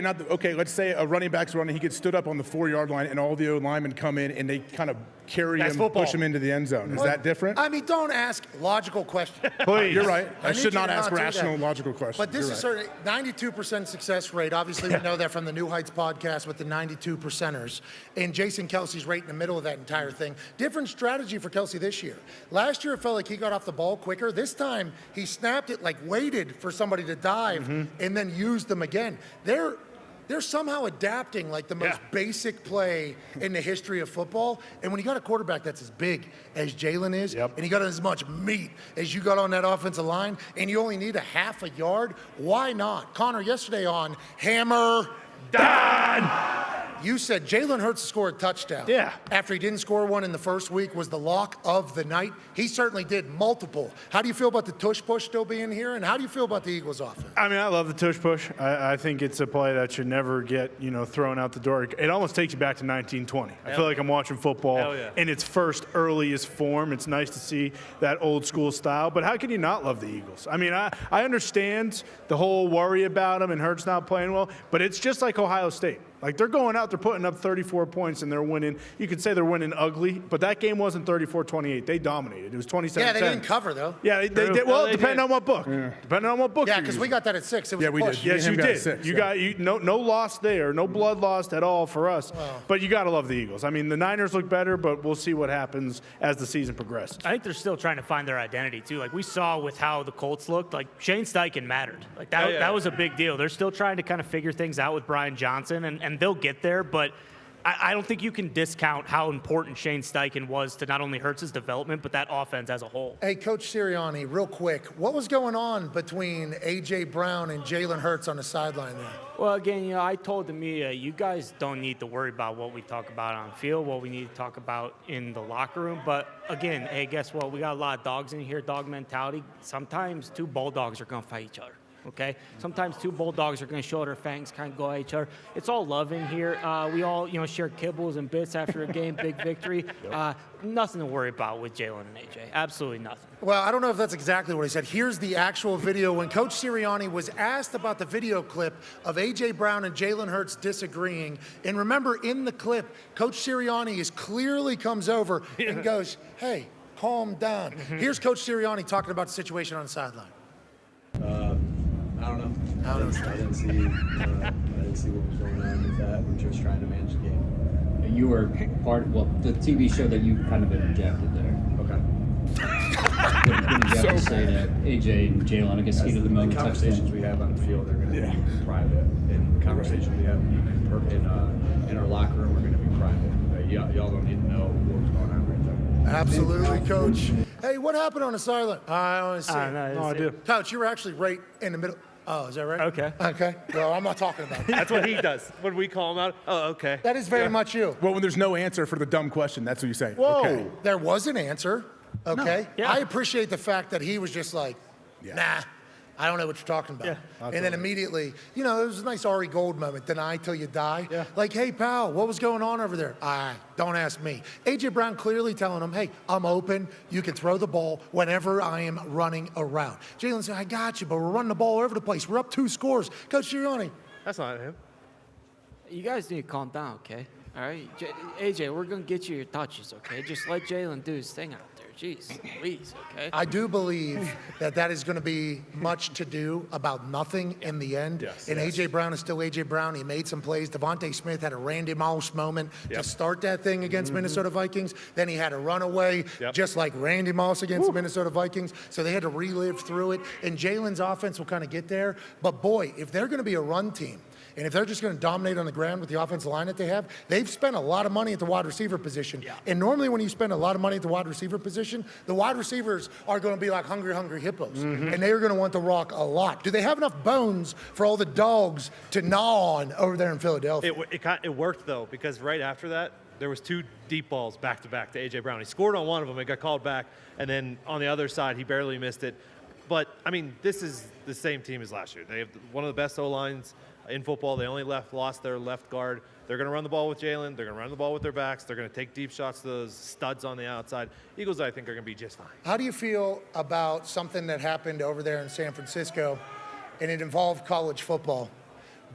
let's say a running back's running, he gets stood up on the 4-yard line and all the O-linemen come in and they kind of carry That's him, football. push him into the end zone. Is that different? I mean, don't ask logical questions. Please. You're right. I need should you not to ask do that. rational, logical questions. But this You're is certainly 92% success rate. Obviously, we know that from the New Heights podcast with the 92 percenters. And Jason Kelsey's right in the middle of that entire thing. Different strategy for Kelsey this year. Last year, it felt like he got off the ball quicker. This time, he snapped it, like waited for somebody to dive and then used them again. They're somehow adapting like the most basic play in the history of football. And when you got a quarterback that's as big as Jalen is, and you got as much meat as you got on that offensive line, and you only need a half a yard, why not? Connor, yesterday on Hammer Dahn. You said Jalen Hurts scored a touchdown. Yeah. After he didn't score one in the first week, was the lock of the night. He certainly did multiple. How do you feel about the tush push still being here, and how do you feel about the Eagles' offense? I mean, I love the tush push. I think it's a play that should never get, thrown out the door. It almost takes you back to 1920. I feel like I'm watching football in its first earliest form. It's nice to see that old school style. But how can you not love the Eagles? I mean, I understand the whole worry about them and Hurts not playing well, but it's just like Ohio State. Like, they're going out, they're putting up 34 points, and they're winning. You could say they're winning ugly, but that game wasn't 34-28. They dominated. It was 27-10. Yeah, they didn't cover, though. Yeah, they did. Well, depending on what book. Depending on what book. Yeah, because we got that at 6. It was a we push. did. Yes, you got did. 6, You got no loss there, no blood lost at all for us. Wow. But you got to love the Eagles. I mean, the Niners look better, but we'll see what happens as the season progresses. I think they're still trying to find their identity, too. Like, we saw with how the Colts looked, like, Shane Steichen mattered. Like, that was a big deal. They're still trying to kind of figure things out with Brian Johnson, and they'll get there, but I don't think you can discount how important Shane Steichen was to not only Hurts' development, but that offense as a whole. Hey, Coach Sirianni, real quick, what was going on between A.J. Brown and Jalen Hurts on the sideline there? Well, again, I told the media, you guys don't need to worry about what we talk about on the field, what we need to talk about in the locker room. But again, hey, guess what? We got a lot of dogs in here, dog mentality. Sometimes 2 bulldogs are going to fight each other. okay? Sometimes two bulldogs are going to show their fangs, kind of go at each other. It's all loving here. We all, share kibbles and bits after a game, big victory. Nothing to worry about with Jalen and AJ. Absolutely nothing. Well, I don't know if that's exactly what he said. Here's the actual video. When Coach Sirianni was asked about the video clip of A.J. Brown and Jalen Hurts disagreeing, and remember in the clip, Coach Sirianni clearly comes over and goes, hey, calm down. Here's Coach Sirianni talking about the situation on the sideline. I don't know. I didn't see what was going on with that. We're just trying to manage the game. You were the TV show that you kind of interjected there. Okay. What did you have to say to AJ and Jalen? I guess heat of the moment. The conversations we have on the field are going to be private, and the conversations we have in our locker room are going to be private. Y'all don't need to know what's going on right there. Absolutely, Coach. Hey, what happened on the sideline? I want to see. No idea. Coach, you were actually right in the middle. Oh, is that right? Okay. Okay. Well, I'm not talking about it. That's what he does when we call him out. Oh, okay. That is very much you. Well, when there's no answer for the dumb question, that's what you say. Whoa. Okay. There was an answer. Okay. No. Yeah. I appreciate the fact that he was just like, nah, I don't know what you're talking about. Yeah. And then immediately, it was a nice Ari Gold moment, deny till you die. Yeah. Like, hey, pal, what was going on over there? Don't ask me. A.J. Brown clearly telling him, hey, I'm open. You can throw the ball whenever I am running a route. Jalen said, I got you, but we're running the ball all over the place. We're up 2 scores. Coach Sirianni. That's not him. You guys need to calm down, okay? All right? AJ, we're going to get you your touches, okay? Just let Jalen do his thing out there. Jeez, please, okay? I do believe that is going to be much to do about nothing in the end. Yes, and yes. A.J. Brown is still A.J. Brown. He made some plays. Devontae Smith had a Randy Moss moment to start that thing against Minnesota Vikings. Then he had a runaway, just like Randy Moss against the Minnesota Vikings. So they had to relive through it. And Jalen's offense will kind of get there. But, boy, if they're going to be a run team, and if they're just going to dominate on the ground with the offensive line that they have, they've spent a lot of money at the wide receiver position. Yeah. And normally when you spend a lot of money at the wide receiver position, the wide receivers are going to be like hungry hippos. And they are going to want the rock a lot. Do they have enough bones for all the dogs to gnaw on over there in Philadelphia? It worked, though, because right after that, there was 2 deep balls back-to-back to A.J. Brown. He scored on one of them. It got called back. And then on the other side, he barely missed it. But, I mean, this is the same team as last year. They have one of the best O-lines in football. They only lost their left guard. They're going to run the ball with Jalen. They're going to run the ball with their backs. They're going to take deep shots to those studs on the outside. Eagles, I think, are going to be just fine. How do you feel about something that happened over there in San Francisco, and it involved college football?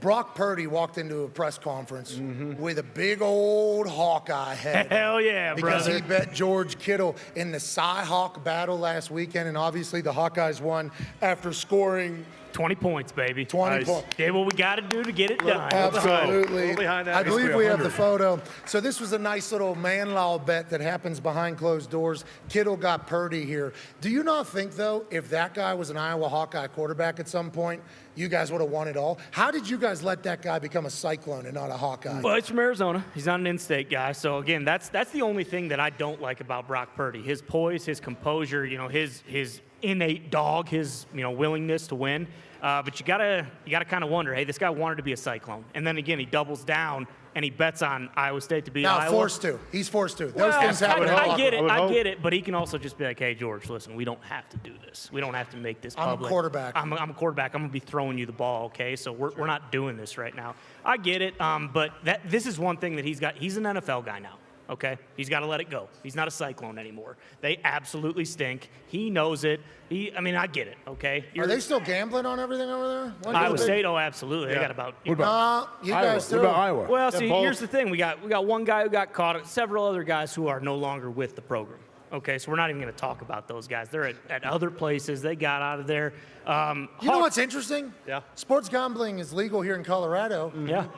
Brock Purdy walked into a press conference with a big old Hawkeye head. Hell yeah, because brother. he bet George Kittle in the Cy-Hawk battle last weekend, and obviously the Hawkeyes won after scoring 20 points, baby. 20 points. Did what we got to do to get it done. Absolutely. I believe we have the 100. photo. So this was a nice little man-law bet that happens behind closed doors. Kittle got Purdy here. Do you not think, though, if that guy was an Iowa Hawkeye quarterback at some point, you guys would have won it all? How did you guys let that guy become a Cyclone and not a Hawkeye? Well, he's from Arizona. He's not an in-state guy. So, again, that's the only thing that I don't like about Brock Purdy. His poise, his composure, his innate dog, his willingness to win. But you gotta kind of wonder, hey, this guy wanted to be a Cyclone, and then again he doubles down and he bets on Iowa State to beat Iowa. Forced to. He's forced to. Those Well, things happen. I get it. But he can also just be like, hey, George, listen, we don't have to do this. We don't have to make this public. I'm a quarterback. I'm a quarterback. I'm gonna be throwing you the ball, okay? So we're not doing this right now. I get it. But this is one thing that he's got. He's an NFL guy now. Okay, he's got to let it go. He's not a Cyclone anymore. They absolutely stink. He knows it. I get it. Okay. Are they still gambling on everything over there? Iowa State? Oh, absolutely. They got about. you guys too. What about Iowa? Well, see, here's the thing. We got one guy who got caught. Several other guys who are no longer with the program. Okay, so we're not even going to talk about those guys. They're at other places. They got out of there. You know what's interesting? Yeah. Sports gambling is legal here in Colorado. Yeah.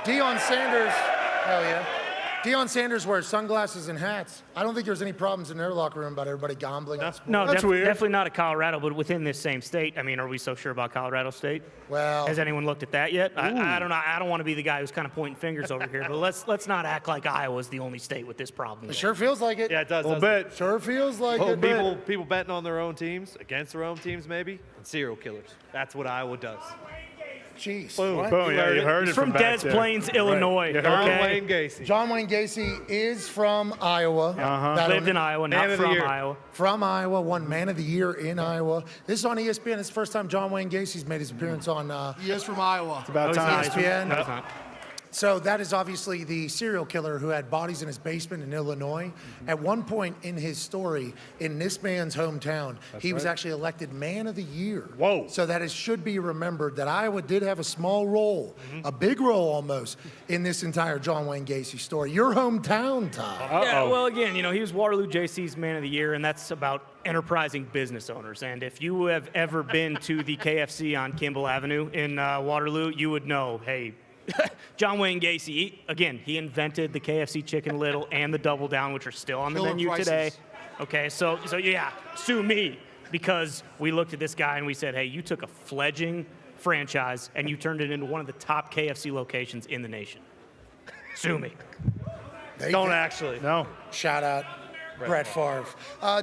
Deion Sanders, hell yeah. Deion Sanders wears sunglasses and hats. I don't think there's any problems in their locker room about everybody gambling. No, That's weird. definitely not at Colorado, but within this same state. I mean, are we so sure about Colorado State? Well, has anyone looked at that yet? I don't know. I don't want to be the guy who's kind of pointing fingers over here, but let's not act like Iowa's the only state with this problem. It sure feels like it. Yeah, it does. I'll bet. Sure feels like it. People betting on their own teams, against their own teams maybe, and serial killers. That's what Iowa does. Jeez. Boom, boom. Yeah, you heard He's it from back Des there. Plaines, Illinois. You heard John it. Wayne Gacy. John Wayne Gacy is from Iowa. Lived in Iowa, not from Iowa. From Iowa, won Man of the Year in Iowa. This is on ESPN. It's the first time John Wayne Gacy's made his appearance on. He is from Iowa. It's about time. ESPN. So that is obviously the serial killer who had bodies in his basement in Illinois. At one point in his story, in this man's hometown, he was actually elected Man of the Year. Whoa. So that it should be remembered that Iowa did have a small role, a big role almost, in this entire John Wayne Gacy story. Your hometown, Todd. Yeah, well, again, he was Waterloo JC's Man of the Year, and that's about enterprising business owners. And if you have ever been to the KFC on Kimball Avenue in Waterloo, you would know, hey, John Wayne Gacy, he invented the KFC Chicken Little and the Double Down, which are still on the Killer menu prices. today. Okay, so yeah, sue me, because we looked at this guy and we said, hey, you took a fledgling franchise and you turned it into one of the top KFC locations in the nation. Sue me. Don't actually. No. Shout out Brett Favre.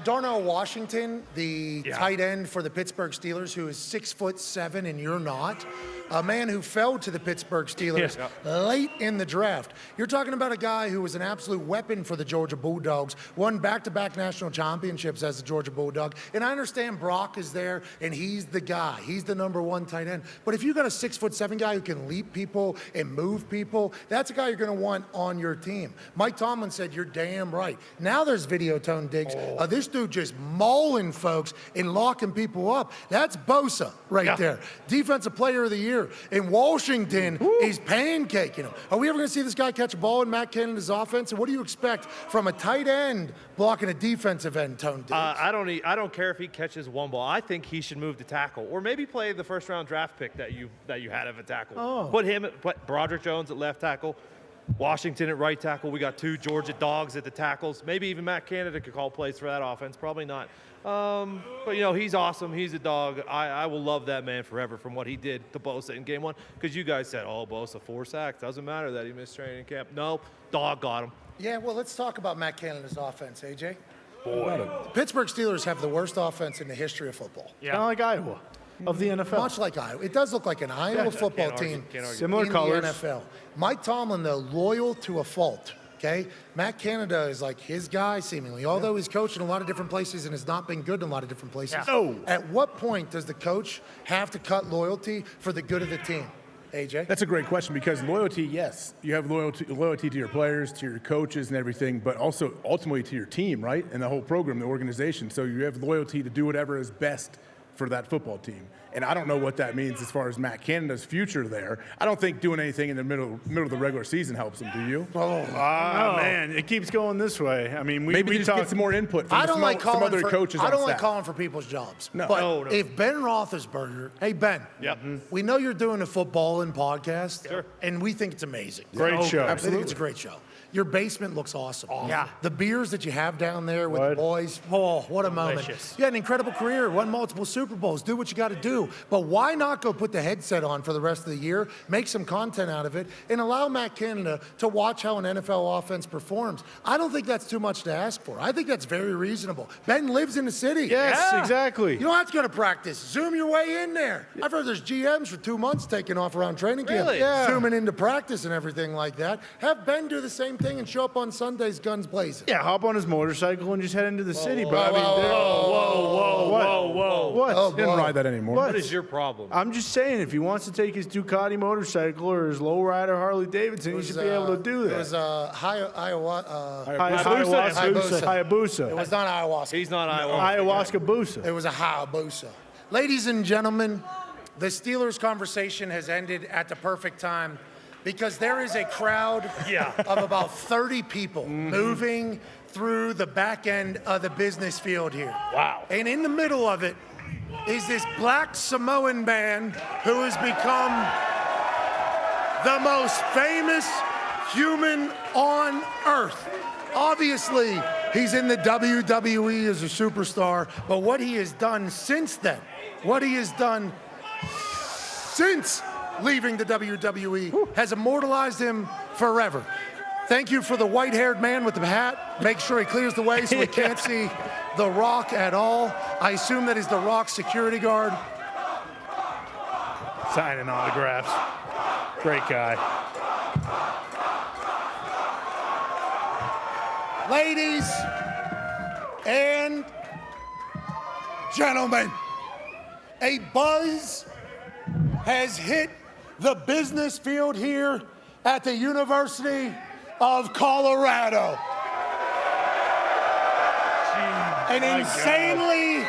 Darnell Washington, the tight end for the Pittsburgh Steelers, who is 6'7", and you're not. A man who fell to the Pittsburgh Steelers late in the draft. You're talking about a guy who was an absolute weapon for the Georgia Bulldogs, won back-to-back national championships as the Georgia Bulldog. And I understand Brock is there, and he's the guy. He's the #1 tight end. But if you got a 6'7" guy who can leap people and move people, that's a guy you're going to want on your team. Mike Tomlin said, you're damn right. Now there's video tone digs. This dude just mauling folks and locking people up. That's Bosa right there. Defensive Player of the Year. And Washington is pancaking him. Are we ever going to see this guy catch a ball in Matt Canada's offense? And what do you expect from a tight end blocking a defensive end, Tone Diggs? I don't care if he catches one ball. I think he should move to tackle, or maybe play the first-round draft pick that you had of a tackle. Put Broderick Jones at left tackle, Washington at right tackle. We got 2 Georgia dogs at the tackles. Maybe even Matt Canada could call plays for that offense. Probably not. But, he's awesome. He's a dog. I will love that man forever from what he did to Bosa in game 1. Because you guys said, Bosa 4 sacks. Doesn't matter that he missed training camp. No, dog got him. Yeah, well, let's talk about Matt Canada's offense, AJ. Boy. The Pittsburgh Steelers have the worst offense in the history of football. Yeah. Kind of like Iowa of the NFL. Much like Iowa. It does look like an Iowa football team Similar in colors. the NFL. Mike Tomlin, though, loyal to a fault. Okay, Matt Canada is like his guy, seemingly, although he's coached in a lot of different places and has not been good in a lot of different places. At what point does the coach have to cut loyalty for the good of the team? AJ? That's a great question, because loyalty, yes, you have loyalty to your players, to your coaches and everything, but also ultimately to your team, right? And the whole program, the organization. So you have loyalty to do whatever is best for that football team. And I don't know what that means as far as Matt Canada's future there. I don't think doing anything in the middle of the regular season helps him, do you? Man, it keeps going this way. I mean, we just get some more input from some other coaches I on don't like staff. calling for people's jobs. No. But if Ben Roethlisberger, hey, Ben, we know you're doing a footballing podcast, and we think it's amazing. Great show. I think it's a great show. Your basement looks awesome. Yeah. The beers that you have down there with the boys, what a moment. Delicious. You had an incredible career, won multiple Super Bowls, do what you got to do. But why not go put the headset on for the rest of the year, make some content out of it, and allow Matt Canada to watch how an NFL offense performs? I don't think that's too much to ask for. I think that's very reasonable. Ben lives in the city. Yes, exactly. You don't have to go to practice. Zoom your way in there. I've heard there's GMs for 2 months taking off around training camp, zooming into practice and everything like that. Have Ben do the same thing and show up on Sundays guns blazing. Yeah, hop on his motorcycle and just head into the city. whoa, But I mean, whoa. What? Didn't ride that anymore. What is your problem? I'm just saying, if he wants to take his Ducati motorcycle or his lowrider Harley Davidson, he should be able to do that. It was Hayabusa. It was not ayahuasca. He's not ayahuasca. Ayahuasca Busa. It was a Hayabusa. Ladies and gentlemen, the Steelers conversation has ended at the perfect time, because there is a crowd of about 30 people moving through the back end of the business field here. Wow. And in the middle of it is this black Samoan band who has become the most famous human on earth. Obviously, he's in the WWE as a superstar, but what he has done since then, since leaving the WWE, has immortalized him forever. Thank you for the white-haired man with the hat. Make sure he clears the way so we can't see The Rock at all. I assume that is The Rock's security guard. signing autographs. Great guy. Ladies and gentlemen, a buzz has hit the business field here at the University of Colorado. An insanely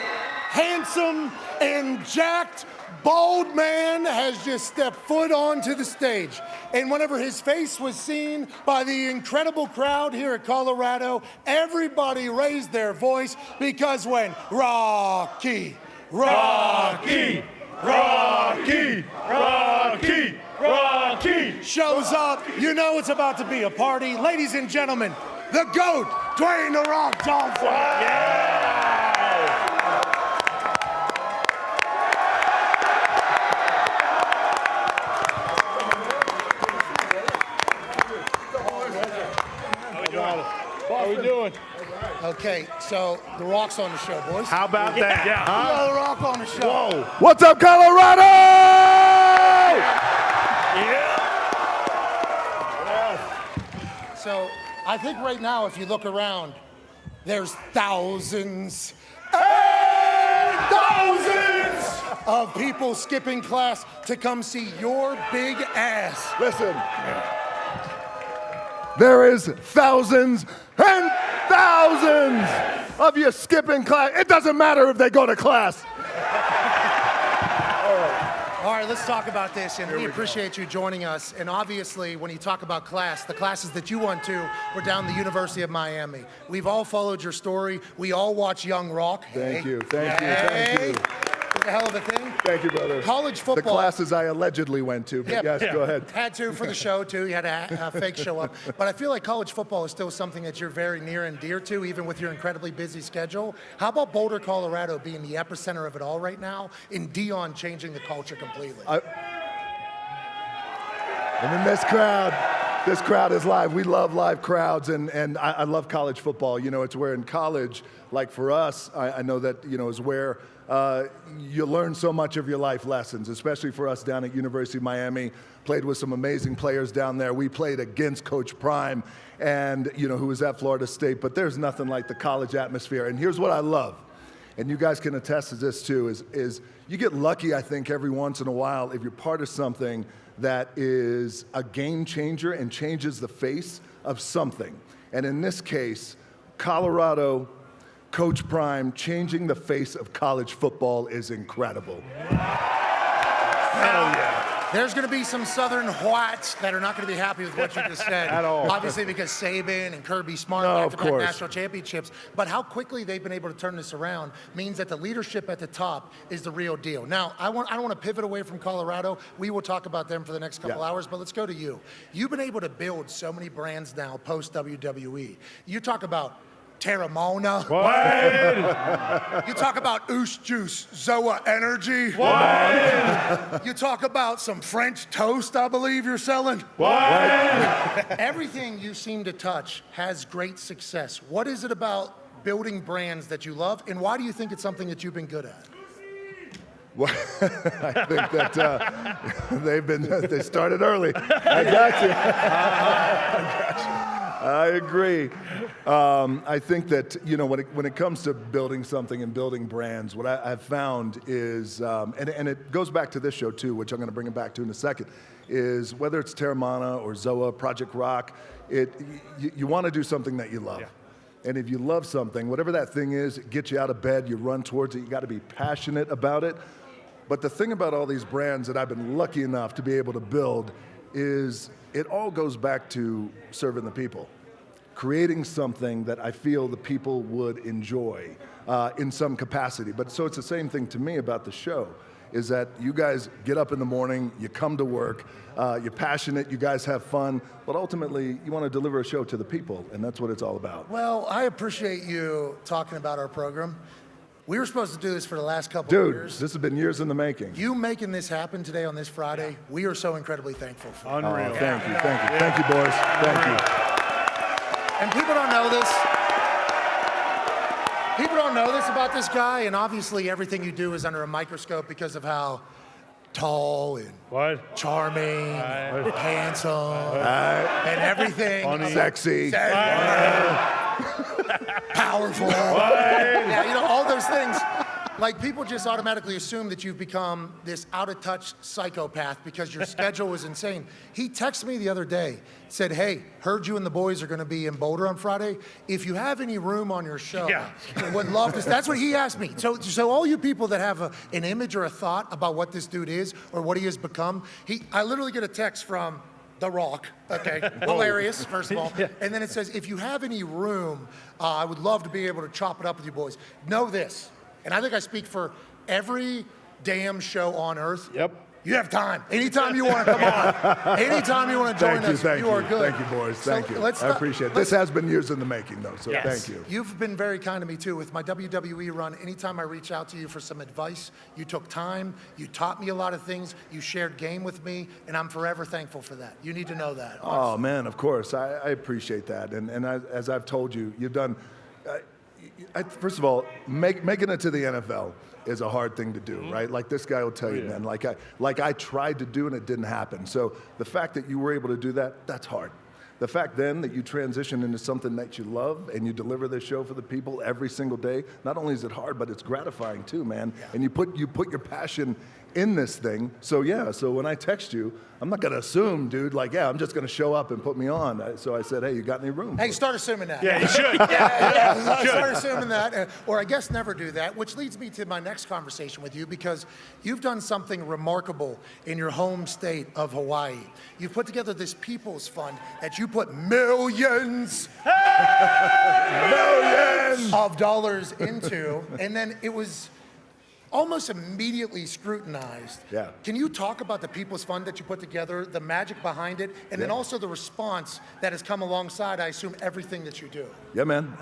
handsome and jacked, bald man has just stepped foot onto the stage. And whenever his face was seen by the incredible crowd here at Colorado, everybody raised their voice because when Rocky shows up, you know it's about to be a party. Ladies and gentlemen, the GOAT, Dwayne "The Rock" Johnson. How we doing? Okay, so The Rock's on the show, boys. How about that? Yeah. We got The Rock on the show. Whoa. What's up, Colorado? So I think right now, if you look around, there's thousands and thousands of people skipping class to come see your big ass. Listen, there is thousands and thousands of you skipping class. It doesn't matter if they go to class. All right, let's talk about this, and we appreciate you joining us. And obviously, when you talk about class, the classes that you went to were down the University of Miami. We've all followed your story. We all watch Young Rock. Thank you, thank you. It's a hell of a thing. Thank you, brother. College football. The classes I allegedly went to, but yes, go ahead. Had to for the show, too. You had a fake show up. But I feel like college football is still something that you're very near and dear to, even with your incredibly busy schedule. How about Boulder, Colorado being the epicenter of it all right now, and Deion changing the culture completely? And in this crowd is live. We love live crowds, and I love college football. You know, it's where in college, like for us, I know that, you know, is where you learn so much of your life lessons, especially for us down at University of Miami. Played with some amazing players down there. We played against Coach Prime, and, you know, who was at Florida State, but there's nothing like the college atmosphere. And here's what I love, and you guys can attest to this too, is you get lucky, I think, every once in a while if you're part of something that is a game changer and changes the face of something. And in this case, Colorado, Coach Prime changing the face of college football is incredible. Hell yeah. There's going to be some Southern whites that are not going to be happy with what you just said. At all. Obviously, because Saban and Kirby Smart back-to-back national championships. But how quickly they've been able to turn this around means that the leadership at the top is the real deal. Now, I don't want to pivot away from Colorado. We will talk about them for the next couple hours, but let's go to you. You've been able to build so many brands now post-WWE. You talk about Terramona. You talk about Oost Juice, Zoa Energy. You talk about some French toast, I believe you're selling. Everything you seem to touch has great success. What is it about building brands that you love, and why do you think it's something that you've been good at? Well, I think that they started early. I got you. I agree. I think that, you know, when it comes to building something and building brands, what I've found is, and it goes back to this show too, which I'm going to bring it back to in a second, is whether it's Terramana or Zoa, Project Rock, you want to do something that you love. Yeah. And if you love something, whatever that thing is, it gets you out of bed, you run towards it, you got to be passionate about it. But the thing about all these brands that I've been lucky enough to be able to build is it all goes back to serving the people. Creating something that I feel the people would enjoy in some capacity. But so it's the same thing to me about the show, is that you guys get up in the morning, you come to work, you're passionate, you guys have fun, but ultimately you want to deliver a show to the people, and that's what it's all about. Well, I appreciate you talking about our program. We were supposed to do this for the last couple of years. Dude, this has been years in the making. You making this happen today on this Friday, we are so incredibly thankful for. Unreal. Thank you, boys. Thank you. And people don't know this. People don't know this about this guy, and obviously everything you do is under a microscope because of how tall and charming, handsome, and everything. Funny. Sexy. Powerful. Yeah, you know, all those things. Like, people just automatically assume that you've become this out-of-touch psychopath because your schedule was insane. He texted me the other day, said, hey, heard you and the boys are going to be in Boulder on Friday. If you have any room on your show, would love to. That's what he asked me. So all you people that have an image or a thought about what this dude is or what he has become, I literally get a text from The Rock, okay, hilarious, first of all. And then it says, if you have any room, I would love to be able to chop it up with you boys. Know this. And I think I speak for every damn show on earth. You have time. Anytime you want to come on. Anytime you want to join us, you are good. Thank you, boys. Thank you. I appreciate it. This has been years in the making, though, so thank you. You've been very kind to me, too. With my WWE run, anytime I reach out to you for some advice, you took time, you taught me a lot of things, you shared game with me, and I'm forever thankful for that. You need to know that. Oh, man, of course. I appreciate that. And as I've told you, you've done... first of all, making it to the NFL is a hard thing to do, right? Like this guy will tell you, man. Like I tried to do and it didn't happen. So the fact that you were able to do that, that's hard. The fact then that you transition into something that you love and you deliver this show for the people every single day, not only is it hard, but it's gratifying too, man. And you put your passion in this thing. So so when I text you, I'm not gonna assume, dude, like, I'm just gonna show up and put me on. So I said, hey, you got any room? Hey, start assuming that. Yeah, you should. Start assuming that, or I guess never do that, which leads me to my next conversation with you, because you've done something remarkable in your home state of Hawaii. You've put together this People's Fund that you put millions of dollars into, and then it was almost immediately scrutinized. Can you talk about the People's Fund that you put together, the magic behind it, and then also the response that has come alongside, I assume, everything that you do? Yeah, man.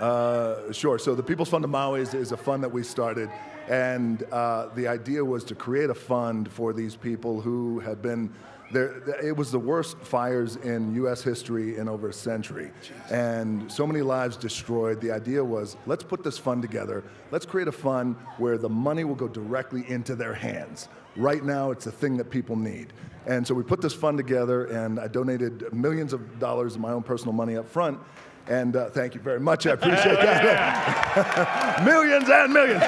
Sure. So the People's Fund of Maui is a fund that we started, and the idea was to create a fund for these people who had been there. It was the worst fires in U.S. history in over a century, and so many lives destroyed. The idea was, let's put this fund together. Let's create a fund where the money will go directly into their hands. Right now, it's a thing that people need. And so we put this fund together, and I donated millions of dollars of my own personal money up front. And thank you very much. I appreciate that. Millions and millions.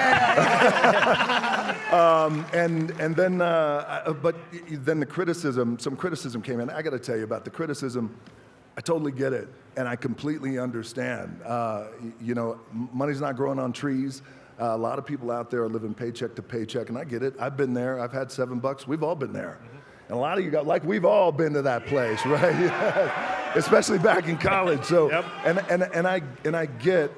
But then the criticism, some criticism came in. I got to tell you about the criticism. I totally get it, and I completely understand. You know, money's not growing on trees. A lot of people out there are living paycheck to paycheck, and I get it. I've been there. I've had $7. We've all been there. And a lot of you got, like, we've all been to that place, right? Especially back in college. So, and I get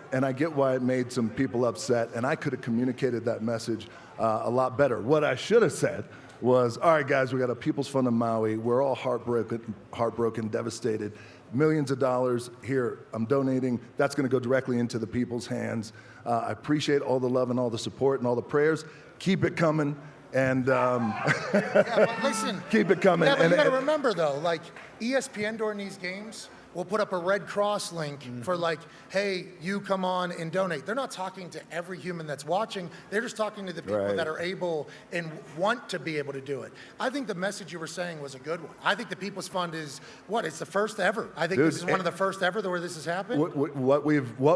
why it made some people upset, and I could have communicated that message a lot better. What I should have said was, all right, guys, we got a People's Fund of Maui. We're all heartbroken, devastated. Millions of dollars here. I'm donating. That's going to go directly into the people's hands. I appreciate all the love and all the support and all the prayers. Keep it coming. And but listen, keep it coming. Yeah, but you got to remember, though, like, ESPN during these games will put up a Red Cross link for, like, hey, you come on and donate. They're not talking to every human that's watching. They're just talking to the people that are able and want to be able to do it. I think the message you were saying was a good one. I think the People's Fund is, it's the first ever. I think this is one of the first ever where this has happened. What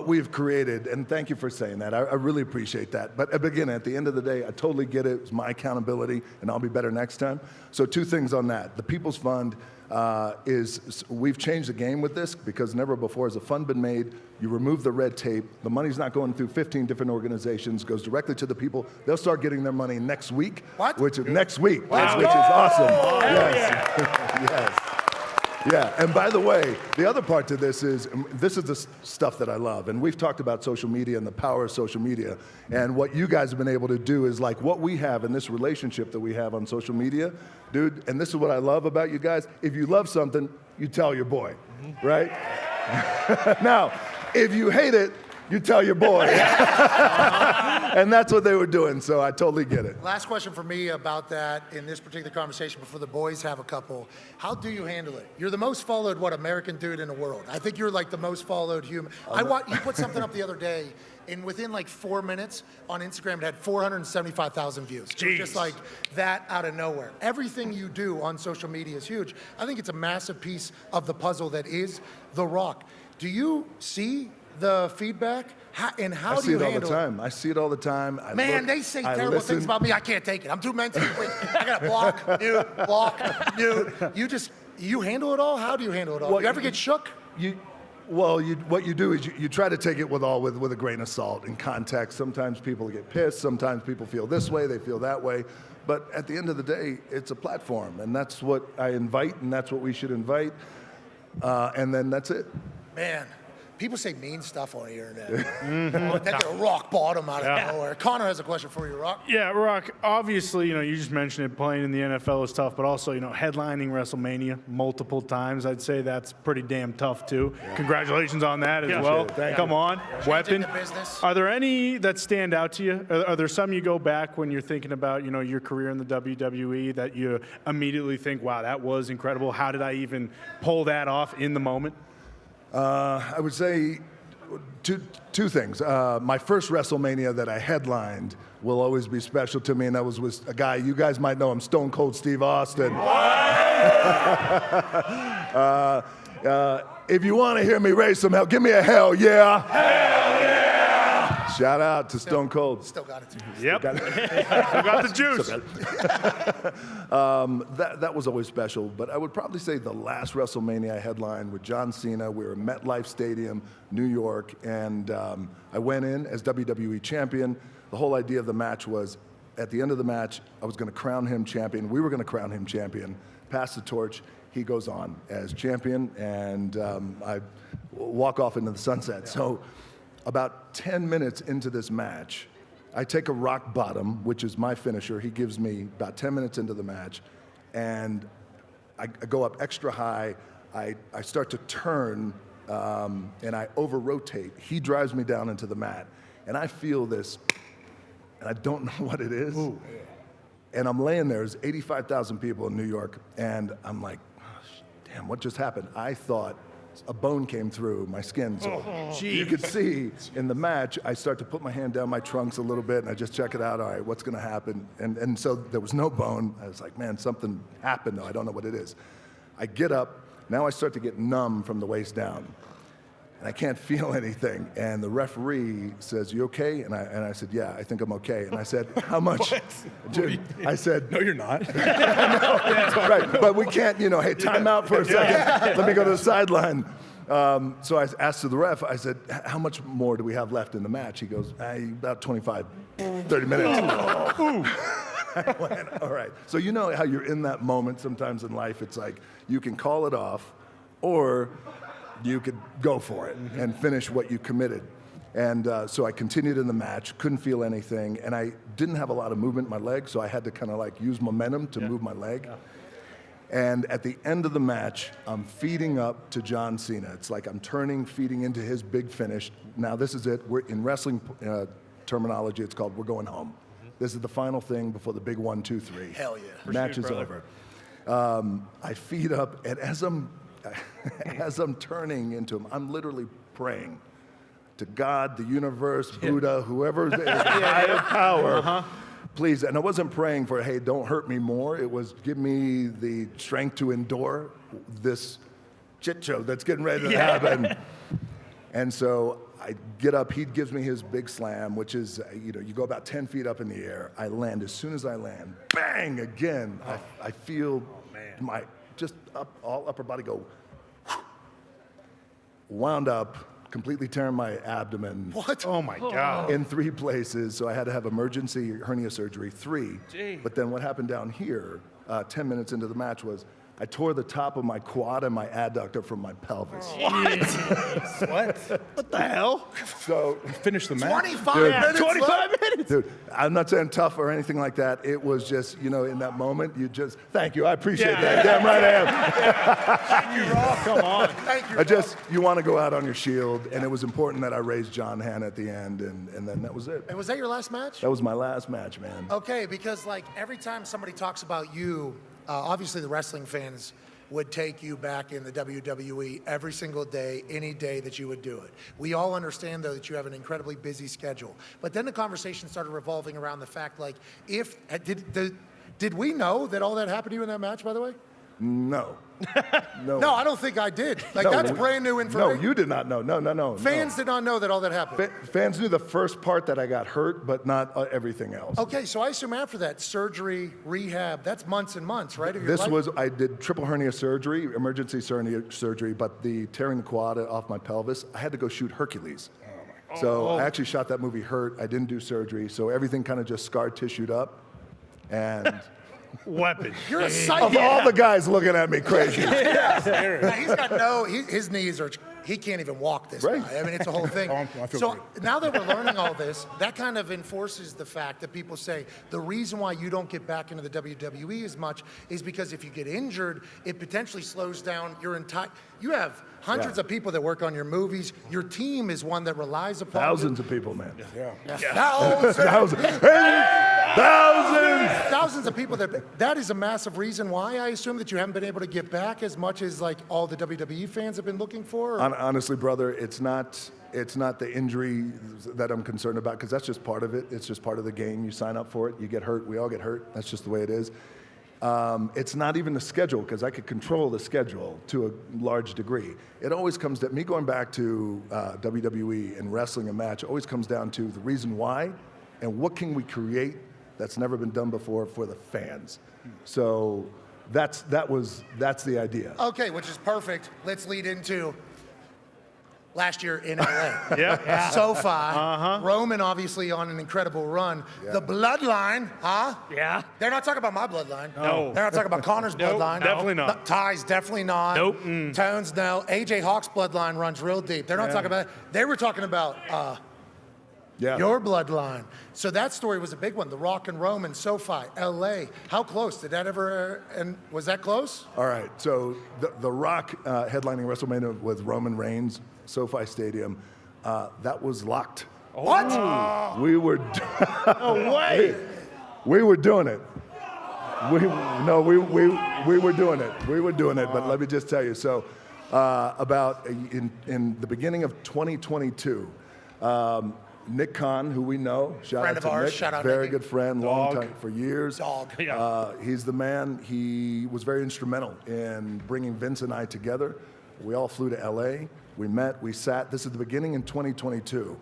we've created, and thank you for saying that. I really appreciate that. But again, at the end of the day, I totally get it. It's my accountability, and I'll be better next time. So 2 things on that. The People's Fund we've changed the game with this, because never before has a fund been made. You remove the red tape. The money's not going through 15 different organizations. Goes directly to the people. They'll start getting their money next week. Which is next week, which is awesome. Yes. Yeah, and by the way, the other part to this is the stuff that I love. And we've talked about social media and the power of social media. And what you guys have been able to do is, like, what we have in this relationship that we have on social media, dude, and this is what I love about you guys. If you love something, you tell your boy, right? Now, if you hate it, You tell your boy. And that's what they were doing, so I totally get it. Last question for me about that in this particular conversation before the boys have a couple. How do you handle it? You're the most followed, American dude in the world. I think you're like the most followed human. You put something up the other day, and within like 4 minutes on Instagram, it had 475,000 views. It was just like that out of nowhere. Everything you do on social media is huge. I think it's a massive piece of the puzzle that is The Rock. Do you see the feedback? How do you handle it? I see it all the time. I see it all the time. They say terrible things about me. I can't take it. I'm too mentally weak. I got to block, mute. You handle it all? How do you handle it all? You ever get shook? What you do is you try to take it with a grain of salt in context. Sometimes people get pissed. Sometimes people feel this way. They feel that way. But at the end of the day, it's a platform. And that's what I invite, and that's what we should invite. And then that's it. Man. People say mean stuff on the internet. That they're rock bottom out of nowhere. Connor has a question for you, Rock. Yeah, Rock, obviously, you just mentioned it, playing in the NFL is tough, but also, headlining WrestleMania multiple times, I'd say that's pretty damn tough, too. Yeah. Congratulations on that as well. Come on, weapon. Are there any that stand out to you? Are there some you go back when you're thinking about, your career in the WWE that you immediately think, wow, that was incredible. How did I even pull that off in the moment? I would say two things. My first WrestleMania that I headlined will always be special to me, and that was with a guy, you guys might know him, Stone Cold Steve Austin. If you want to hear me raise some hell, give me a hell yeah. Hell yeah! Shout out to Stone Cold. Still got it too. Yep. Still got the juice. That was always special, but I would probably say the last WrestleMania I headlined with John Cena. We were at MetLife Stadium, New York, and I went in as WWE champion. The whole idea of the match was, at the end of the match, I was going to crown him champion. We were going to crown him champion, pass the torch. He goes on as champion, and I walk off into the sunset. So about 10 minutes into this match, I take a rock bottom, which is my finisher. He gives me about 10 minutes into the match, and I go up extra high. I start to turn, and I over-rotate. He drives me down into the mat, and I feel this, and I don't know what it is. Ooh. And I'm laying there. There's 85,000 people in New York, and I'm like, damn, what just happened? I thought a bone came through my skin. So you could see in the match, I start to put my hand down my trunks a little bit, and I just check it out. All right, what's going to happen? And so there was no bone. I was like, man, something happened, though. I don't know what it is. I get up. Now I start to get numb from the waist down, and I can't feel anything. And the referee says, you okay? And I said, yeah, I think I'm okay. And I said, how much? Jim, I said, no, you're not. Right, but we can't, hey, time out for a second. Let me go to the sideline. So I asked the ref, I said, how much more do we have left in the match? He goes, about 25, 30 minutes. I went, all right. So you know how you're in that moment sometimes in life. It's like you can call it off, or you could go for it and finish what you committed. And so I continued in the match, couldn't feel anything, and I didn't have a lot of movement in my leg, so I had to kind of like use momentum to move my leg. Yeah. And at the end of the match, I'm feeding up to John Cena. It's like I'm feeding into his big finish. Now this is it. We're in wrestling terminology, it's called we're going home. This is the final thing before the big 1, 2, 3. Hell yeah. Match is over. I feed up, and as I'm turning into him, I'm literally praying to God, the universe, Buddha, whoever is higher power. Please. And I wasn't praying for, hey, don't hurt me more. It was, give me the strength to endure this shit show that's getting ready to happen. And so I get up. He gives me his big slam, which is, you go about 10 feet up in the air. I land. As soon as I land, bang, again. I feel my all upper body go, wound up, completely tearing my abdomen. What? Oh my God. In 3 places, so I had to have emergency hernia surgery, 3. Gee. But then what happened down here, 10 minutes into the match was, I tore the top of my quad and my adductor from my pelvis. What? What the hell? So finish the match. 25 Dude, minutes 25 left? minutes. Dude, I'm not saying tough or anything like that. It was just, you know, in that moment, you just, thank you, I appreciate that. Damn right I am. Thank you, Raw. Come on. Thank you. You want to go out on your shield, and it was important that I raised John Hanna at the end, and then that was it. And was that your last match? That was my last match, man. Okay, because like every time somebody talks about you, obviously the wrestling fans would take you back in the WWE every single day, any day that you would do it. We all understand, though, that you have an incredibly busy schedule. But then the conversation started revolving around the fact, like, did we know that all that happened to you in that match, by the way? No. No. No, I don't think I did. Like, No, that's brand new information. No, you did not know. No. Fans did not know that all that happened. Fans knew the first part that I got hurt, but not everything else. Okay, so I assume after that, surgery, rehab, that's months and months, right? of your This life? I did triple hernia surgery, emergency hernia surgery, but the tearing the quad off my pelvis, I had to go shoot Hercules. So I actually shot that movie Hurt. I didn't do surgery, so everything kind of just scar tissued up. And Weapon. You're a psycho. of all the guys looking at me crazy. Now, he's got his knees are, he can't even walk this Right. guy. I mean, it's a whole thing. I feel So great. now that we're learning all this, that kind of enforces the fact that people say the reason why you don't get back into the WWE as much is because if you get injured, it potentially slows down your entire, you have hundreds of people that work on your movies. Your team is one that relies upon Thousands of people, man. Thousands of people that is a massive reason why I assume that you haven't been able to get back as much as like all the WWE fans have been looking for. Or? Honestly, brother, it's not the injury that I'm concerned about, because that's just part of it. It's just part of the game. You sign up for it, you get hurt, we all get hurt. That's just the way it is. It's not even the schedule, because I could control the schedule to a large degree. It always comes to me going back to WWE and wrestling a match. It always comes down to the reason why and what can we create that's never been done before for the fans. So that's the idea. Okay, which is perfect. Let's lead into last year in LA. Yeah. SoFi. Roman obviously on an incredible run. The bloodline, huh? Yeah. They're not talking about my bloodline. No. They're not talking about Connor's Nope, bloodline. definitely not. Ty's definitely not. Nope. Tones, no. AJ Hawk's bloodline runs real deep. They're not talking about, they were talking about your bloodline. So that story was a big one. The Rock and Roman, SoFi, LA. How close? Did that ever, and was that close? All right, so the Rock headlining WrestleMania with Roman Reigns, SoFi Stadium, that was locked. What? We were. No way. We were doing it. We were doing it. We were doing it. But let me just tell you. So, about in the beginning of 2022, Nick Khan, who we know, Friend of ours, Nick, shout out very Nicky. good friend, long time for years. Dog. He's the man. He was very instrumental in bringing Vince and I together. We all flew to LA. We met. We sat. This is the beginning in 2022.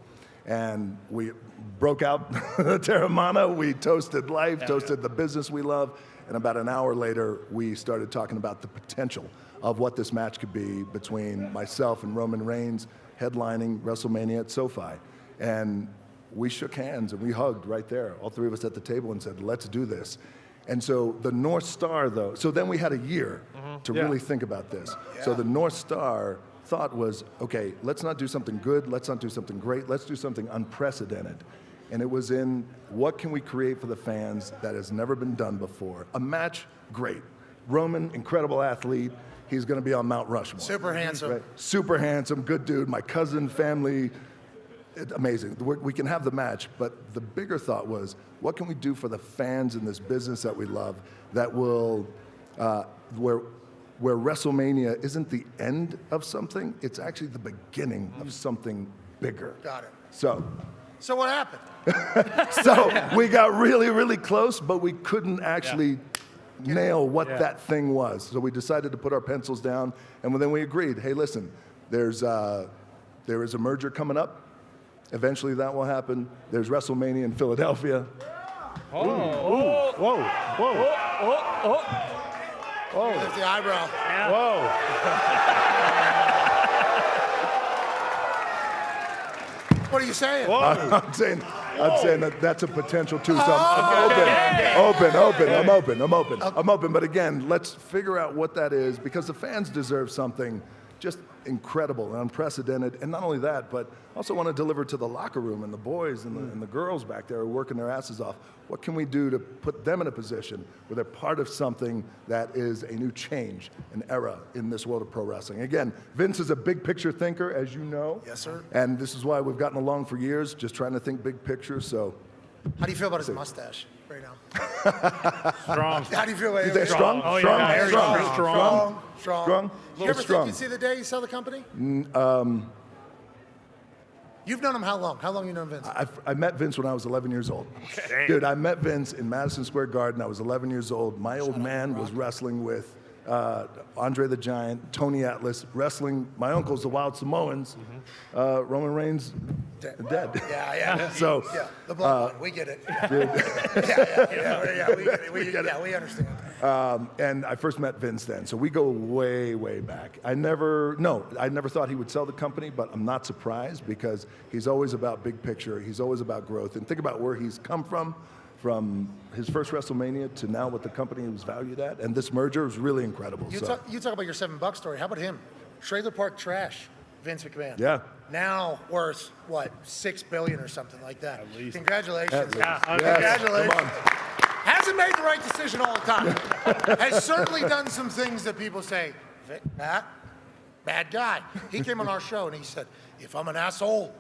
And we broke out the Terramana. We toasted life, toasted the business we love. And about an hour later, we started talking about the potential of what this match could be between myself and Roman Reigns headlining WrestleMania at SoFi. And we shook hands and we hugged right there, all three of us at the table, and said, let's do this. And so the North Star, though, so then we had a year to really think about this. So the North Star thought was, okay, let's not do something good, let's not do something great, let's do something unprecedented. And it was in what can we create for the fans that has never been done before. A match, great. Roman, incredible athlete. He's going to be on Mount Rushmore. Super handsome. Right? Super handsome, good dude. My cousin, family, amazing. We can have the match, but the bigger thought was, what can we do for the fans in this business that we love that will, where WrestleMania isn't the end of something, it's actually the beginning of something bigger. Got it. So what happened? We got really, really close, but we couldn't actually nail what that thing was. So we decided to put our pencils down, and then we agreed, hey, listen, there is a merger coming up. Eventually that will happen. There's WrestleMania in Philadelphia. Whoa. Lift the eyebrow. What are you saying? I'm saying that that's a potential too. So I'm open. But again, let's figure out what that is, because the fans deserve something just incredible and unprecedented. And not only that, but also want to deliver to the locker room and the boys and the girls back there who are working their asses off. What can we do to put them in a position where they're part of something that is a new change, an era in this world of pro wrestling? Again, Vince is a big picture thinker, as you know. Yes, sir. And this is why we've gotten along for years, just trying to think big picture. So, how do you feel about his mustache right now? Strong. How do you feel about You think strong? Oh, Strong? yeah. Strong? Strong. You ever Strong. think you'd see the day you sell the company? You've known him how long? How long you known Vince? I met Vince when I was 11 years old. Dude, I met Vince in Madison Square Garden. I was 11 years old. My old man was wrestling with Andre the Giant, Tony Atlas, wrestling my uncles, the Wild Samoans. Roman Reigns, dead. Yeah. So, the bloodline. We get it. Dude. We get it. We understand. And I first met Vince then. So we go way, way back. I never thought he would sell the company, but I'm not surprised, because he's always about big picture. He's always about growth. And think about where he's come from his first WrestleMania to now what the company was valued at. And this merger was really incredible. You talk about your $7 story. How about him? Trailer Park Trash, Vince McMahon. Yeah. Now worth, what, $6 billion or something like that. At least. Congratulations. At least. Yes. Congratulations. Come on. Hasn't made the right decision all the time. Has certainly done some things that people say, Matt, bad guy. He came on our show and he said, if I'm an asshole,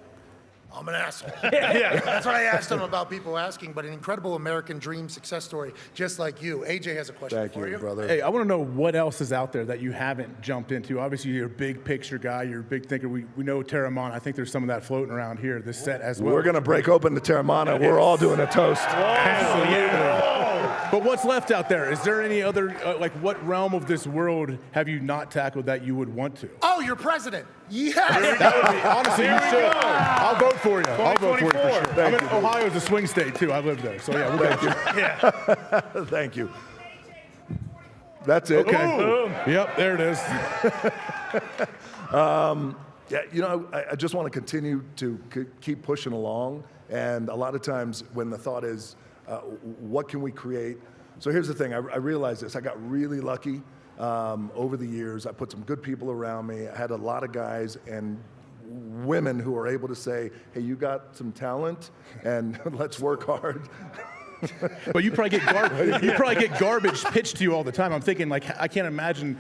I'm an asshole. That's what I asked him about people asking, but an incredible American dream success story, just like you. AJ has a question for you. Brother. Hey, I want to know what else is out there that you haven't jumped into. Obviously, you're a big picture guy. You're a big thinker. We know Terramana. I think there's some of that floating around here, this set as well. We're going to break open the Terramana. We're all doing a toast. Absolutely. But what's left out there? Is there any other, what realm of this world have you not tackled that you would want to? Oh, you're president. Yes. That would be, honestly, you should. I'll vote for you. I'll vote for you for sure. Ohio's a swing state, too. I live there. So, yeah, we'll get you. Thank you. That's it. Okay. Boom. Yep, there it is. I just want to continue to keep pushing along. And a lot of times when the thought is, what can we create? So here's the thing. I realized this. I got really lucky over the years. I put some good people around me. I had a lot of guys and women who are able to say, hey, you got some talent, and let's work hard. But you probably get garbage pitched to you all the time. I'm thinking, I can't imagine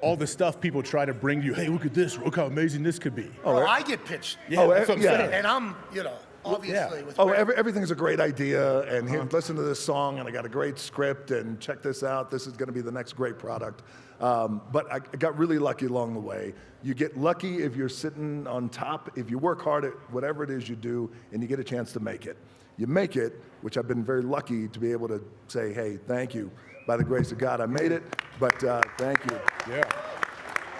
all the stuff people try to bring to you. Hey, look at this. Look how amazing this could be. I get pitched. Yeah, that's what I'm saying. And I'm, obviously. Everything's a great idea, and here, listen to this song, and I got a great script, and check this out. This is going to be the next great product. But I got really lucky along the way. You get lucky if you're sitting on top, if you work hard at whatever it is you do, and you get a chance to make it. You make it, which I've been very lucky to be able to say, hey, thank you. By the grace of God, I made it, but thank you. Yeah.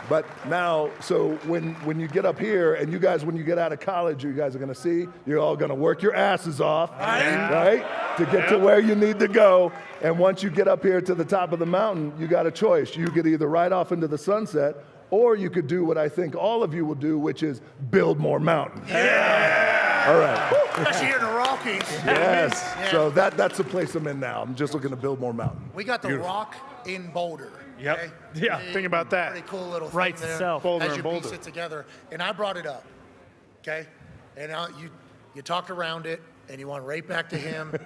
But now, so when you get up here, and you guys, when you get out of college, you guys are going to see, you're all going to work your asses off, right? To get to where you need to go. And once you get up here to the top of the mountain, you got a choice. You could either ride off into the sunset, or you could do what I think all of you will do, which is build more mountains. Yeah. All right. Especially here in the Rockies. Yes. Yeah. So that's the place I'm in now. I'm just looking to build more mountain. We got the Rock in Boulder. Yep. Okay? Yeah, think about that. Pretty cool little thing Writes there itself. Boulder as and you Boulder. piece it together. And I brought it up, okay? And you talked around it, and you went right back to him.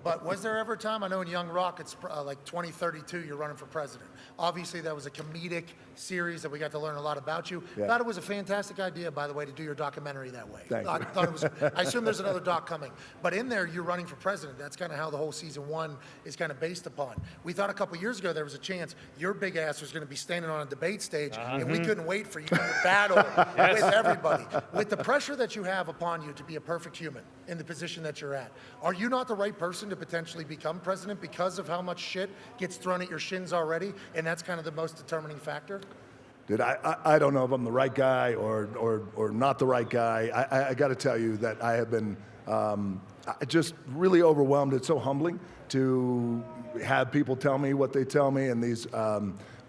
But was there ever a time, I know in Young Rock, it's like 2032, you're running for president. Obviously, that was a comedic series that we got to learn a lot about you. Yeah. Thought it was a fantastic idea, by the way, to do your documentary that way. Thank I you. thought it was. I assume there's another doc coming. But in there, you're running for president. That's kind of how the whole season one is kind of based upon. We thought a couple years ago there was a chance your big ass was going to be standing on a debate stage, and we couldn't wait for you to battle with everybody. With the pressure that you have upon you to be a perfect human in the position that you're at, are you not the right person to potentially become president because of how much shit gets thrown at your shins already? And that's kind of the most determining factor? Dude, I don't know if I'm the right guy or not the right guy. I got to tell you that I have been just really overwhelmed. It's so humbling to have people tell me what they tell me, and these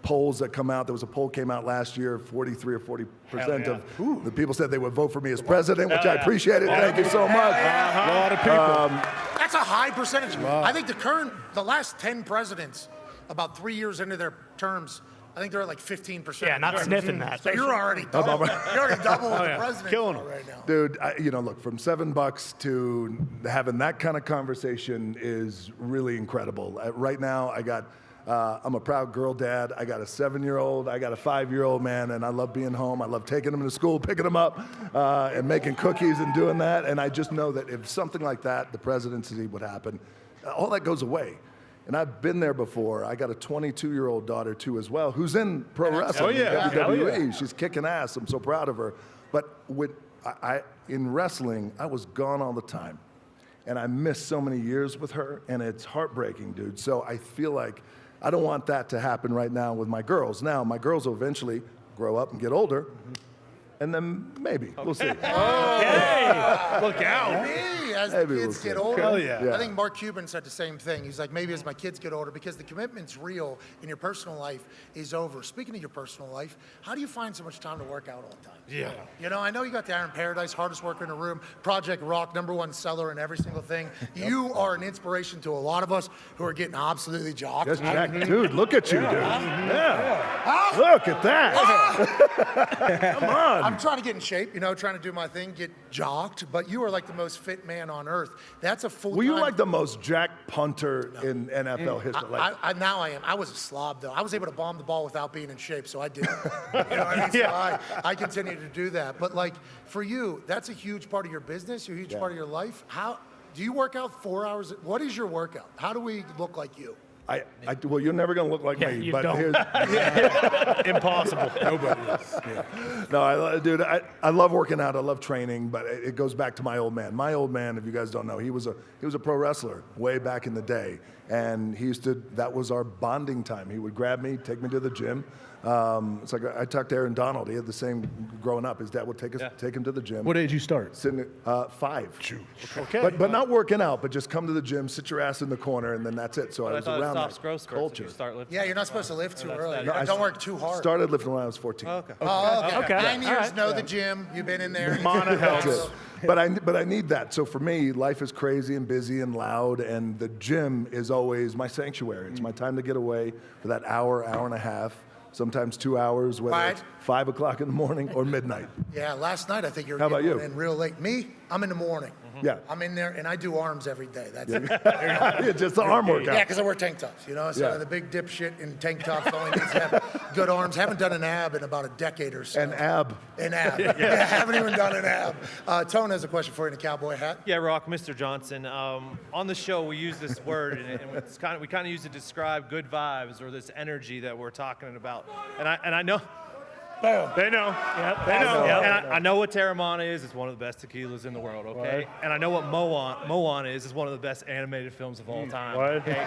polls that come out. There was a poll came out last year, 43 or 40% of the people said they would vote for me as president, which I appreciate it. Thank you so much. A lot of people. That's a high percentage. I think the last 10 presidents, about 3 years into their terms, I think they're at like 15%. Yeah, not sniffing that. So you're already double. You're already double what the president Killing is right now. Dude, look, from $7 to having that kind of conversation is really incredible. Right now, I'm a proud girl dad. I got a 7-year-old, I got a 5-year-old, man, and I love being home. I love taking them to school, picking them up, and making cookies and doing that. And I just know that if something like that, the presidency would happen, all that goes away. And I've been there before. I got a 22-year-old daughter, too, as well, who's in pro wrestling, WWE. She's kicking ass. I'm so proud of her. But in wrestling, I was gone all the time. And I missed so many years with her, and it's heartbreaking, dude. So I feel like I don't want that to happen right now with my girls. Now, my girls will eventually grow up and get older, and then maybe. We'll see. Look out. Maybe as the Maybe kids we'll get see. older. Hell yeah. I think Mark Cuban said the same thing. He's like, maybe as my kids get older, because the commitment's real and your personal life is over. Speaking of your personal life, how do you find so much time to work out all the time? Yeah. You know, I know you got the Iron Paradise, hardest worker in the room, Project Rock, #1 seller in every single thing. You are an inspiration to a lot of us who are getting absolutely jocked. Just check. Dude, look at you, dude. Yeah. Look at that. Come on. I'm trying to get in shape, you know, trying to do my thing, get jocked, but you are like the most fit man on earth. That's a full-time... Were you like the most jacked punter in NFL history? Now I am. I was a slob, though. I was able to bomb the ball without being in shape, so I did. You know what I mean? So I continue to do that. But, like, for you, that's a huge part of your business, a huge part of your life. How do you work out 4 hours? What is your workout? How do we look like you? Well, you're never going to look like me. You but don't. Here's, Impossible. Nobody is. Yeah. No, dude, I love working out. I love training, but it goes back to my old man. My old man, if you guys don't know, he was a pro wrestler way back in the day, and that was our bonding time. He would grab me, take me to the gym. It's like I talked to Aaron Donald. He had the same growing up. His dad would take him to the gym. What age you start? Sitting at 5. Okay. But not working out, but just come to the gym, sit your ass in the corner, and then that's it. So I was around stops that growth spurts culture. if you start lifting. Yeah, you're not supposed to lift too early. No, Don't work too hard. Started lifting when I was 14. Oh, okay. Oh, okay. Okay. 9 years, All right. know the gym. You've been in there. Mana That's helps. it. But I need that. So for me, life is crazy and busy and loud, and the gym is always my sanctuary. It's my time to get away for that hour, hour and a half, sometimes 2 hours, whether it's 5 o'clock in the morning or midnight. Yeah, last night I think you were How about getting you? in real late. Me, I'm in the morning. Yeah. I'm in there, and I do arms every day. That's it. Yeah, just the arm workout. Yeah, because I wear tank tops, you know? So Yeah. the big dipshit in tank tops only needs to have good arms. Haven't done an ab in about a decade or so. An ab. An ab. Yeah, haven't even done an ab. Tone has a question for you in a cowboy hat. Yeah, Rock, Mr. Johnson. On the show, we use this word, and we kind of use it to describe good vibes or this energy that we're talking about. And I know. Boom. They know. Yep. They know. And I know what Terramana is. It's one of the best tequilas in the world, okay? And I know what Moana is. It's one of the best animated films of all time. What? Okay?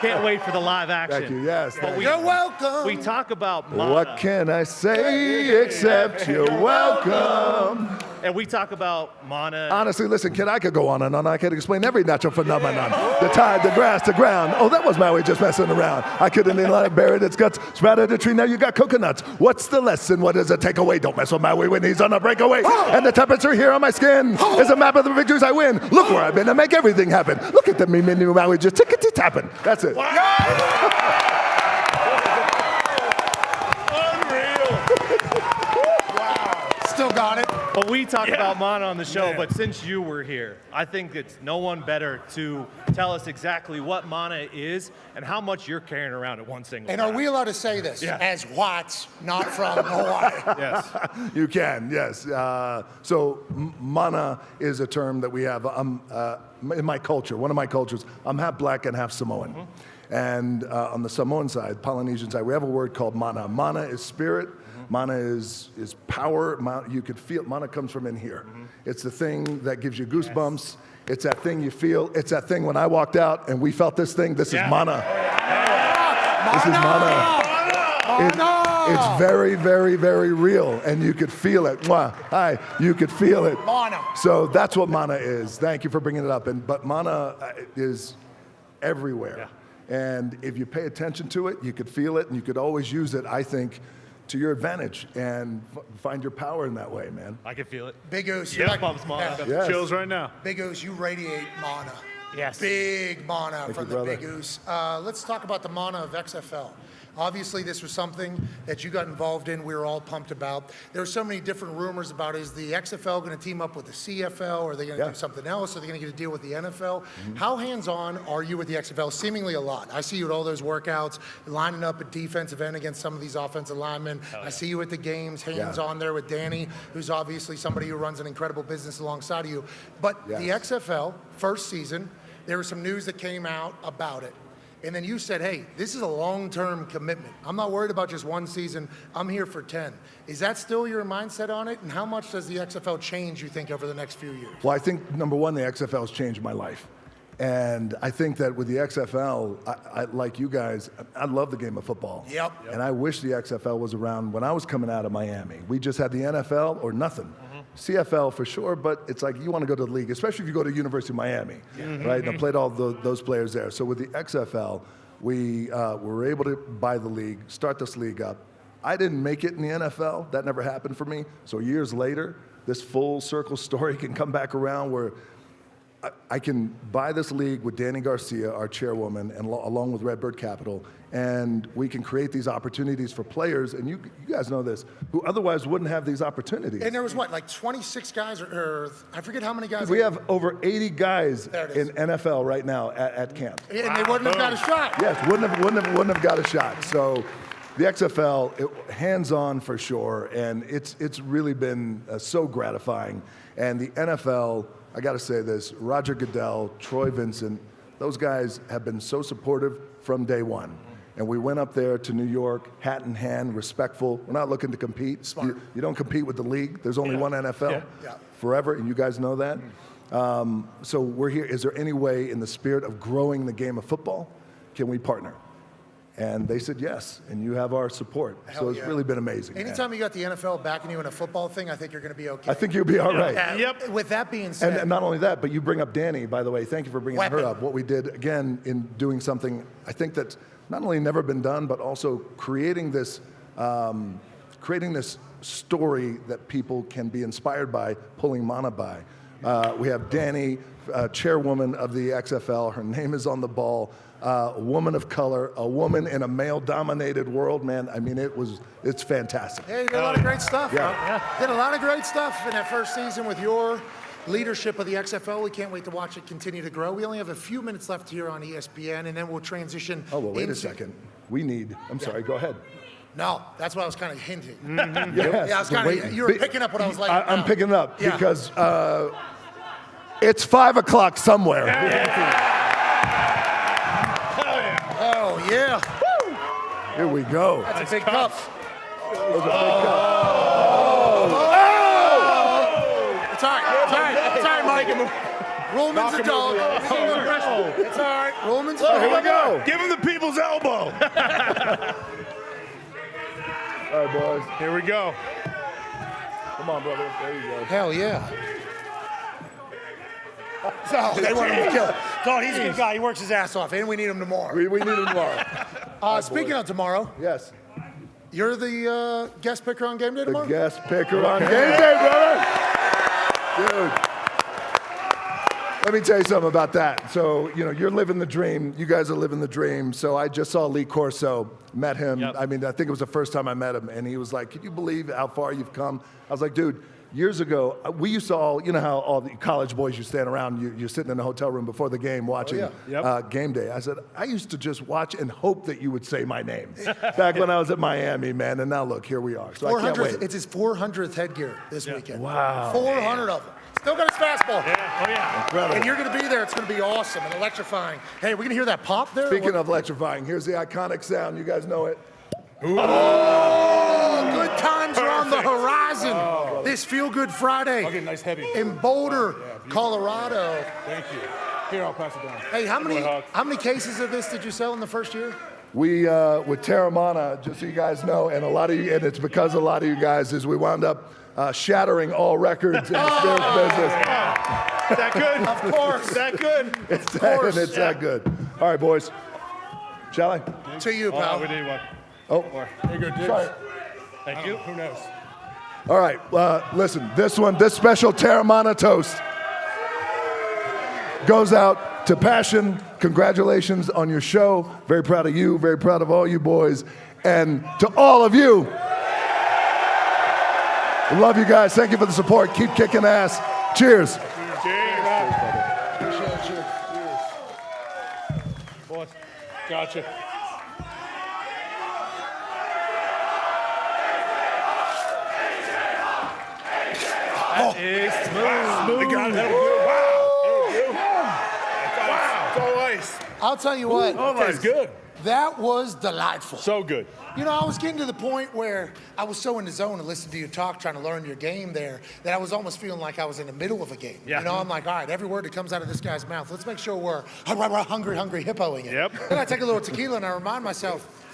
Can't wait for the live action. Thank you. Yes. But You're welcome. We talk about Mana. What can I say except you're welcome? And we talk about Mana. Honestly, listen, kid, I could go on and on. I could explain every natural phenomenon. The tide, the grass, the ground. Oh, that was Maui just messing around. I couldn't let it buried its guts. Sprouted a tree, now you got coconuts. What's the lesson? What is a takeaway? Don't mess with Maui when he's on a breakaway. And the temperature here on my skin is a map of the victories I win. Look where I've been to make everything happen. Look at the me, Maui, just tickety-tapping. That's it. Still got it. But we talk about Mana on the show, but since you were here, I think it's no one better to tell us exactly what Mana is and how much you're carrying around at one single And time. are we allowed to say this as whites, not from Hawaii? Yes. You can, yes. So mana is a term that we have in my culture, one of my cultures. I'm half black and half Samoan. And on the Samoan side, Polynesian side, we have a word called mana. Mana is spirit. Mana is power. You could feel, mana comes from in here. It's the thing that gives you goosebumps. It's that thing you feel. It's that thing when I walked out and we felt this thing. This is mana. This is mana. It's very, very, very real, and you could feel it. Mwah. Hi, you could feel it. Mana. So that's what mana is. Thank you for bringing it up. But mana is everywhere. And if you pay attention to it, you could feel it, and you could always use it, I think, to your advantage and find your power in that way, man. I can feel it. Big Goose. Yeah, bumps mana. Yes. Chills right now. Big Goose, you radiate mana. Yes. Big mana Thank from you, the brother. Big Goose. Let's talk about the mana of XFL. Obviously, this was something that you got involved in. We were all pumped about. There were so many different rumors about, is the XFL going to team up with the CFL? Or are they going to do something else? Are they going to get a deal with the NFL? How hands-on are you with the XFL? Seemingly a lot. I see you at all those workouts, lining up at defensive end against some of these offensive linemen. I see you at the games, hands-on there with Danny, who's obviously somebody who runs an incredible business alongside of you. But the XFL, first season, there was some news that came out about it. And then you said, hey, this is a long-term commitment. I'm not worried about just one season. I'm here for 10. Is that still your mindset on it? And how much does the XFL change, you think, over the next few years? Well, I think, number one, the XFL has changed my life. And I think that with the XFL, I like you guys, I love the game of football. Yep. And I wish the XFL was around when I was coming out of Miami. We just had the NFL or nothing. CFL for sure, but it's like you want to go to the league, especially if you go to University of Miami, right? And I played all those players there. So with the XFL, we were able to buy the league, start this league up. I didn't make it in the NFL. That never happened for me. So years later, this full circle story can come back around where I can buy this league with Danny Garcia, our chairwoman, and along with Redbird Capital, and we can create these opportunities for players, and you guys know this, who otherwise wouldn't have these opportunities. And there was what, like 26 guys, or I forget how many guys. We have over 80 guys in NFL right now at camp. And they wouldn't have got a shot. Yes, wouldn't have got a shot. So the XFL, hands-on for sure, and it's really been so gratifying. And the NFL, I got to say this, Roger Goodell, Troy Vincent, those guys have been so supportive from day one. And we went up there to New York, hat in hand, respectful. We're not looking to compete. You don't compete with the league. There's only one NFL forever, and you guys know that. So we're here. Is there any way, in the spirit of growing the game of football, can we partner? And they said yes, and you have our support. So it's really been amazing. Anytime you got the NFL backing you in a football thing, I think you're going to be okay. I think you'll be all right. Yep. With that being said. And not only that, but you bring up Danny, by the way. Thank you for bringing her up. What we did, again, in doing something, I think that's not only never been done, but also creating this story that people can be inspired by, pulling mana by. We have Danny, chairwoman of the XFL. Her name is on the ball. A woman of color, a woman in a male-dominated world, man. I mean, it's fantastic. Yeah, you did a lot of great stuff. Yeah. Did a lot of great stuff in that first season with your leadership of the XFL. We can't wait to watch it continue to grow. We only have a few minutes left here on ESPN, and then we'll transition. Oh, well, wait a second. I'm sorry, go ahead. No, that's what I was kind of hinting. Yes. Yeah, I was kind of, you were picking up what I was like. I'm picking up because it's 5 o'clock somewhere. Oh, yeah. Woo. Here we go. That's a big cup. Those are big cups. It's all right. It's all right. It's all right, Mike. Rollman's a dog. It's all right. Rollman's a dog. Here we go. Give him the people's elbow. All right, boys. Here we go. Come on, brother. There you go. Hell yeah. So they want him to kill. God, he's a good guy. He works his ass off, and we need him tomorrow. We need him tomorrow. Speaking of tomorrow, yes, you're the guest picker on game day tomorrow. The guest picker on game day, brother. Dude, let me tell you something about that. So you're living the dream. You guys are living the dream. So I just saw Lee Corso, met him. Yep. I mean, I think it was the first time I met him, and he was like, "Can you believe how far you've come?" I was like, "Dude." Years ago, we used to all, how all the college boys, you stand around, you're sitting in the hotel room before the game watching game day. I said, I used to just watch and hope that you would say my name back when I was at Miami, man. And now look, here we are. So I can't wait. It's his 400th headgear this weekend. Wow. 400 of them. Still got his fastball. Yeah. Oh, yeah. Incredible. And you're going to be there. It's going to be awesome and electrifying. Hey, we're going to hear that pop there? Speaking of electrifying, here's the iconic sound. You guys know it. Oh, good times are on the horizon. This Feel Good Friday Nice heavy. in Boulder, Colorado. Thank you. Here, I'll pass it down. Hey, how many cases of this did you sell in the first year? We, with Terramana, just so you guys know, and it's because a lot of you guys, is we wound up shattering all records in the spirits business. That good? Of course. That good? It's that good. All right, boys. Shall I? To you, pal. We need one. Oh, There you go, Diggs. sorry. Thank you. Who knows? All right, listen, this special Terramana toast goes out to Passion. Congratulations on your show. Very proud of you, very proud of all you boys. And to all of you, love you guys. Thank you for the support. Keep kicking ass. Cheers. Boys, gotcha. That is smooth. Wow. It's all ice. I'll tell you what. That's good. That was delightful. So good. You know, I was getting to the point where I was so in the zone and listening to you talk, trying to learn your game there, that I was almost feeling like I was in the middle of a game. Yeah. You know, I'm like, all right, every word that comes out of this guy's mouth, let's make sure we're hungry hippoing it. Yep. Then I take a little tequila and I remind myself,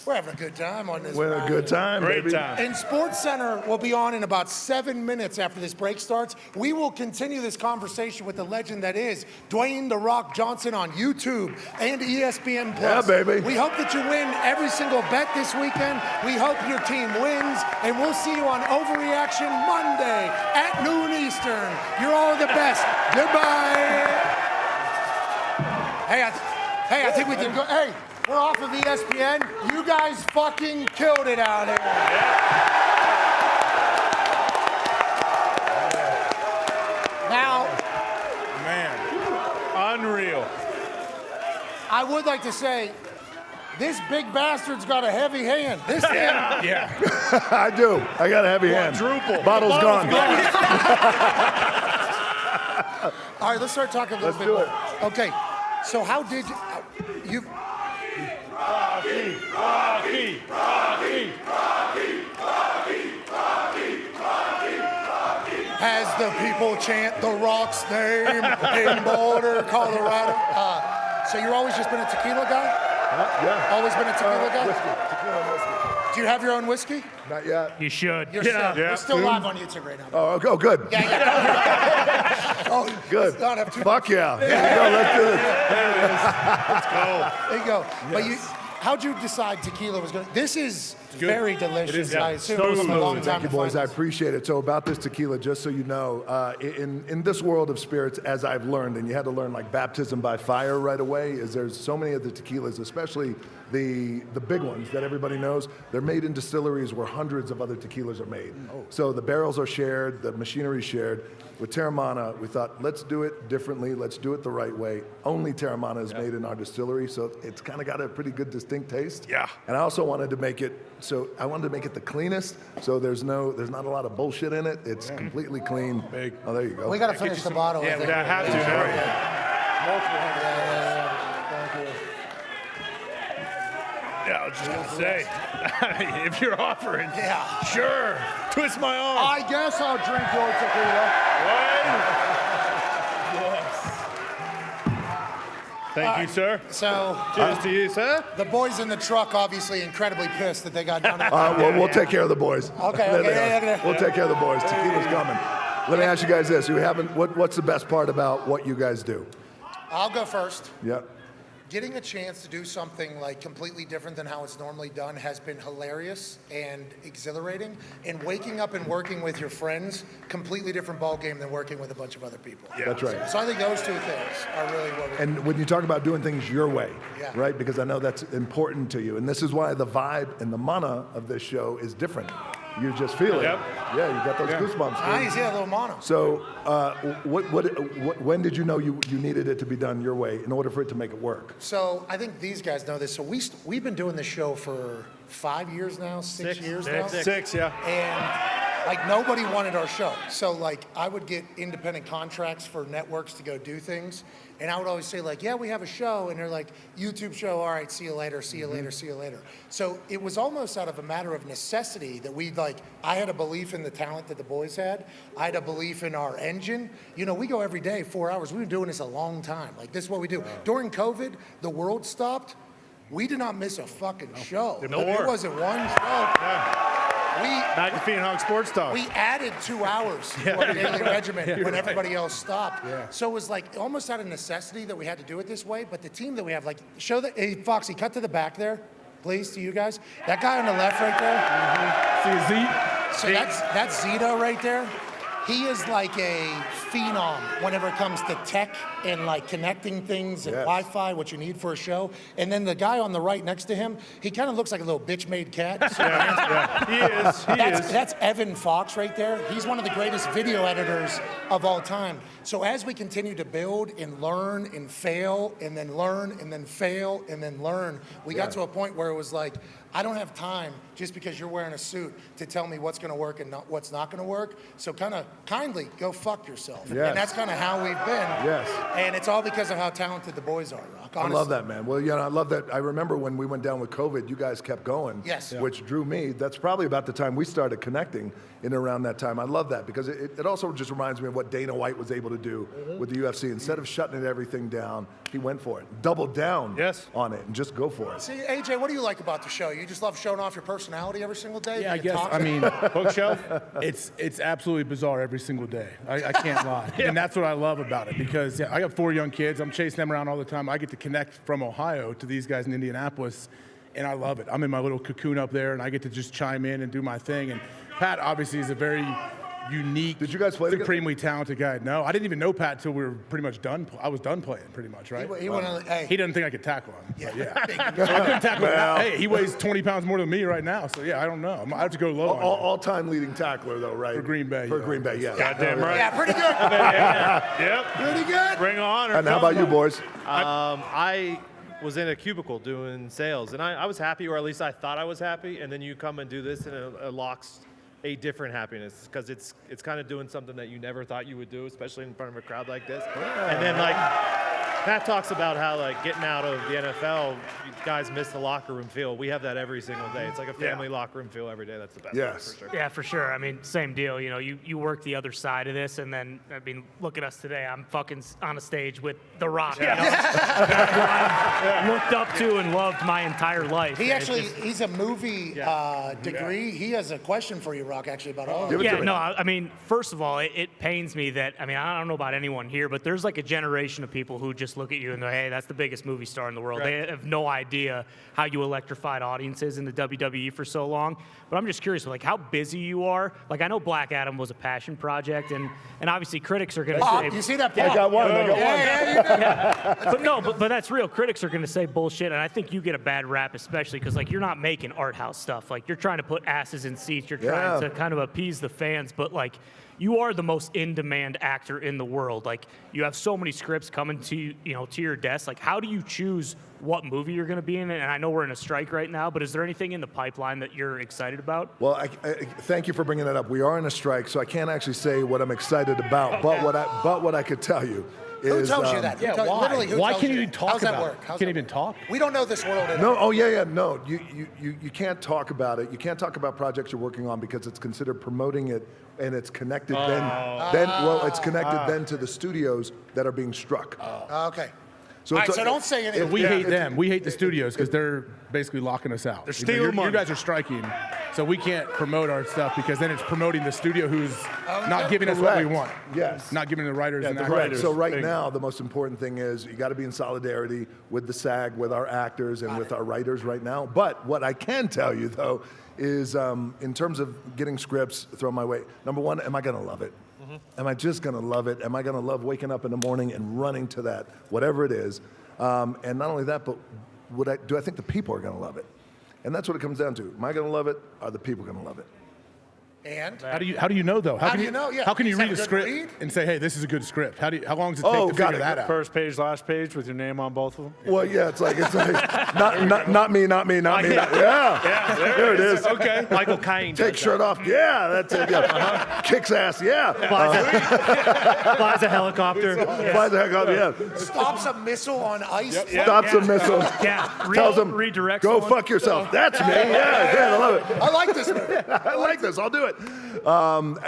we're having a good time on this. We're a good time, Great baby. time. And Sports Center will be on in about 7 minutes after this break starts. We will continue this conversation with the legend that is Dwayne "The Rock" Johnson on YouTube and ESPN+. Yeah, baby. We hope that you win every single bet this weekend. We hope your team wins, and we'll see you on Overreaction Monday at noon Eastern. You're all the best. Goodbye. Hey, I think we can go. Hey, we're off of ESPN. You guys fucking killed it out here. Now, Man, unreal. I would like to say, this big bastard's got a heavy hand. This thing. Yeah. I do. I got a heavy hand. Quadruple. Bottle's gone. All right, let's start talking a little bit do more. it. Okay, so how did you? Rocky. As the people chant The Rock's name in Boulder, Colorado. So you've always just been a tequila guy? Yeah. Always been a tequila guy? Whiskey. Tequila and whiskey. Do you have your own whiskey? Not yet. You should. You're Yeah. still, we're still live on YouTube right now. Oh, good. Yeah. Oh, Good. let's not have too Fuck yeah. Here we go. Let's do this. There you go. But how'd you decide tequila was good? This is very delicious. I assume So it was a long smooth. time Thank you, to boys. I find this. appreciate it. So about this tequila, just so you know, in this world of spirits, as I've learned, and you had to learn like baptism by fire right away, is there's so many of the tequilas, especially the big ones that everybody knows, they're made in distilleries where hundreds of other tequilas are made. So the barrels are shared, the machinery is shared. With Terramana, we thought, let's do it differently, let's do it the right way. Only Terramana is made in our distillery, so it's kind of got a pretty good distinct taste. Yeah. And I also wanted to make it, the cleanest, so there's not a lot of bullshit in it. It's completely clean. Big. Oh, there you go. We got to finish the bottle. Yeah, I we think. have to now. Thank you. Yeah, I was just gonna say, if you're offering, Yeah. sure, twist my arm. I guess I'll drink your tequila. Thank you, sir. So, Cheers to you, sir. the boys in the truck obviously incredibly pissed that they got done. Well, we'll take care of the boys. Okay, There okay, they are. yeah. We'll take care of the boys. Tequila's coming. Let me ask you guys this: what's the best part about what you guys do? I'll go first. Yep. Getting a chance to do something like completely different than how it's normally done has been hilarious and exhilarating. And waking up and working with your friends, completely different ball game than working with a bunch of other people. That's right. So I think those two things are really what we're And when you talk about doing things your way, Yeah. right? Because I know that's important to you. And this is why the vibe and the mana of this show is different. You just feel it. Yep. Yeah, you got those goosebumps. dude. nice, yeah, a little mono. So, when did you know you needed it to be done your way in order for it to make it work? So I think these guys know this. So we've been doing this show for 5 years now, six years now. Six, yeah. And like nobody wanted our show. So like I would get independent contracts for networks to go do things. And I would always say like, yeah, we have a show. And they're like, YouTube show, all right, see you later, see you later, see you later. So it was almost out of a matter of necessity that I had a belief in the talent that the boys had. I had a belief in our engine. You know, we go every day, 4 hours. We've been doing this a long time. Like this is what we do. During COVID, the world stopped. We did not miss a fucking show. Like, it wasn't one show. McAfee and Hog Sports Talk. We added 2 hours to our daily regimen when everybody else stopped. So it was like almost out of necessity that we had to do it this way. But the team that we have, like, show that. Hey, Foxy, cut to the back there, please, to you guys. That guy on the left right there. See a Z? So that's Zito right there. He is like a phenom whenever it comes to tech and like connecting things and Wi-Fi, what you need for a show. And then the guy on the right next to him, he kind of looks like a little bitch-made cat. So He is. That's Evan Fox right there. He's one of the greatest video editors of all time. So as we continue to build and learn and fail and then learn and then fail and then learn, we got to a point where it was like, I don't have time just because you're wearing a suit to tell me what's going to work and what's not going to work. So kindly go fuck yourself. Yes. And that's kind of how we've been. Yes. And it's all because of how talented the boys are, Rock. Honestly. I love that, man. Well, I love that. I remember when we went down with COVID, you guys kept going. Yes. Which drew me. That's probably about the time we started connecting in around that time. I love that because it also just reminds me of what Dana White was able to do with the UFC. Instead of shutting everything down, he went for it. Doubled down on it and just go for it. See, AJ, what do you like about the show? You just love showing off your personality every single day? Yeah, I guess. I mean, bookshelf. It's absolutely bizarre every single day. I can't lie, and that's what I love about it because I got 4 young kids. I'm chasing them around all the time. I get to connect from Ohio to these guys in Indianapolis, and I love it. I'm in my little cocoon up there, and I get to just chime in and do my thing. And Pat obviously is a very unique, Did you guys play supremely talented guy. No, I didn't even know Pat till we were pretty much done. I was done playing pretty much, right? He doesn't think I could tackle him. Yeah. I couldn't tackle him. Hey, he weighs 20 pounds more than me right now. So, yeah, I don't know. I have to go low. All-time leading tackler, though, right? For Green Bay. For Green Bay, yeah. Goddamn right. Yeah, pretty good. Yep. Pretty good. Bring on. And how about you, boys? I was in a cubicle doing sales, and I was happy, or at least I thought I was happy, and then you come and do this, and it unlocks a different happiness because it's kind of doing something that you never thought you would do, especially in front of a crowd like this. And then like Pat talks about how like getting out of the NFL, you guys miss the locker room feel. We have that every single day. It's like a family locker room feel every day. That's the best. Yes. For sure. Yeah, for sure. I mean, same deal. You know, you work the other side of this, and then, I mean, look at us today. I'm fucking on a stage with The Rock. You know? That's who I've looked up to and loved my entire life. He's a movie degree. He has a question for you, Rock, actually, about all of it. Yeah, no, I mean, first of all, it pains me that, I mean, I don't know about anyone here, but there's like a generation of people who just look at you and they're, hey, that's the biggest movie star in the world. Right. They have no idea how you electrified audiences in the WWE for so long. But I'm just curious, like, how busy you are. Like, I know Black Adam was a passion project, and obviously critics are going to say... You see that? I got one. But that's real. Critics are going to say bullshit, and I think you get a bad rap, especially because, like, you're not making art house stuff. Like, you're trying to put asses in seats. You're trying to kind of appease the fans, but, like, you are the most in-demand actor in the world. Like, you have so many scripts coming to your desk. Like, how do you choose what movie you're going to be in? And I know we're in a strike right now, but is there anything in the pipeline that you're excited about? Well, I thank you for bringing that up. We are in a strike, so I can't actually say what I'm excited about. But what I could tell you is... Who tells you that? Why? Literally, who Why tells can't you you that? talk How's that about work? it? How's Can't that even work? talk? We don't know this world anymore. No, no. You can't talk about it. You can't talk about projects you're working on because it's considered promoting it, and it's connected it's connected then to the studios that are being struck. Okay. So, All right, so don't say anything. We hate them. We hate the studios because they're basically locking us out. They're stealing money. You guys are striking, so we can't promote our stuff because then it's promoting the studio who's not giving us what we want. Yes. Not giving the writers and actors. Correct. So right now, the most important thing is you got to be in solidarity with the SAG, with our actors, and with our writers right now. But what I can tell you, though, is in terms of getting scripts thrown my way, number one, am I going to love it? Am I just going to love it? Am I going to love waking up in the morning and running to that, whatever it is? And not only that, but do I think the people are going to love it? And that's what it comes down to. Am I going to love it? Are the people going to love it? And how do you know though? How do you know? Yeah. How can you Is that read a good script read? and say, hey, this is a good script? How long does it take to figure that out? First page, last page with your name on both of them. Well, yeah, it's like not me. Yeah, there it is. Okay. Michael Caine. Take shirt off. Yeah, that's it. Yeah. Kicks ass. Yeah. Flies a helicopter. Flies a helicopter. Yeah. Stops a missile on ice. Stops a missile. Tells them, redirects. go fuck yourself. That's me. Yeah, I love it. I like this movie. I like this. I'll do it.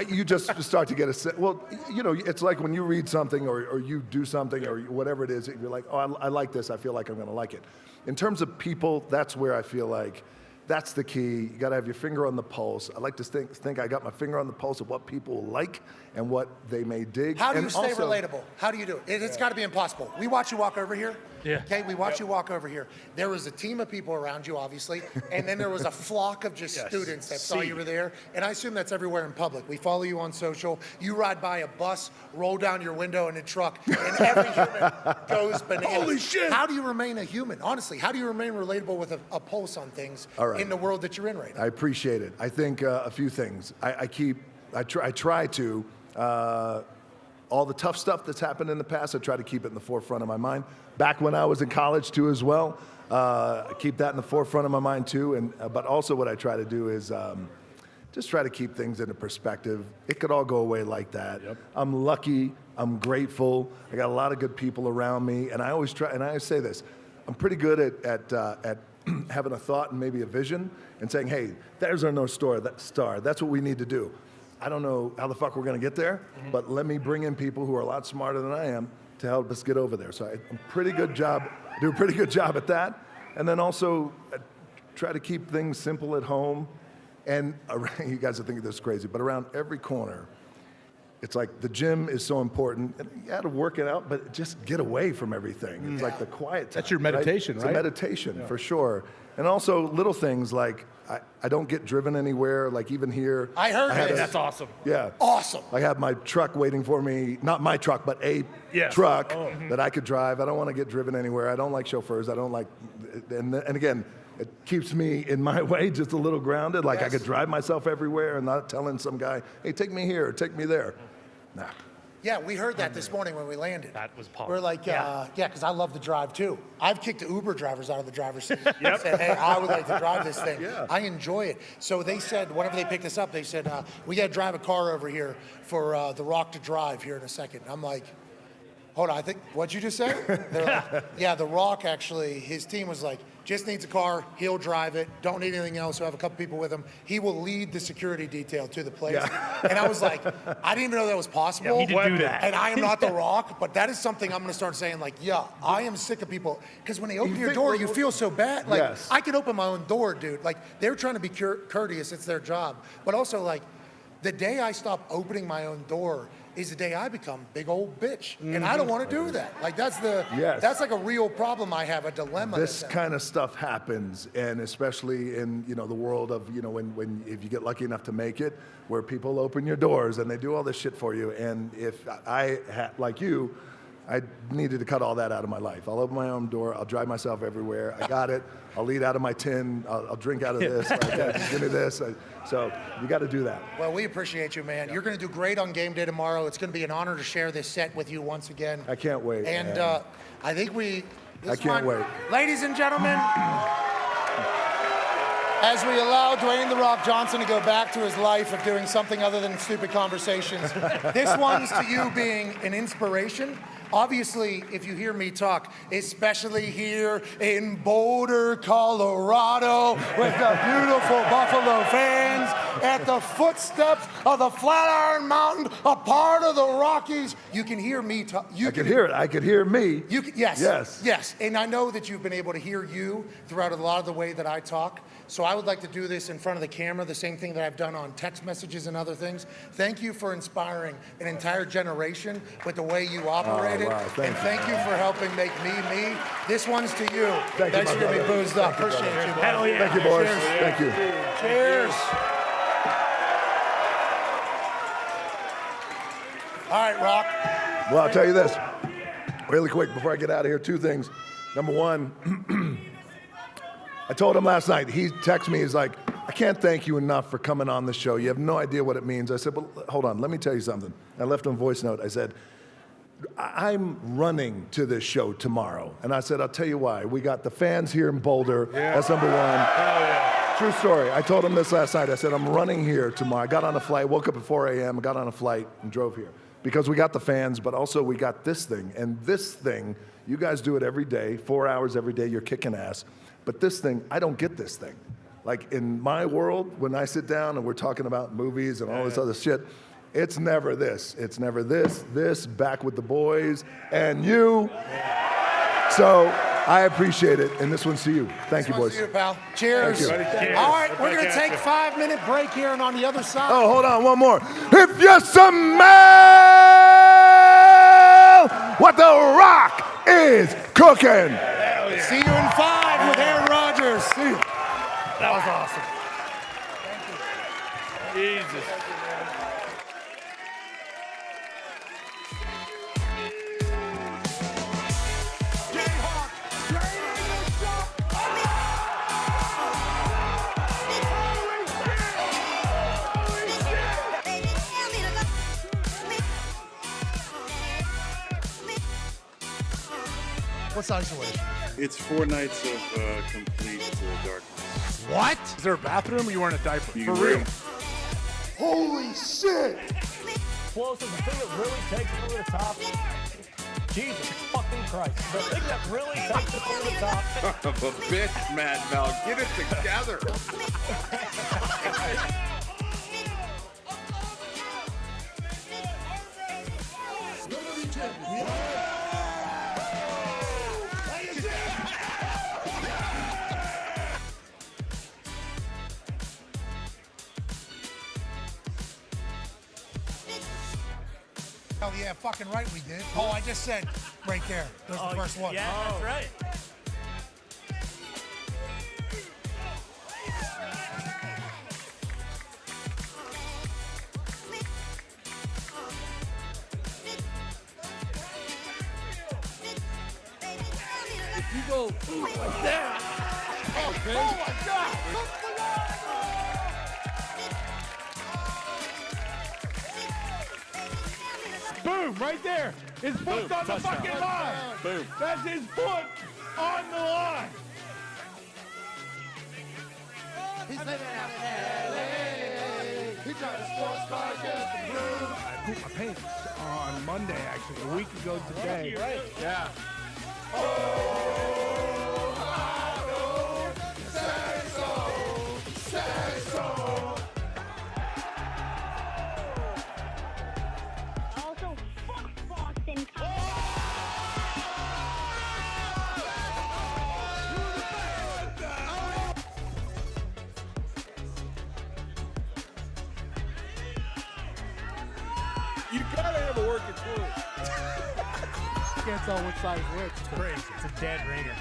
You just start to get a sense. Well, it's like when you read something or you do something or whatever it is, you're like, oh, I like this. I feel like I'm going to like it. In terms of people, that's where I feel like That's the key. You got to have your finger on the pulse. I like to think I got my finger on the pulse of what people like and what they may dig. How do you And stay also, relatable? How do you do it? It's got to be impossible. We watch you walk over here. Yeah. Okay, we watch you walk over here. There was a team of people around you, obviously, and then there was a flock of just students that saw you were there. And I assume that's everywhere in public. We follow you on social. You ride by a bus, roll down your window in a truck, and every human goes bananas. Holy shit! How do you remain a human? Honestly, how do you remain relatable with a pulse on things in the world that you're in right now? I appreciate it. I think a few things. I try to. All the tough stuff that's happened in the past, I try to keep it in the forefront of my mind. Back when I was in college too as well, I keep that in the forefront of my mind too. And but also what I try to do is just try to keep things into perspective. It could all go away like that. Yep. I'm lucky, I'm grateful. I got a lot of good people around me, and I always try, and I always say this, I'm pretty good at having a thought and maybe a vision and saying, hey, there's our North Star. That's what we need to do. I don't know how the fuck we're going to get there, but let me bring in people who are a lot smarter than I am to help us get over there. So I do a pretty good job at that. And then also try to keep things simple at home. And you guys are thinking this is crazy, but around every corner, it's like the gym is so important. And you got to work it out, but just get away from everything. It's like the quiet time. That's your meditation, It's right? a meditation, for sure. And also little things like I don't get driven anywhere, like even here. I heard had that's awesome. Yeah. Awesome. I have my truck waiting for me, not my truck, but a truck that I could drive. I don't want to get driven anywhere. I don't like chauffeurs. I don't like, and again, it keeps me in my way just a little grounded. Like I could drive myself everywhere and not telling some guy, hey, take me here or take me there. Nah. Yeah, we heard that this morning when we landed. That was powerful. We're like, yeah, because I love to drive too. I've kicked the Uber drivers out of the driver's seat. Said, hey, I would like to drive this thing. I enjoy it. So they said, whenever they picked us up, they said, we got to drive a car over here for The Rock to drive here in a second. I'm like, hold on, I think, what'd you just say? They're like, yeah, The Rock actually, his team was like, just needs a car, he'll drive it, don't need anything else, he'll have a couple people with him. He will lead the security detail to the place. And I was like, I didn't even know that was possible. he did do that. And I am not The Rock, but that is something I'm gonna start saying like, yeah, I am sick of people. Because when they open your door, you feel so bad. Like, I could open my own door, dude. Like, they're trying to be courteous, it's their job. But also like, the day I stop opening my own door is the day I become big old bitch. And I don't want to do that. Like that's like a real problem I have, a dilemma. This kind of stuff happens, and especially in the world of when if you get lucky enough to make it, where people open your doors and they do all this shit for you. And if I like you, I needed to cut all that out of my life. I'll open my own door. I'll drive myself everywhere. I got it. I'll eat out of my tin. I'll drink out of this. Give me this. So you got to do that. Well, we appreciate you, man. You're going to do great on game day tomorrow. It's going to be an honor to share this set with you once again. I can't wait. And I think I can't wait. Ladies and gentlemen, as we allow Dwayne "The Rock" Johnson to go back to his life of doing something other than stupid conversations, this one's to you being an inspiration. Obviously, if you hear me talk, especially here in Boulder, Colorado, with the beautiful Buffalo fans at the footsteps of the Flatiron Mountain, a part of the Rockies, you can hear me talk. I could hear it. I could hear me. Yes. And I know that you've been able to hear you throughout a lot of the way that I talk. So I would like to do this in front of the camera, the same thing that I've done on text messages and other things. Thank you for inspiring an entire generation with the way you operated. Wow. Thank you for helping make me me. This one's to you. Thank you, Thanks for getting me boozed up. Appreciate you, man. Hell yeah. Thank you, boys. Cheers. Thank you. Cheers. All right, Rock. Well, I'll tell you this really quick before I get out of here. Two things. Number one, I told him last night, he texted me, he's like, I can't thank you enough for coming on the show. You have no idea what it means. I said, well, hold on, let me tell you something. I left him a voice note. I said, I'm running to this show tomorrow. And I said, I'll tell you why. We got the fans here in Boulder. That's number one. Hell yeah. True story. I told him this last night. I said, I'm running here tomorrow. I got on a flight, woke up at 4 a.m., got on a flight and drove here. Because we got the fans, but also we got this thing. And this thing, you guys do it every day, 4 hours every day, you're kicking ass. But this thing, I don't get this thing. Like in my world, when I sit down and we're talking about movies and all this other shit, it's never this. It's never this, back with the boys, and you. So I appreciate it, and this one's to you. Thank you, boys. See you, pal. Cheers. Thank you. Cheers. All right, we're going to take a 5-minute break here, and on the other side. Oh, hold on, one more. If you smell what The Rock is cooking. See you in 5 with Aaron Rodgers. See you. That was awesome. Jesus. What's the isolation? It's 4 nights of complete darkness. What? Is there a bathroom or you wearing a diaper? You For can real? wear- Holy shit! Explosive, the thing that really takes it over the top. Jesus fucking Christ. The thing that really takes it over the top. Son of a bitch, Matt Mel. Get it together. Oh, yeah, fucking right we did. Oh, I just said right there. There's the first one. Yeah, that's right. If you go like that, okay? Oh, my God. Boom, right there. His foot's on the fucking line. Boom. That's his foot on the line. He's living out in L.A. He drives a sports car just to prove. I pooped my pants on Monday, actually, a week ago today. Right. Yeah. Also, fuck Boston. You gotta have a working foot. Can't tell which side is which. It's crazy. It's a dead ringer.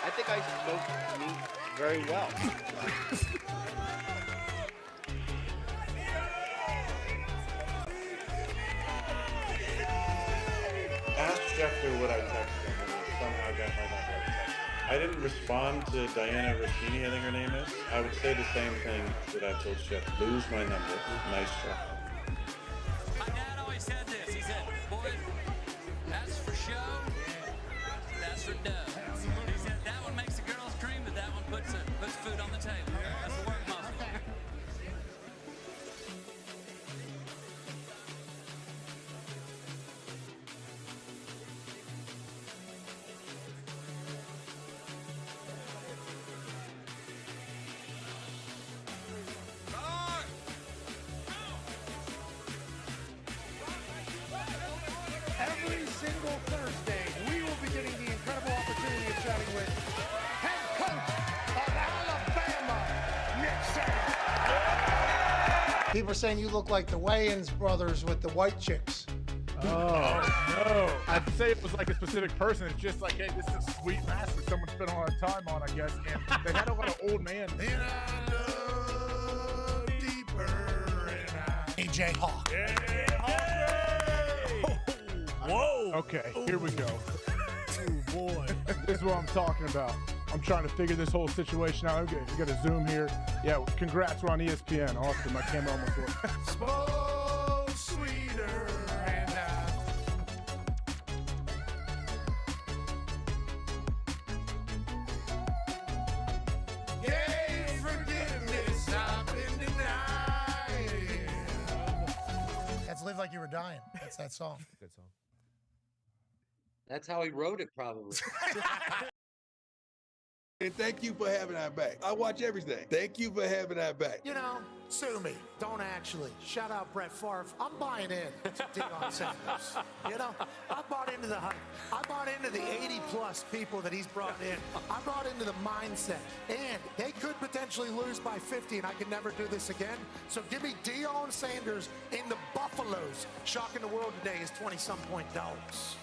I think I smoked meat very well. Ask Schefter what I texted him and somehow got my number. I didn't respond to Diana Rossini, I think her name is. I would say the same thing that I told Chef. Lose my number. Nice try. My dad always said this. He said, boy, that's for show, that's for dough. He said that one makes the girls scream, but that one puts food on the table. That's the work muscle. Every single Thursday, we will be getting the incredible opportunity of chatting with head coach of Alabama, Nick Saban. People are saying you look like the Wayans brothers with the white chicks. Oh, no. I'd say it was like a specific person. It's just like, hey, this is a sweet mask that someone spent a lot of time on, I guess. And they had a lot of old man. And I love AJ Hawk. Whoa. Okay, here we go. Oh, boy. This is what I'm talking about. I'm trying to figure this whole situation out. Okay, we got to zoom here. Yeah, congrats. We're on ESPN. Awesome. My camera almost worked. Smoke sweeter and yeah, forgiveness, I've been denied. That's Live Like You Were Dying. That's that song. Good song. That's how he wrote it, probably. And thank you for having our back. I watch everything. Thank you for having our back. You know, sue me. Don't actually. Shout out Brett Favre. I'm buying in to Deion Sanders. You know, I bought into the hype. I bought into the 80-plus people that he's brought in. I bought into the mindset. And they could potentially lose by 50, and I could never do this again. So give me Deion Sanders in the Buffaloes. Shocking the world today is 20-some point dogs.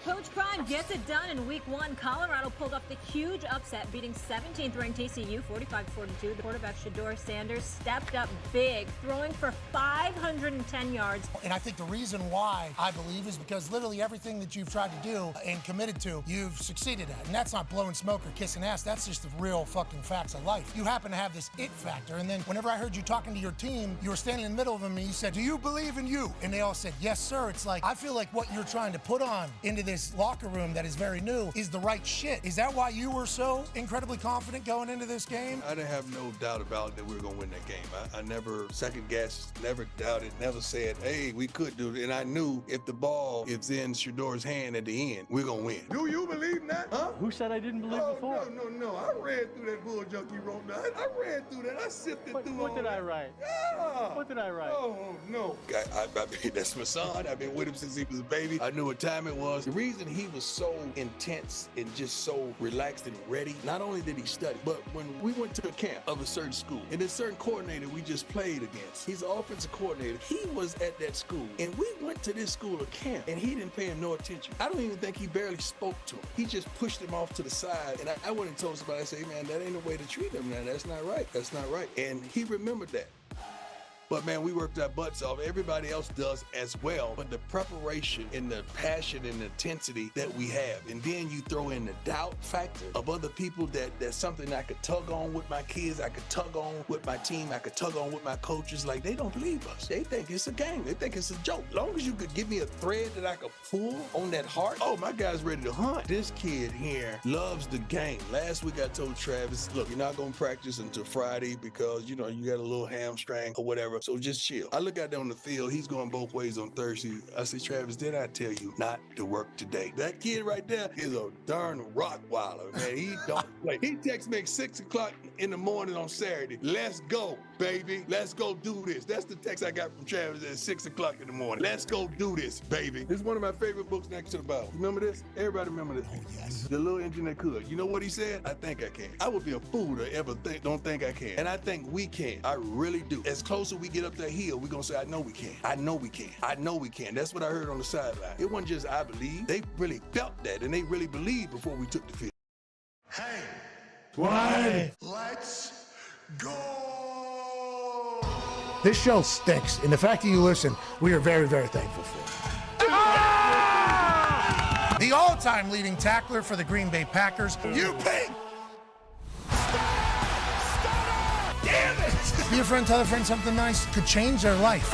Coach Prime gets it done in Week 1. Colorado pulled off the huge upset, beating 17th-ranked TCU 45-42. The quarterback Deion Sanders stepped up big, throwing for 510 yards. And I think the reason why I believe is because literally everything that you've tried to do and committed to, you've succeeded at. And that's not blowing smoke or kissing ass. That's just the real fucking facts of life. You happen to have this it factor. And then whenever I heard you talking to your team, you were standing in the middle of them and you said, "Do you believe in you?" And they all said, "Yes, sir." It's like, I feel like what you're trying to put on into this locker room that is very new is the right shit. Is that why you were so incredibly confident going into this game? I didn't have no doubt about that we were going to win that game. I never second guessed, never doubted, never said, hey, we could do it. And I knew if the ball is in Shador's hand at the end, we're going to win. Do you believe in that? Huh? Who said I didn't believe before? No. I read through that bull junk you wrote down. I read through that. I sifted through What did I write? Yeah. What did I write? Oh, no. I mean, that's my son. I've been with him since he was a baby. I knew what time it was. The reason he was so intense and just so relaxed and ready, not only did he study, but when we went to a camp of a certain school, and this certain coordinator we just played against, he's an offensive coordinator. He was at that school, and we went to this school of camp, and he didn't pay him no attention. I don't even think he barely spoke to him. He just pushed him off to the side, and I went and told somebody, I said, hey, man, that ain't the way to treat him, man. That's not right. That's not right. And he remembered that. But man, we worked our butts off. Everybody else does as well. But the preparation and the passion and the intensity that we have, and then you throw in the doubt factor of other people that's something I could tug on with my kids, I could tug on with my team, I could tug on with my coaches. Like, they don't believe us. They think it's a game. They think it's a joke. As long as you could give me a thread that I could pull on that heart, oh, my guy's ready to hunt. This kid here loves the game. Last week I told Travis, look, you're not going to practice until Friday because, you know, you got a little hamstring or whatever. So just chill. I look out there on the field. He's going both ways on Thursday. I say, Travis, did I tell you not to work today? That kid right there is a darn Rottweiler, man. He don't play. He texts me at 6 o'clock in the morning on Saturday. Let's go, baby. Let's go do this. That's the text I got from Travis at 6 o'clock in the morning. Let's go do this, baby. This is one of my favorite books next to the Bible. Remember this? Everybody remember this? Oh, yes. The Little Engine That Could. You know what he said? I think I can. I would be a fool to ever don't think I can. And I think we can. I really do. As closer we get up that hill, we're going to say, I know we can. I know we can. I know we can. That's what I heard on the sideline. It wasn't just I believe. They really felt that, and they really believed before we took the field. Hey, Why? let's go. This show stinks, and the fact that you listen, we are very, very thankful for. The all-time leading tackler for the Green Bay Packers, you pig! Damn it! Be a friend, tell a friend something nice could change their life.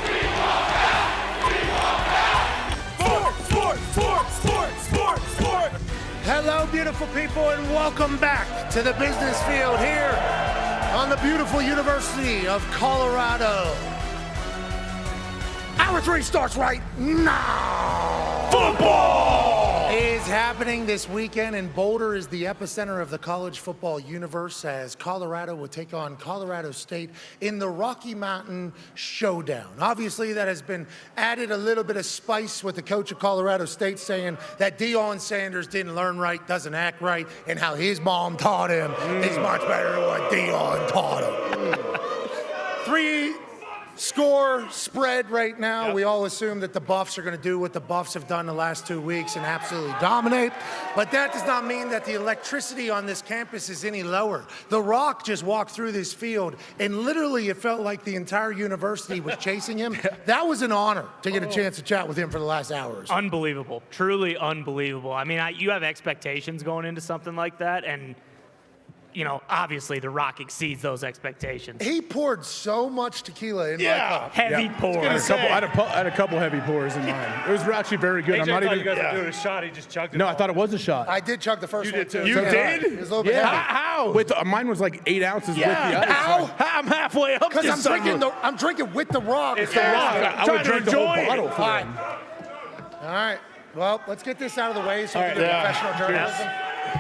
Sport! Hello, beautiful people, and welcome back to the business field here on the beautiful University of Colorado. Hour 3 starts right now. Football is happening this weekend, and Boulder is the epicenter of the college football universe as Colorado will take on Colorado State in the Rocky Mountain Showdown. Obviously, that has been added a little bit of spice with the coach of Colorado State saying that Deion Sanders didn't learn right, doesn't act right, and how his mom taught him is much better than what Deion taught him. Score, spread right now. We all assume that the Buffs are going to do what the Buffs have done the last 2 weeks and absolutely dominate. But that does not mean that the electricity on this campus is any lower. The Rock just walked through this field, and literally it felt like the entire university was chasing him. That was an honor to get a chance to chat with him for the last hours. Unbelievable. Truly unbelievable. I mean, you have expectations going into something like that, and you know, obviously the Rock exceeds those expectations. He poured so much tequila in my cup. Heavy pour. I had a couple heavy pours in mine. It was actually very good. AJ I'm not thought even. you guys were doing a shot. He just chugged it. No, I all. thought it was a shot. I did chug the first one, did too. too. You Yeah. did? It was a little bit heavy. How? Mine was like 8 ounces with the ice. How? I'm halfway up. Because this I'm drinking with the Rock. It's the Rock. I would drink the whole bottle for Fine. him. All right. Well, let's get this out of the way so we can do yeah. professional journalism.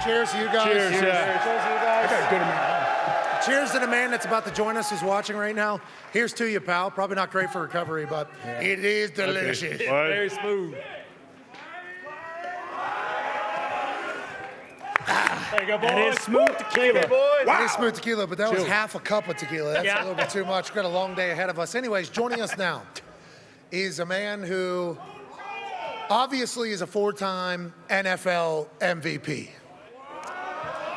Cheers to you guys. Cheers, Cheers to you guys. I got a good amount. Cheers to the man that's about to join us who's watching right now. Here's to you, pal. Probably not great for recovery, but it is delicious. Very smooth. There you go, boys. That is smooth tequila. That is smooth tequila, but that was Chill. half a cup of tequila. That's a little bit too much. We've got a long day ahead of us. Anyways, joining us now is a man who obviously is a 4-time NFL MVP.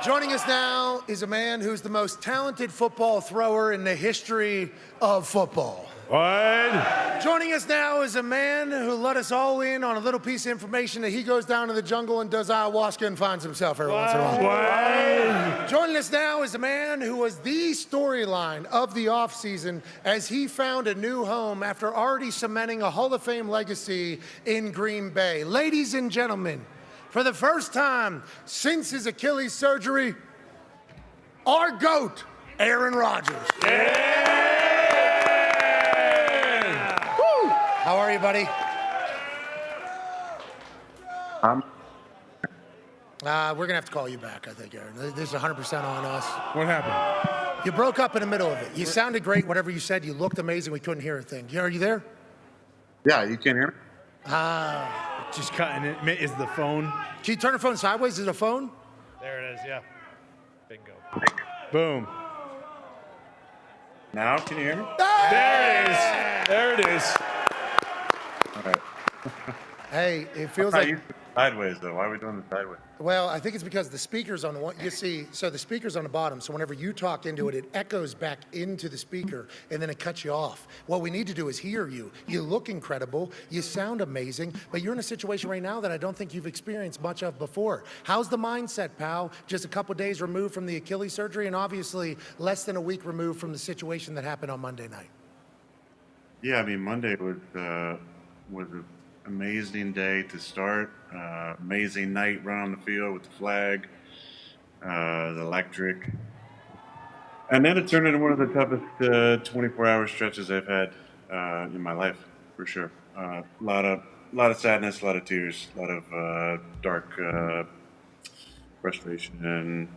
Joining us now is a man who's the most talented football thrower in the history of football. What? Joining us now is a man who let us all in on a little piece of information that he goes down to the jungle and does ayahuasca and finds himself every once in a while. What? Joining us now is a man who was the storyline of the offseason as he found a new home after already cementing a Hall of Fame legacy in Green Bay. Ladies and gentlemen, for the first time since his Achilles surgery, our GOAT, Aaron Rodgers. How are you, buddy? We're going to have to call you back, I think, Aaron. This is 100% on us. What happened? You broke up in the middle of it. You sounded great, whatever you said. You looked amazing. We couldn't hear a thing. Are you there? Yeah, you can't hear me? Just cutting it. Is the phone? Can you turn the phone sideways? Is it a phone? There it is, yeah. Bingo. Boom. Now, can you hear me? There it is. There it is. All right. Hey, it feels I like... used to sideways, though. Why are we doing the sideways? Well, I think it's because the speaker's on the one, you see, so the speaker's on the bottom, so whenever you talk into it, it echoes back into the speaker, and then it cuts you off. What we need to do is hear you. You look incredible, you sound amazing, but you're in a situation right now that I don't think you've experienced much of before. How's the mindset, pal? Just a couple days removed from the Achilles surgery, and obviously less than a week removed from the situation that happened on Monday night. Yeah, I mean, Monday was an amazing day to start. Amazing night run on the field with the flag, the electric. And then it turned into one of the toughest 24-hour stretches I've had in my life, for sure. A lot of sadness, a lot of tears, a lot of dark frustration and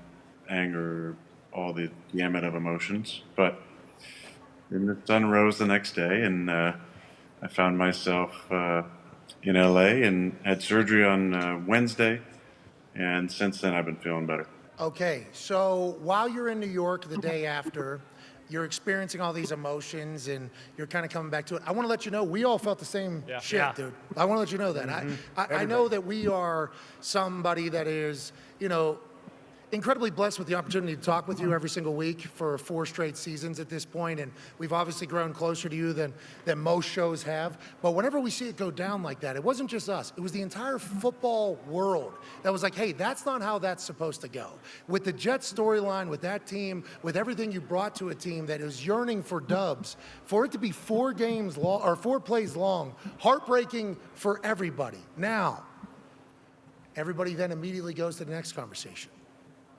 anger, all the gamut of emotions. But then the sun rose the next day, and I found myself in LA and had surgery on Wednesday, and since then I've been feeling better. Okay, so while you're in New York the day after, you're experiencing all these emotions and you're kind of coming back to it. I want to let you know we all felt the same shit, dude. I want to let you know that. I know that we are somebody that is, you know, incredibly blessed with the opportunity to talk with you every single week for 4 straight seasons at this point, and we've obviously grown closer to you than most shows have. But whenever we see it go down like that, it wasn't just us. It was the entire football world that was like, hey, that's not how that's supposed to go. With the Jets storyline, with that team, with everything you brought to a team that is yearning for dubs, for it to be 4 games long or 4 plays long, heartbreaking for everybody. Now, everybody then immediately goes to the next conversation.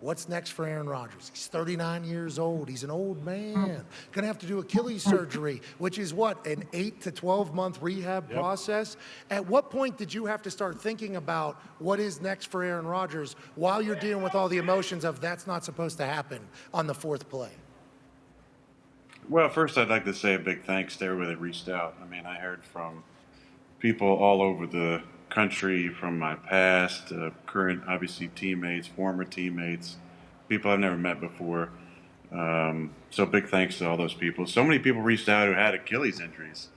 What's next for Aaron Rodgers? He's 39 years old. He's an old man. Gonna have to do Achilles surgery, which is what, an 8 to 12 month rehab process? At what point did you have to start thinking about what is next for Aaron Rodgers while you're dealing with all the emotions of that's not supposed to happen on the 4th play? Well, first I'd like to say a big thanks to everybody that reached out. I mean, I heard from people all over the country, from my past, current, obviously, teammates, former teammates, people I've never met before. So big thanks to all those people. So many people reached out who had Achilles injuries,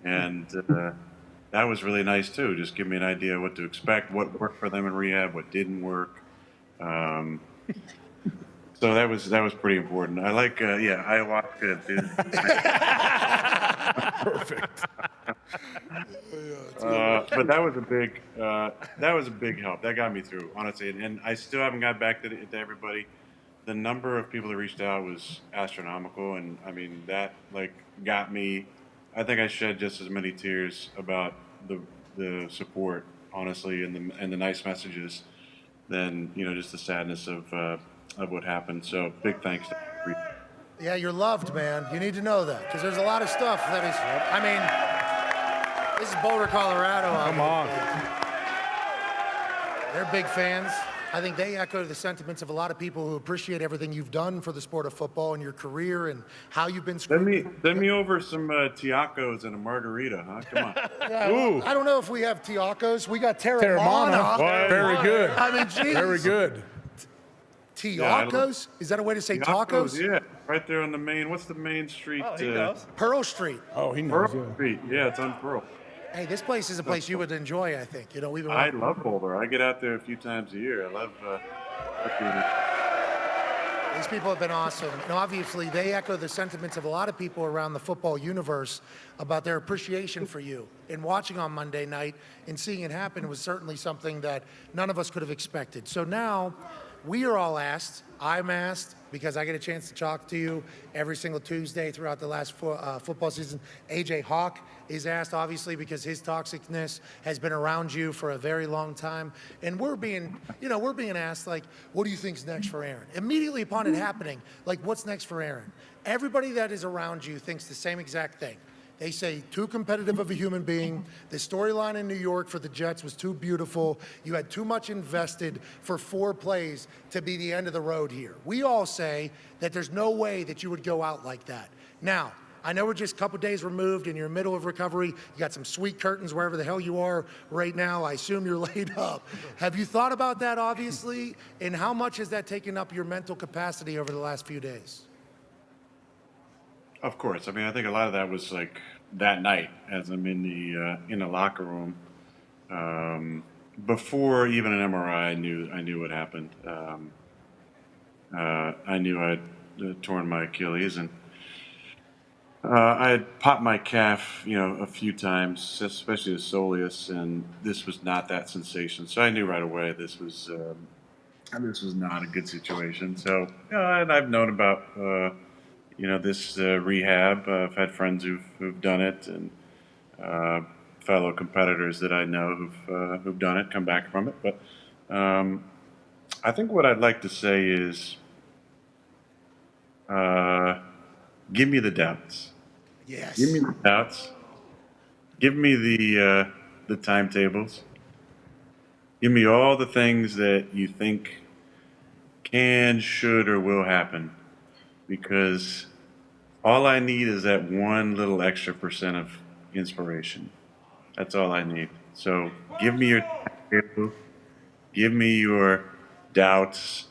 and that was really nice too. Just give me an idea what to expect, what worked for them in rehab, what didn't work. So that was pretty important. I like ayahuasca. Perfect. But that was a big help. That got me through, honestly. And I still haven't got back to everybody. The number of people that reached out was astronomical, and I mean that got me. I think I shed just as many tears about the support, honestly, and the nice messages, than just the sadness of what happened. So big thanks to everybody. Yeah, you're loved, man. You need to know that because there's a lot of stuff that is. I mean, this is Boulder, Colorado. Come on. They're big fans. I think they echo the sentiments of a lot of people who appreciate everything you've done for the sport of football and your career and how you've been. Send me over some Tiacos and a margarita, huh? Come on. Yeah, well, I don't know if we have Tiacos. We got Terramana. Very good. I mean, geez. Very good. Tiacos? Is that a way to say tacos? Yeah, right there on the main. What's the main street? Oh, he knows. Pearl Street. Oh, he knows. Pearl Street. Yeah, it's on Pearl. Hey, this place is a place you would enjoy, I think. We've been. I love Boulder. I get out there a few times a year. I love. These people have been awesome. Obviously, they echo the sentiments of a lot of people around the football universe about their appreciation for you. And watching on Monday night and seeing it happen was certainly something that none of us could have expected. So now, we are all asked. I'm asked because I get a chance to talk to you every single Tuesday throughout the last football season. AJ Hawk is asked, obviously, because his toxicness has been around you for a very long time. And we're being asked, what do you think's next for Aaron? Immediately upon it happening, what's next for Aaron? Everybody that is around you thinks the same exact thing. They say too competitive of a human being. The storyline in New York for the Jets was too beautiful. You had too much invested for 4 plays to be the end of the road here. We all say that there's no way that you would go out like that. Now, I know we're just a couple days removed and you're in the middle of recovery. You got some sweet curtains wherever the hell you are right now. I assume you're laid up. Have you thought about that, obviously? And how much has that taken up your mental capacity over the last few days? Of course. I mean, I think a lot of that was that night as I'm in the locker room. Before even an MRI, I knew what happened. I knew I'd torn my Achilles, and I had popped my calf, a few times, especially the soleus, and this was not that sensation. So I knew right away this was not a good situation. So, and I've known about. This rehab. I've had friends who've done it, and fellow competitors that I know who've done it, come back from it. But I think what I'd like to say is, give me the doubts. Yes. Give me the doubts. Give me the timetables. Give me all the things that you think can, should, or will happen. Because all I need is that one little extra % of inspiration. That's all I need. So give me your timetable, give me your doubts,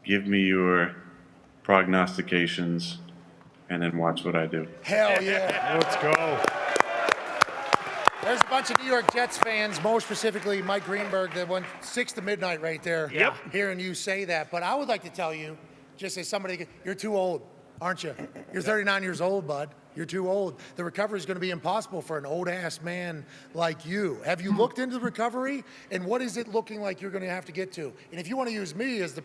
give me your prognostications, and then watch what I do. Hell yeah. Let's go. There's a bunch of New York Jets fans, more specifically Mike Greenberg, that went 6 to midnight right there. Yep. Hearing you say that. But I would like to tell you, just as somebody, you're too old, aren't you? You're 39 years old, bud. You're too old. The recovery is going to be impossible for an old-ass man like you. Have you looked into the recovery, and what is it looking like you're going to have to get to? And if you want to use me as the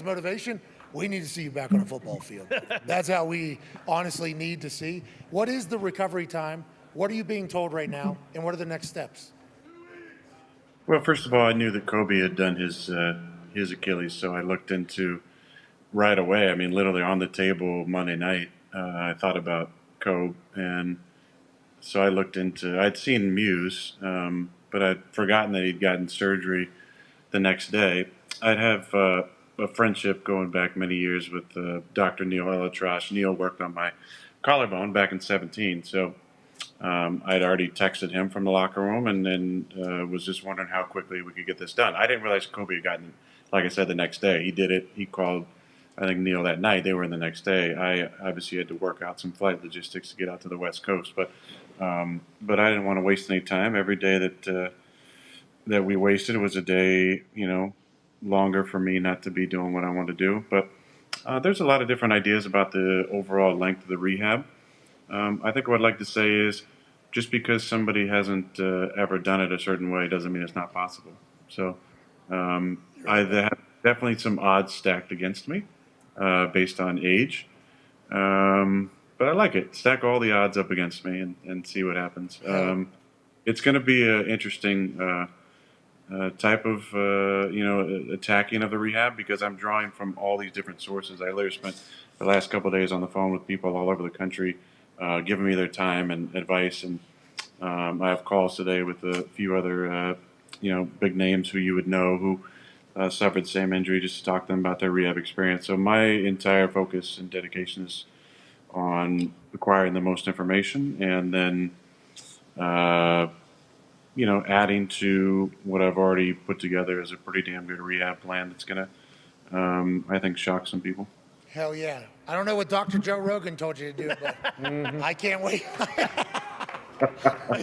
motivation, we need to see you back on a football field. That's how we honestly need to see. What is the recovery time? What are you being told right now, and what are the next steps? Well, first of all, I knew that Kobe had done his Achilles, so I looked into right away. I mean, literally on the table Monday night, I thought about Kobe, and so I looked into. I'd seen Muse, but I'd forgotten that he'd gotten surgery the next day. I'd have a friendship going back many years with Dr. Neil Elatrash. Neil worked on my collarbone back in 2017, so I'd already texted him from the locker room, and then was just wondering how quickly we could get this done. I didn't realize Kobe had gotten, like I said, the next day. He did it. He called I think, Neil, that night. They were in the next day. I obviously had to work out some flight logistics to get out to the West Coast, but I didn't want to waste any time. Every day that we wasted was a day, longer for me not to be doing what I want to do. But there's a lot of different ideas about the overall length of the rehab. I think what I'd like to say is just because somebody hasn't ever done it a certain way doesn't mean it's not possible. So I have definitely some odds stacked against me based on age. But I like it. Stack all the odds up against me and see what happens. It's going to be an interesting type of, attacking of the rehab because I'm drawing from all these different sources. I literally spent the last couple of days on the phone with people all over the country, giving me their time and advice. And I have calls today with a few other, big names who you would know who suffered the same injury, just to talk to them about their rehab experience. So my entire focus and dedication is on acquiring the most information and then, adding to what I've already put together as a pretty damn good rehab plan that's going to, I think, shock some people. Hell yeah. I don't know what Dr. Joe Rogan told you to do, but I can't wait.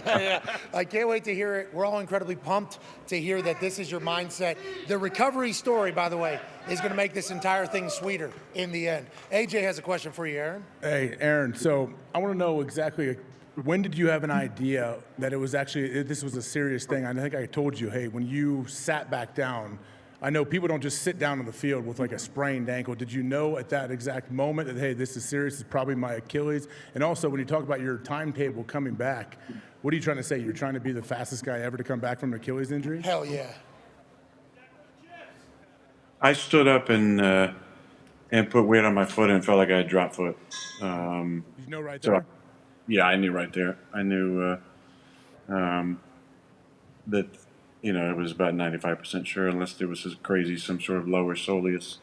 Yeah, I can't wait to hear it. We're all incredibly pumped to hear that this is your mindset. The recovery story, by the way, is going to make this entire thing sweeter in the end. AJ has a question for you, Aaron. Hey, Aaron, so I want to know exactly when did you have an idea that it was actually, this was a serious thing? I think I told you, hey, when you sat back down, I know people don't just sit down on the field with like a sprained ankle. Did you know at that exact moment that, hey, this is serious, this is probably my Achilles? And also, when you talk about your timetable coming back, what are you trying to say? You're trying to be the fastest guy ever to come back from an Achilles injury? Hell yeah. I stood up and put weight on my foot and felt like I had dropped foot. You know right there? Yeah, I knew right there. I knew that, it was about 95% sure, unless there was some sort of lower soleus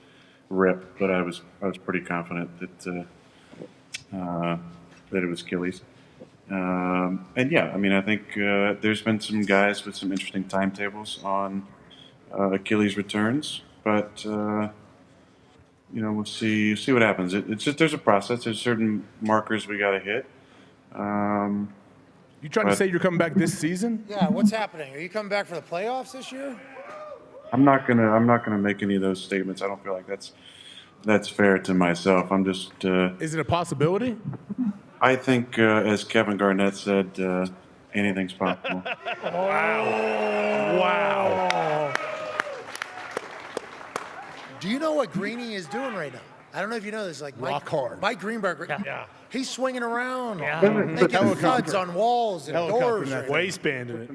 rip. But I was pretty confident that it was Achilles. And yeah, I think there's been some guys with some interesting timetables on Achilles returns, but we'll see what happens. It's just there's a process. There's certain markers we got to hit. You trying to say you're coming back this season? Yeah, what's happening? Are you coming back for the playoffs this year? I'm not gonna make any of those statements. I don't feel like that's fair to myself. I'm just. Is it a possibility? I think, as Kevin Garnett said, anything's possible. Wow. Do you know what Greeny is doing right now? I don't know if you know this. Like Mike Greenberg. Yeah. He's swinging around, making thuds on walls and doors. Waistbanding it.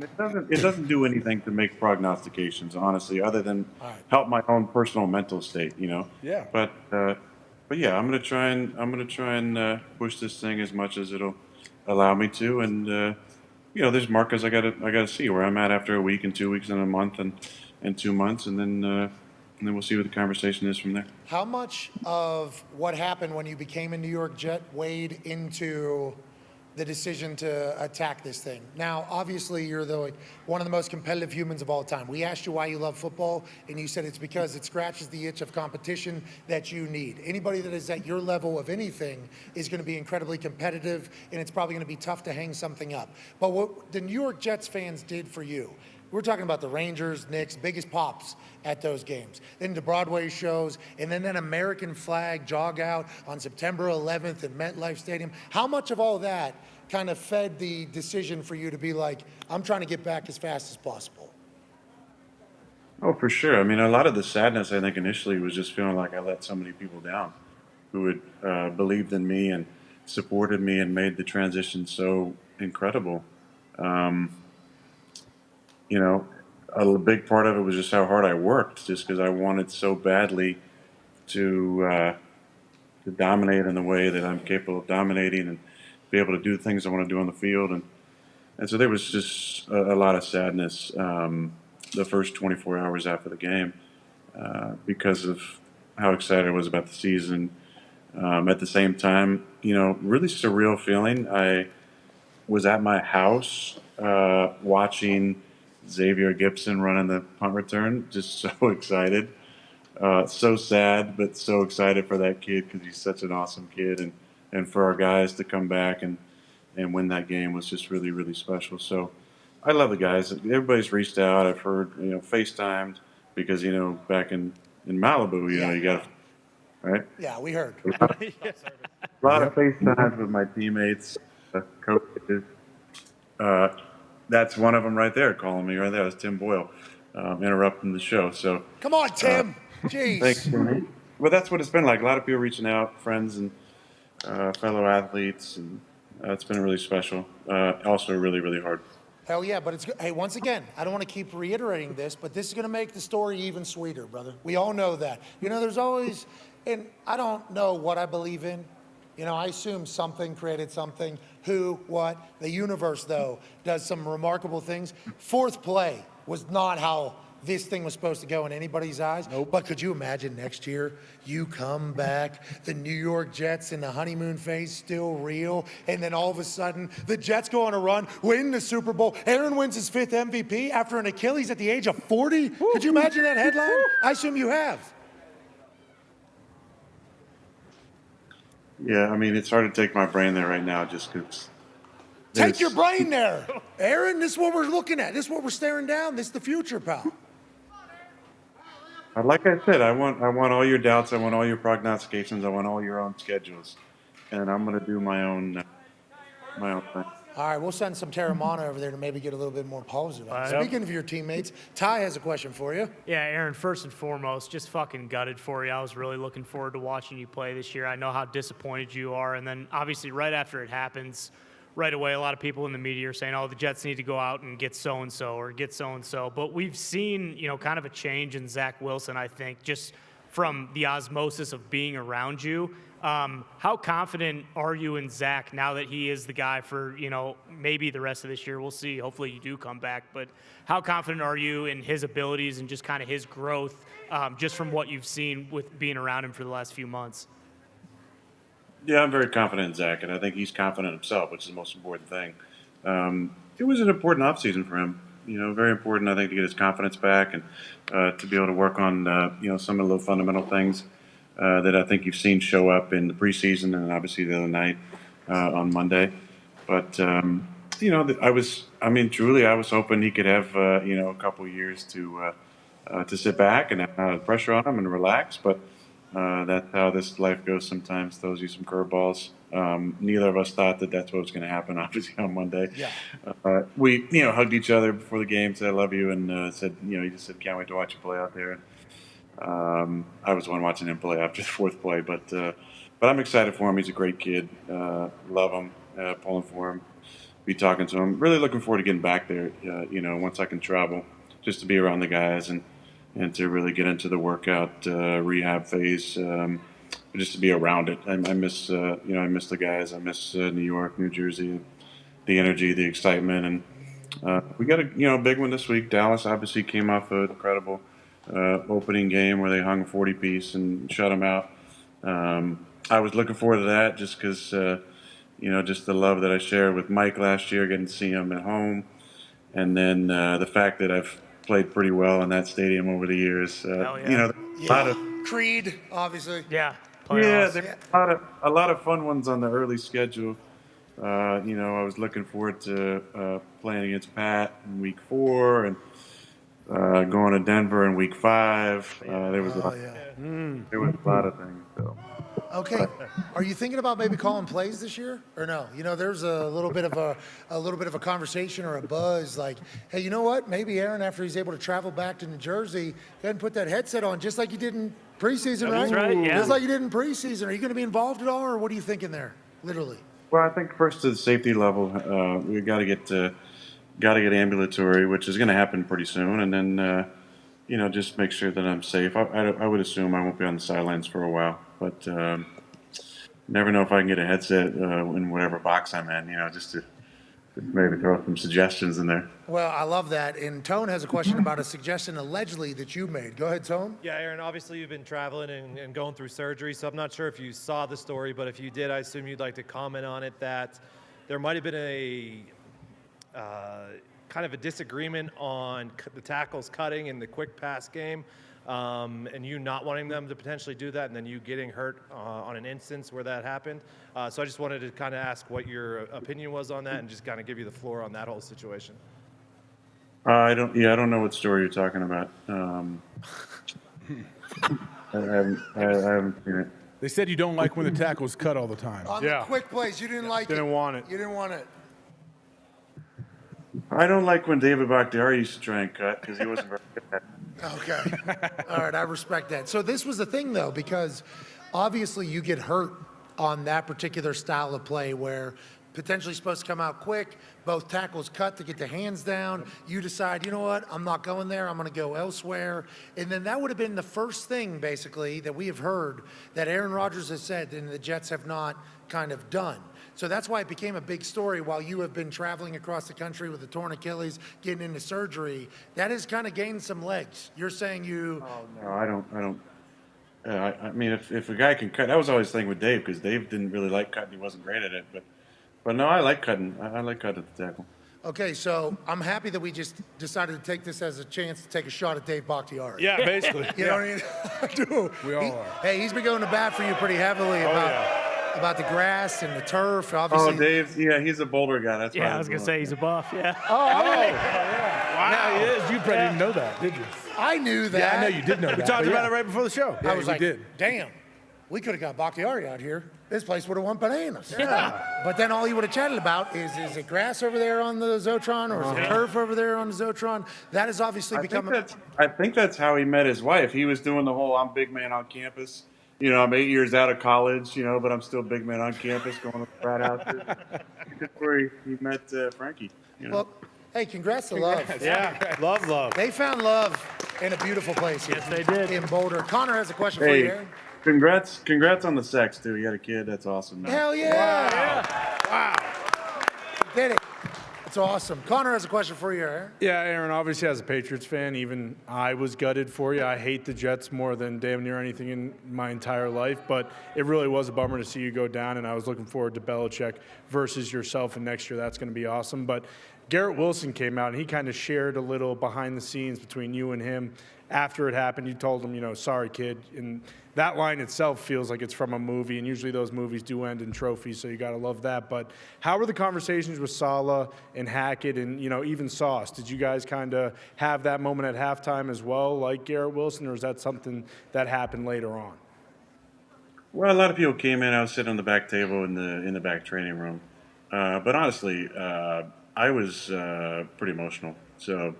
It doesn't do anything to make prognostications, honestly, other than help my own personal mental state. Yeah. But yeah, I'm gonna try and push this thing as much as it'll allow me to, and there's markers I gotta see where I'm at after a week and 2 weeks and a month and 2 months, and then we'll see what the conversation is from there. How much of what happened when you became a New York Jet weighed into the decision to attack this thing? Now, obviously, you're one of the most competitive humans of all time. We asked you why you love football, and you said it's because it scratches the itch of competition that you need. Anybody that is at your level of anything is going to be incredibly competitive, and it's probably going to be tough to hang something up. But what the New York Jets fans did for you, we're talking about the Rangers, Knicks, biggest pops at those games. Then the Broadway shows, and then that American flag jog out on September 11th at MetLife Stadium. How much of all that kind of fed the decision for you to be like, I'm trying to get back as fast as possible? Oh, for sure. A lot of the sadness, I think, initially was just feeling like I let so many people down who had believed in me and supported me and made the transition so incredible. A big part of it was just how hard I worked, just because I wanted so badly to dominate in the way that I'm capable of dominating and be able to do the things I want to do on the field. And so there was just a lot of sadness the first 24 hours after the game because of how excited I was about the season. At the same time, really surreal feeling. I was at my house watching Xavier Gibson running the punt return, just so excited. So sad, but so excited for that kid because he's such an awesome kid, and for our guys to come back and win that game was just really, really special. So I love the guys. Everybody's reached out. I've heard, FaceTimed because, back in Malibu, you got to, right? Yeah, we heard. A lot of FaceTimes with my teammates, coaches. That's one of them right there, calling me right there. That's Tim Boyle, interrupting the show. So come on, Tim. Jeez. Thanks, Tim. Well, that's what it's been like. A lot of people reaching out, friends and fellow athletes, and it's been really special. Also, really, really hard. Hell yeah, but hey, once again, I don't want to keep reiterating this, but this is going to make the story even sweeter, brother. We all know that. There's always, and I don't know what I believe in. I assume something created something. Who, what? The universe, though, does some remarkable things. Fourth play was not how this thing was supposed to go in anybody's eyes. Nope. But could you imagine next year, you come back, the New York Jets in the honeymoon phase still real, and then all of a sudden, the Jets go on a run, win the Super Bowl. Aaron wins his 5th MVP after an Achilles at the age of 40? Could you imagine that headline? I assume you have. Yeah, I mean, it's hard to take my brain there right now just because. Take your brain there. Aaron, this is what we're looking at. This is what we're staring down. This is the future, pal. Like I said, I want all your doubts. I want all your prognostications. I want all your own schedules, and I'm going to do my own thing. All right, we'll send some Terramana over there to maybe get a little bit more positive. Speaking of your teammates, Ty has a question for you. Yeah, Aaron, first and foremost, just fucking gutted for you. I was really looking forward to watching you play this year. I know how disappointed you are, and then obviously right after it happens, right away, a lot of people in the media are saying, oh, the Jets need to go out and get so-and-so or get so-and-so. But we've seen, kind of a change in Zach Wilson, I think, just from the osmosis of being around you. How confident are you in Zach now that he is the guy for, maybe the rest of this year? We'll see. Hopefully you do come back. But how confident are you in his abilities and just kind of his growth just from what you've seen with being around him for the last few months? Yeah, I'm very confident in Zach, and I think he's confident himself, which is the most important thing. It was an important offseason for him. Very important, I think, to get his confidence back and to be able to work on, some of the fundamental things that I think you've seen show up in the preseason and obviously the other night on Monday. But, I was hoping he could have, a couple of years to sit back and have the pressure on him and relax. But that's how this life goes sometimes, throws you some curveballs. Neither of us thought that that's what was going to happen, obviously, on Monday. Yeah. We, hugged each other before the game, said, I love you, and said, he just said, can't wait to watch you play out there. I was the one watching him play after the 4th play, but I'm excited for him. He's a great kid. Love him, pulling for him, be talking to him. Really looking forward to getting back there, once I can travel, just to be around the guys and to really get into the workout rehab phase, just to be around it. I miss, I miss the guys. I miss New York, New Jersey, the energy, the excitement, and we got a big one this week. Dallas obviously came off an incredible opening game where they hung a 40-piece and shut them out. I was looking forward to that just because, just the love that I shared with Mike last year, getting to see him at home, and then the fact that I've played pretty well in that stadium over the years. A lot of Creed, obviously. Yeah. Playoffs. There's a lot of fun ones on the early schedule. I was looking forward to playing against Pat in week 4 and going to Denver in week 5. There was a lot of things. So. Okay, are you thinking about maybe calling plays this year or no? There's a little bit of a conversation or a buzz like, hey, you know what? Maybe Aaron, after he's able to travel back to New Jersey, go ahead and put that headset on, just like you did in preseason, right? That's right. Yeah. Just like you did in preseason. Are you going to be involved at all, or what are you thinking there? Literally. Well, I think first to the safety level, we got to get ambulatory, which is going to happen pretty soon, and then just make sure that I'm safe. I would assume I won't be on the sidelines for a while, but never know if I can get a headset in whatever box I'm in, just to maybe throw some suggestions in there. Well, I love that. And Tone has a question about a suggestion allegedly that you made. Go ahead, Tone. Yeah, Aaron, obviously you've been traveling and going through surgery, so I'm not sure if you saw the story, but if you did, I assume you'd like to comment on it, that there might have been a kind of a disagreement on the tackles cutting in the quick pass game. and you not wanting them to potentially do that, and then you getting hurt on an instance where that happened. So I just wanted to kind of ask what your opinion was on that, and just kind of give you the floor on that whole situation. I don't know what story you're talking about. I haven't seen it. They said you don't like when the tackle's cut all the time. On the quick plays, you didn't like it. Didn't want it. You didn't want it. I don't like when David Bakhtiari used to try and cut because he wasn't very good at it. Okay. All right, I respect that. So this was the thing, though, because obviously you get hurt on that particular style of play where potentially supposed to come out quick, both tackles cut to get the hands down. You decide, you know what, I'm not going there, I'm going to go elsewhere. And then that would have been the first thing, basically, that we have heard that Aaron Rodgers has said and the Jets have not kind of done. So that's why it became a big story while you have been traveling across the country with a torn Achilles, getting into surgery. That has kind of gained some legs. You're saying you... Oh, no, I don't. I mean, if a guy can cut, that was always the thing with Dave, because Dave didn't really like cutting. He wasn't great at it. But no, I like cutting. I like cutting at the tackle. Okay, so I'm happy that we just decided to take this as a chance to take a shot at Dave Bakhtiari. Yeah, basically. You know what I mean? I do. We all are. Hey, he's been going to bat for you pretty heavily about the grass and the turf. Obviously. Oh, Dave, yeah, he's a Boulder guy. That's why Yeah, I was going to say he's a buff, yeah. Oh, really? Wow, he is. You probably didn't know that, did you? I knew that. Yeah, I know you did know that. We talked about it right before the show. I was we like, did. damn, we could have got Bakhtiari out here. This place would have won bananas. Yeah. But then all he would have chatted about is it grass over there on the Zotron or is it turf over there on the Zotron? That has obviously become... I think that's how he met his wife. He was doing the whole I'm big man on campus. You know, I'm 8 years out of college, you know, but I'm still big man on campus going to frat houses. That's where he met Frankie. You know? Well, hey, congrats to Love. Yeah, love. They found love in a beautiful place here. Yes, they did. In Boulder. Connor has a question for you, Aaron. Congrats on the sex, too. You had a kid. That's awesome. Man. Hell yeah. Wow. Did it. It's awesome. Connor has a question for you, Aaron. Yeah, Aaron, obviously as a Patriots fan, even I was gutted for you. I hate the Jets more than damn near anything in my entire life, but it really was a bummer to see you go down, and I was looking forward to Belichick versus yourself, and next year that's going to be awesome. But Garrett Wilson came out, and he kind of shared a little behind the scenes between you and him. After it happened, you told him, you know, sorry, kid. And that line itself feels like it's from a movie, and usually those movies do end in trophies, so you got to love that. But how were the conversations with Saleh and Hackett and, you know, even Sauce? Did you guys kind of have that moment at halftime as well, like Garrett Wilson, or is that something that happened later on? Well, a lot of people came in. I was sitting on the back table in the back training room. But honestly, I was pretty emotional. So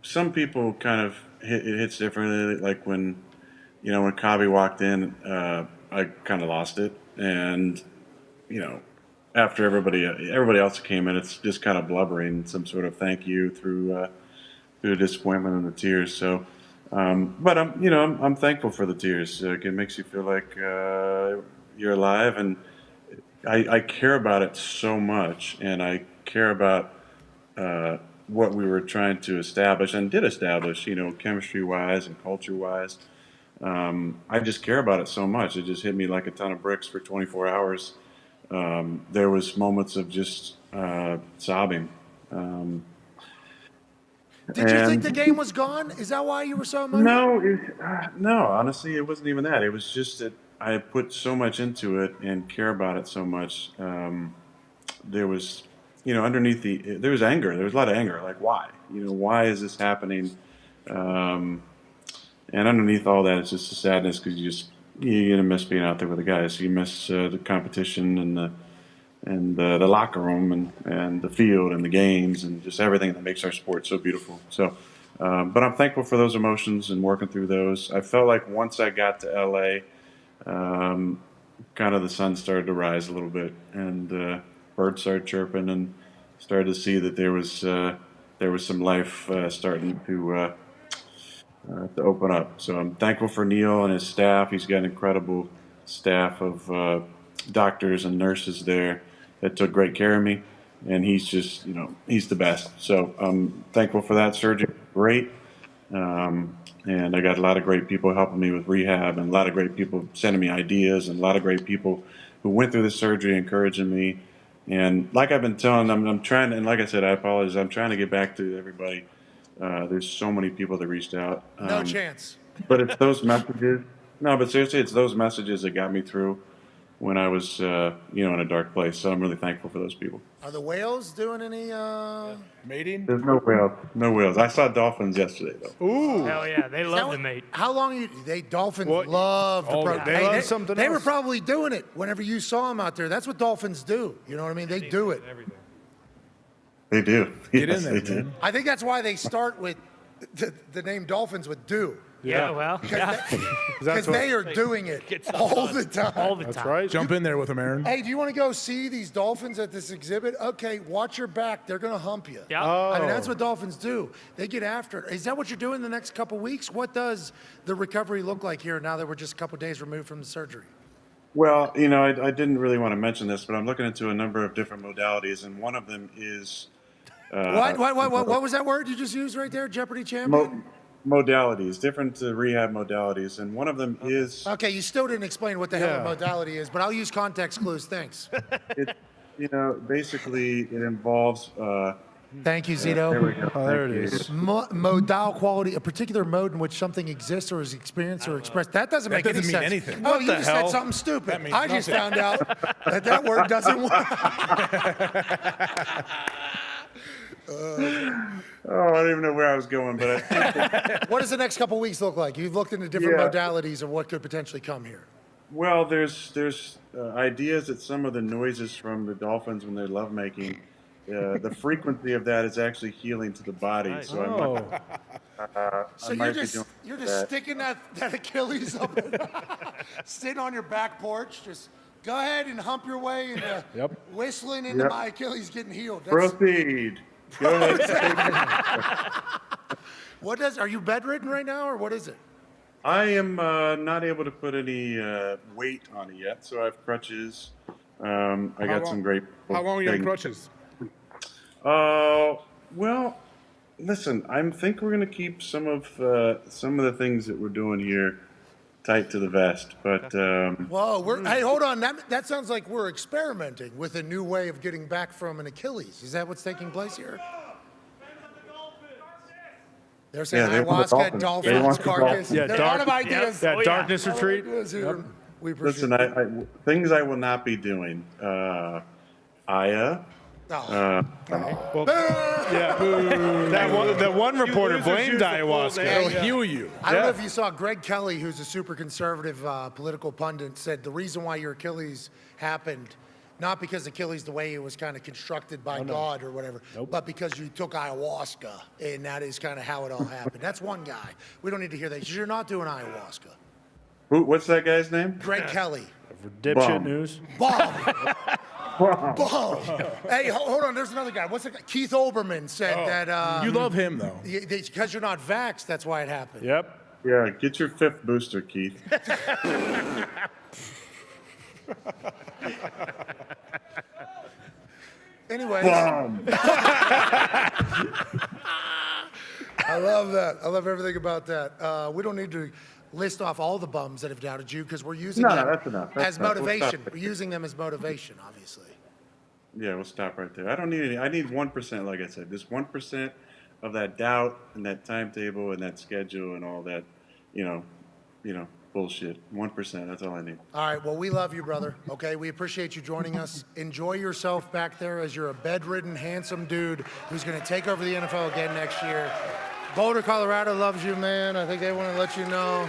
some people kind of it hits differently. Like when Kabi walked in, I kind of lost it. And, you know, after everybody else came in, it's just kind of blubbering, some sort of thank you through the disappointment and the tears. So, but I'm thankful for the tears. It makes you feel like you're alive, and I care about it so much, and I care about what we were trying to establish and did establish, you know, chemistry-wise and culture-wise. I just care about it so much. It just hit me like a ton of bricks for 24 hours. There was moments of just sobbing. Did you think the game was gone? Is that why you were so emotional? No, honestly, it wasn't even that. It was just that I put so much into it and care about it so much. There was, you know, underneath there was anger. There was a lot of anger. Like, why? You know, why is this happening? And underneath all that, it's just a sadness because you're gonna miss being out there with the guys. You miss the competition and the locker room and the field and the games and just everything that makes our sport so beautiful. So, but I'm thankful for those emotions and working through those. I felt like once I got to LA, kind of the sun started to rise a little bit, and birds started chirping, and started to see that there was some life starting to open up. So I'm thankful for Neil and his staff. He's got an incredible staff of doctors and nurses there that took great care of me, and he's just, you know, he's the best. So I'm thankful for that. Surgery was great, and I got a lot of great people helping me with rehab, and a lot of great people sending me ideas, and a lot of great people who went through the surgery encouraging me. And like I've been telling them, I'm trying, and like I said, I apologize, I'm trying to get back to everybody There's so many people that reached out. No chance. But it's those messages. No, but seriously, it's those messages that got me through when I was, in a dark place. So I'm really thankful for those people. Are the whales doing any mating? There's no whales. No whales. I saw dolphins yesterday, though. Ooh. Hell yeah, they love what- to mate. How long dolphins love to Oh, they love something They were else. probably doing it whenever you saw them out there. That's what dolphins do. You know what I mean? They do it. They do. Get Yes, in there, they do. man. I think that's why they start with the name dolphins with do. Yeah, well, yeah. Because they are doing it all the time. All the That's time. right. Jump in there with them, Aaron. Hey, do you want to go see these dolphins at this exhibit? Okay, watch your back. They're going to hump you. Yeah. I mean, Oh. that's what dolphins do. They get after it. Is that what you're doing the next couple weeks? What does the recovery look like here now that we're just a couple days removed from the surgery? Well, I didn't really want to mention this, but I'm looking into a number of different modalities, and one of them is What was that word you just used right there? Jeopardy champion? modalities, different rehab modalities, and one of them is Okay, you still didn't explain what the hell a modality is, but I'll use context clues. Thanks. basically it involves. Thank you, Zito. There we go. Oh, there Thank it you. is. Modal quality, a particular mode in which something exists or is experienced or expressed. That doesn't make doesn't any mean sense. anything. Oh, What you the just hell? said something stupid. That means I just nothing. found out that word doesn't work. Oh, I don't even know where I was going, but What does the next couple weeks look like? You've looked into different Yeah. modalities of what could potentially come here. well, there's ideas that some of the noises from the dolphins when they're lovemaking, the frequency of that is actually healing to the body. So So I might you're be doing just that. sticking that Achilles up, sitting on your back porch, just go ahead and hump your way into whistling into Yep. my Achilles getting healed. That's- Proceed. Go ahead. Are you bedridden right now, or what is it? I am not able to put any weight on it yet, so I have crutches. I got some great. How long are you on things. crutches? Well, listen, I think we're going to keep some of the things that we're doing here tight to the vest, but Whoa, hey, hold on. That sounds like we're experimenting with a new way of getting back from an Achilles. Is that what's taking place here? They're saying Yeah, they want the ayahuasca, dolphins. They dolphins, want the carcass. dolphins. Yeah, They're out of ideas. Yeah, darkness Out of retreat. ideas here. We appreciate listen, it. things I will not be doing. Aya. Well, yeah. That one reporter losers use blamed the full ayahuasca. name. It'll heal you. I don't know if you saw Greg Kelly, who's a super conservative political pundit, said the reason why your Achilles happened, not because Achilles the way it was kind of constructed by God or whatever, but because you took ayahuasca, and that is kind of how it all happened. That's one guy. We don't need to hear that. You're not doing ayahuasca. What's that guy's name? Greg Kelly. For dipshit Bum. news. Bomb. Bomb. Hey, hold on. There's another guy. What's the guy? Keith Olbermann said that. You love him, though. Because you're not vaxxed, that's why it happened. Yep. Yeah, get your 5th booster, Keith. Anyways. Bum. I love that. I love everything about that. We don't need to list off all the bums that have doubted you because we're using No, them that's enough. That's as enough. We'll motivation. stop. We're using them as motivation, obviously. Yeah, we'll stop right there. I don't need any. I need 1%, like I said. Just 1% of that doubt and that timetable and that schedule and all that, bullshit. 1%. That's all I need. All right. Well, we love you, brother. Okay. We appreciate you joining us. Enjoy yourself back there as you're a bedridden, handsome dude who's going to take over the NFL again next year. Boulder, Colorado loves you, man. I think they want to let you know.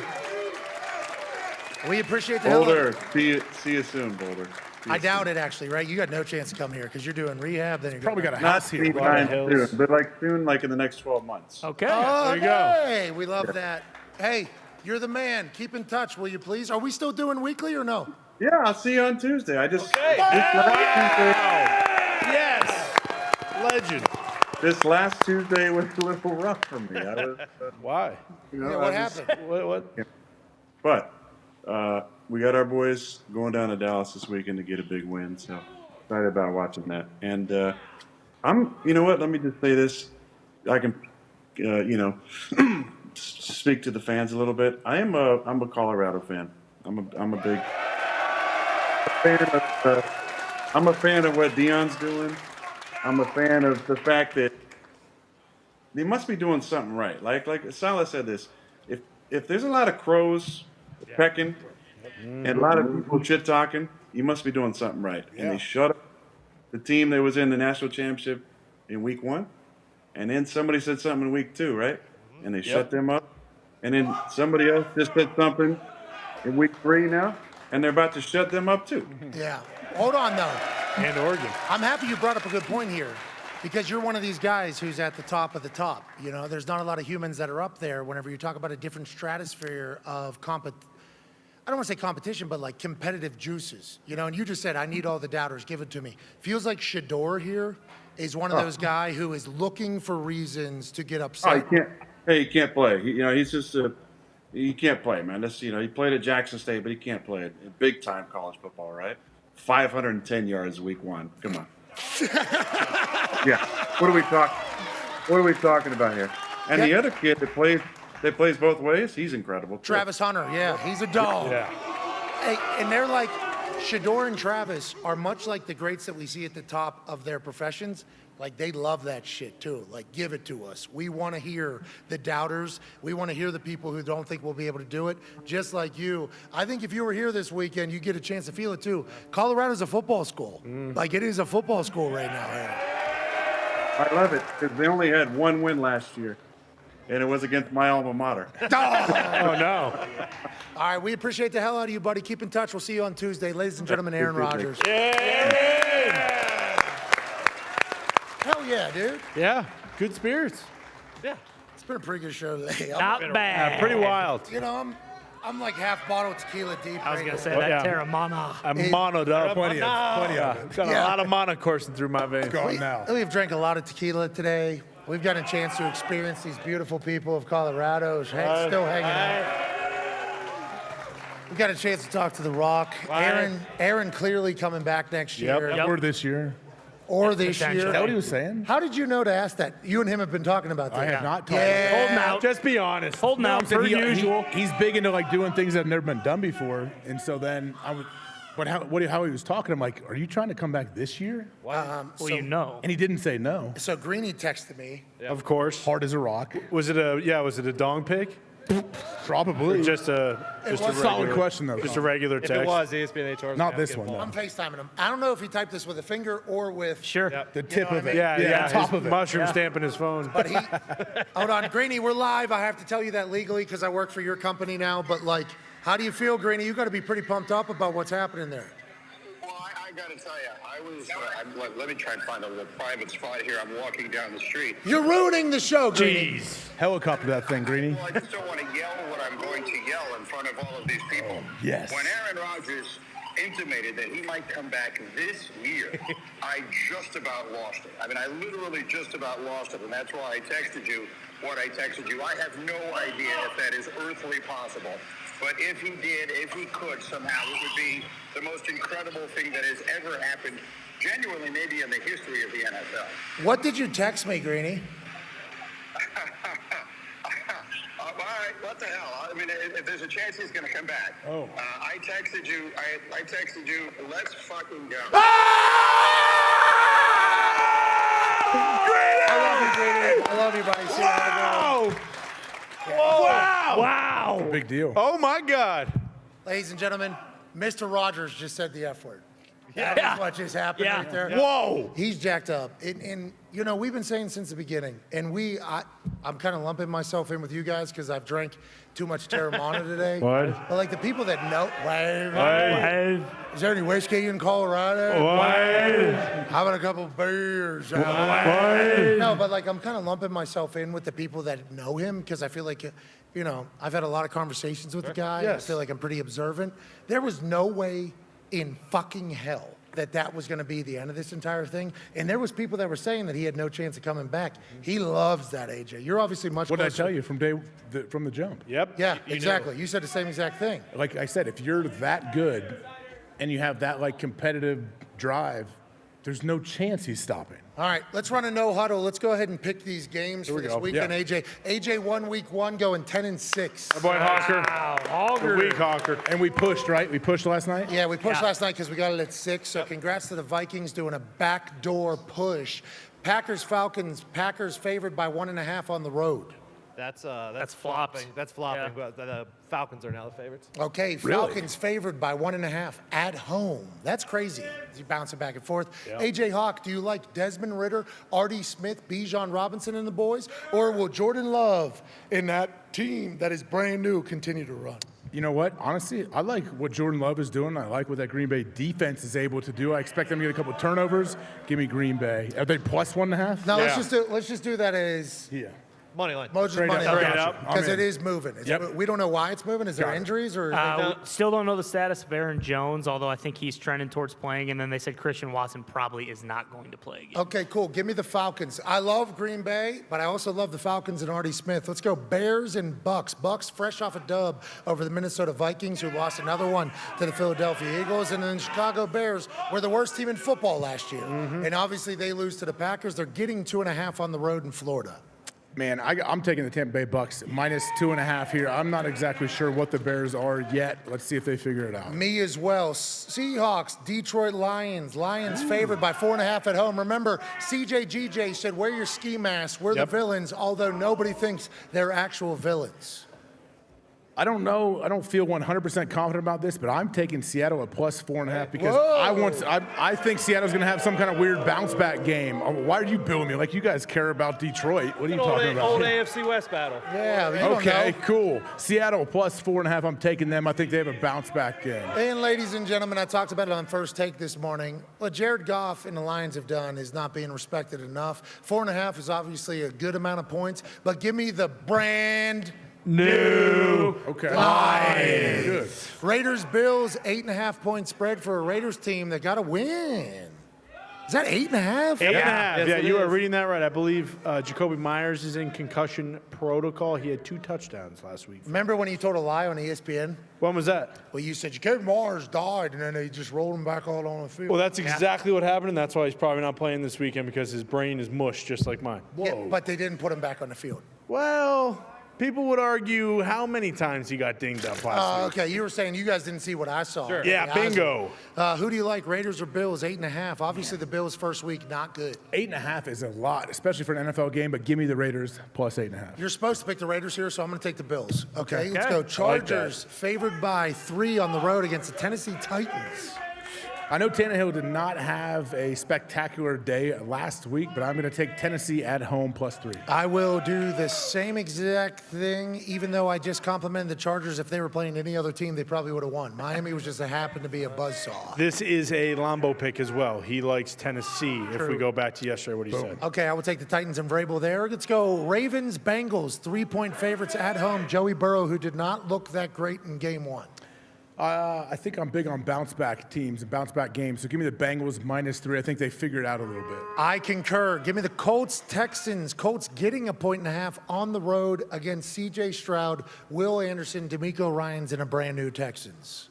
We appreciate the hell Boulder, of it. see you soon, Boulder. I doubt it, actually, right? You got no chance to come here because you're doing rehab. Then you're Probably got a Not house here. anytime soon, but soon, like in the next 12 months. Okay. Oh, there you go. hey, we love that. Hey, you're the man. Keep in touch, will you please? Are we still doing weekly or no? Yeah, I'll see you on Tuesday. Yes. Legend. This last Tuesday was a little rough for me. I was, Why? What happened? What? But we got our boys going down to Dallas this weekend to get a big win, so excited about watching that. And you know what? Let me just say this. I can, speak to the fans a little bit. I'm a Colorado fan. I'm a big fan of. I'm a fan of what Deion's doing. I'm a fan of the fact that they must be doing something right. Like Salah said this, if there's a lot of crows pecking and a lot of people shit talking, you must be doing something right. And they shut up the team that was in the national championship in week 1, and then somebody said something in week 2, right? And they shut them up. And then somebody else just said something in week 3 now, and they're about to shut them up too. Yeah. Hold on, though. And Oregon. I'm happy you brought up a good point here, because you're one of these guys who's at the top of the top. You know, there's not a lot of humans that are up there whenever you talk about a different stratosphere of I don't want to say competition, but like competitive juices. You know, and you just said, I need all the doubters, give it to me. Feels like Shador here is one of those guys who is looking for reasons to get upset. He can't play. He's just he can't play, man. He played at Jackson State, but he can't play it. Big time college football, right? 510 yards week 1. Come on. Yeah. What are we talking about here? And the other kid that plays both ways, he's incredible too. Travis Hunter, he's a dog. Yeah. Hey, and they're like, Shador and Travis are much like the greats that we see at the top of their professions. Like, they love that shit too. Like, give it to us. We want to hear the doubters. We want to hear the people who don't think we'll be able to do it, just like you. I think if you were here this weekend, you get a chance to feel it too. Colorado's a football school. Like, it is a football school right now. I love it, because they only had 1 win last year, and it was against my alma mater. Oh, no. All right, we appreciate the hell out of you, buddy. Keep in touch. We'll see you on Tuesday. Ladies and gentlemen, Aaron Rodgers. Hell yeah, dude. Yeah, good spirits. Yeah. It's been a pretty good show today. Not bad. Pretty wild. You know, I'm like half bottle tequila deep. I was going to say that Terramana. I'm monoed up. Plenty of. Got a lot of mana coursing through my veins. We've drank a lot of tequila today. We've got a chance to experience these beautiful people of Colorado still hanging out. We've got a chance to talk to The Rock. Aaron clearly coming back next year. Or this year. Or this year. Is that what he was saying? How did you know to ask that? You and him have been talking about that. I have not talked Holding about out. Just be honest. Holding out per usual. He's big into like doing things that have never been done before, and so then how he was talking, I'm like, are you trying to come back this year? You know. And he didn't say no. So Greeny texted me. Of course. Hard as a rock. Was it a dong pick? Probably. Or just a solid question though. Just a regular If text. it was, ESPN HR. Not this one though. I'm FaceTiming him. I don't know if he typed this with a finger or with the tip of it. Yeah, the top his of it. mushroom stamping his phone. But hold on, Greeny, we're live. I have to tell you that legally because I work for your company now. But like, how do you feel, Greeny? You got to be pretty pumped up about what's happening there. Well, I got to tell you, let me try and find a little private spot here. I'm walking down the street. You're ruining the show, Greeny. Helicopter that thing, Greeny. Well, I just don't want to yell what I'm going to yell in front of all of these people. Yes. When Aaron Rodgers intimated that he might come back this year, I just about lost it. I mean, I literally just about lost it, and that's why I texted you what I texted you. I have no idea if that is earthly possible. But if he did, if he could somehow, it would be the most incredible thing that has ever happened, genuinely maybe in the history of the NFL. What did you text me, Greeny? All right, what the hell? I mean, if there's a chance he's going to come back. I texted you, let's fucking go. I love you, Greeny. I love you, buddy. See you later. Wow. Big deal. Oh my God. Ladies and gentlemen, Mr. Rodgers just said the F word. That is what just happened right there. Whoa. He's jacked up. And you know, we've been saying since the beginning, and I'm kind of lumping myself in with you guys because I've drank too much Terramana today. What? But like the people that know, What? is there any whiskey in Colorado? What? How about a couple beers? What? No, but like I'm kind of lumping myself in with the people that know him because I feel like, you know, I've had a lot of conversations with the guy. Yes. I feel like I'm pretty observant. There was no way in fucking hell that was going to be the end of this entire thing. And there was people that were saying that he had no chance of coming back. He loves that, AJ. You're obviously much What did I closer. tell you from the jump? Yep. Yeah, exactly. You said the same exact thing. Like I said, if you're that good and you have that like competitive drive, there's no chance he's stopping. All right, let's run a no huddle. Let's go ahead and pick these games for this weekend, AJ. AJ won week 1, going 10-6. My boy Hawker. Wow, Hawker. Week Hawker. And we pushed, right? We pushed last night? Yeah, we pushed last night because we got it at 6. So congrats to the Vikings doing a backdoor push. Packers-Falcons. Packers favored by 1.5 on the road. That's flopping. That's flopping. But the Falcons are now the favorites. Okay, Falcons favored by 1.5 at home. That's crazy. You're bouncing back and forth. Yep. AJ Hawk, do you like Desmond Ridder, Artie Smith, Bijan Robinson and the boys? Or will Jordan Love in that team that is brand new continue to run? You know what? Honestly, I like what Jordan Love is doing. I like what that Green Bay defense is able to do. I expect them to get a couple turnovers. Give me Green Bay. Are they plus 1.5? No, let's just do that as money line. Mojo's money line. Because it is moving. Yep. We don't know why it's moving. Is there injuries or? Still don't know the status of Aaron Jones, although I think he's trending towards playing. And then they said Christian Watson probably is not going to play again. Okay, cool. Give me the Falcons. I love Green Bay, but I also love the Falcons and Artie Smith. Let's go Bears and Bucks. Bucks fresh off a dub over the Minnesota Vikings, who lost another one to the Philadelphia Eagles. And then the Chicago Bears were the worst team in football last year. And obviously they lose to the Packers. They're getting 2.5 on the road in Florida. Man, I'm taking the Tampa Bay Bucks minus 2.5 here. I'm not exactly sure what the Bears are yet. Let's see if they figure it out. Me as well. Seahawks, Detroit Lions. Lions favored by 4.5 at home. Remember, CJGJ said, wear your ski mask. We're the villains, although nobody thinks they're actual villains. I don't know. I don't feel 100% confident about this, but I'm taking Seattle at plus 4.5 because I think Seattle's going to have some kind of weird bounce back game. Why are you booing me? Like, you guys care about Detroit. What are you talking about? Old AFC West battle. Yeah. You Okay, don't know. cool. Seattle plus 4.5. I'm taking them. I think they have a bounce back game. And ladies and gentlemen, I talked about it on First Take this morning. What Jared Goff and the Lions have done is not being respected enough. 4.5 is obviously a good amount of points, but give me the brand new Lions. Good. Raiders Bills 8.5 point spread for a Raiders team that got to win. Is that 8.5? 8.5. Yes, Yeah, you is. are reading that right. I believe Jacoby Myers is in concussion protocol. He had 2 touchdowns last week. Remember when you told a lie on ESPN? When was that? Well, you said Jacoby Myers died, and then they just rolled him back all on the field. Well, that's exactly what happened, and that's why he's probably not playing this weekend because his brain is mush just like mine. Yeah, but they didn't put him back on the field. Well, people would argue how many times he got dinged up last week. Okay, you were saying you guys didn't see what I saw. Sure. Yeah, bingo. Who do you like, Raiders or Bills? 8.5. Obviously, the Bills' first week, not good. 8.5 is a lot, especially for an NFL game, but give me the Raiders plus 8.5. You're supposed to pick the Raiders here, so I'm going to take the Bills. Okay, let's go. Chargers favored by 3 on the road against the Tennessee Titans. I know Tannehill did not have a spectacular day last week, but I'm going to take Tennessee at home plus 3. I will do the same exact thing, even though I just complimented the Chargers. If they were playing any other team, they probably would have won. Miami was just happened to be a buzzsaw. This is a Lombo pick as well. He likes Tennessee, if we go back to yesterday, what he said. Okay, I will take the Titans and Vrabel there. Let's go Ravens, Bengals, 3-point favorites at home. Joey Burrow, who did not look that great in game 1. I think I'm big on bounce back teams and bounce back games. So give me the Bengals minus 3. I think they figured it out a little bit. I concur. Give me the Colts, Texans. Colts getting a 1.5 on the road against C.J. Stroud, Will Anderson, D'Amico Ryans, and a brand new Texans.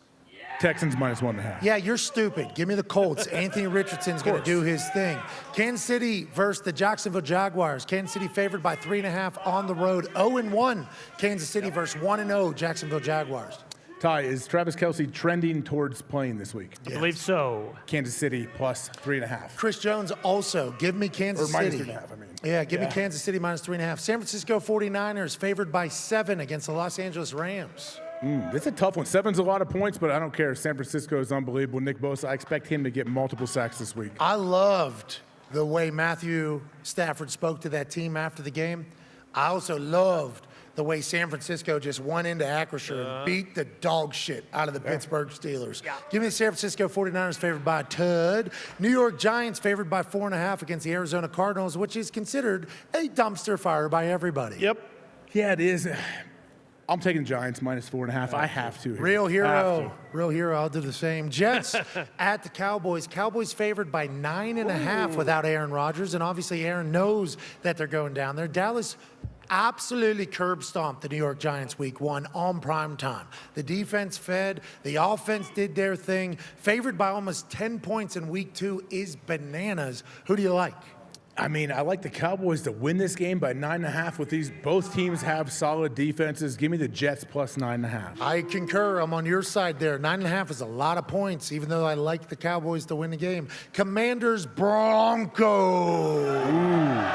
Texans minus 1.5. Yeah, you're stupid. Give me the Colts. Anthony Richardson's going to do his thing. Kansas City versus the Jacksonville Jaguars. Kansas City favored by 3.5 on the road. 0-1. Kansas City versus 1-0 Jacksonville Jaguars. Ty, is Travis Kelce trending towards playing this week? I believe so. Kansas City plus 3.5. Chris Jones also. Give me Kansas minus City. 3.5, I mean. Yeah, give me Kansas City minus 3.5. San Francisco 49ers favored by 7 against the Los Angeles Rams. That's a tough one. 7's a lot of points, but I don't care. San Francisco is unbelievable. Nick Bosa, I expect him to get multiple sacks this week. I loved the way Matthew Stafford spoke to that team after the game. I also loved the way San Francisco just went into Acrisure and beat the dog shit out of the Pittsburgh Steelers. Give me the San Francisco 49ers favored by a tud. New York Giants favored by 4.5 against the Arizona Cardinals, which is considered a dumpster fire by everybody. Yep. Yeah, it is. I'm taking Giants minus 4.5. I have to. Here. Real hero. Real hero. I'll do the same. Jets at the Cowboys. Cowboys favored by 9.5 without Aaron Rodgers. And obviously Aaron knows that they're going down there. Dallas absolutely curb stomped the New York Giants week 1 on prime time. The defense fed, the offense did their thing. Favored by almost 10 points in week 2 is bananas. Who do you like? I mean, I like the Cowboys to win this game by 9.5 with these. Both teams have solid defenses. Give me the Jets plus 9.5. I concur. I'm on your side there. 9.5 is a lot of points, even though I like the Cowboys to win the game. Commanders, Broncos. Ooh.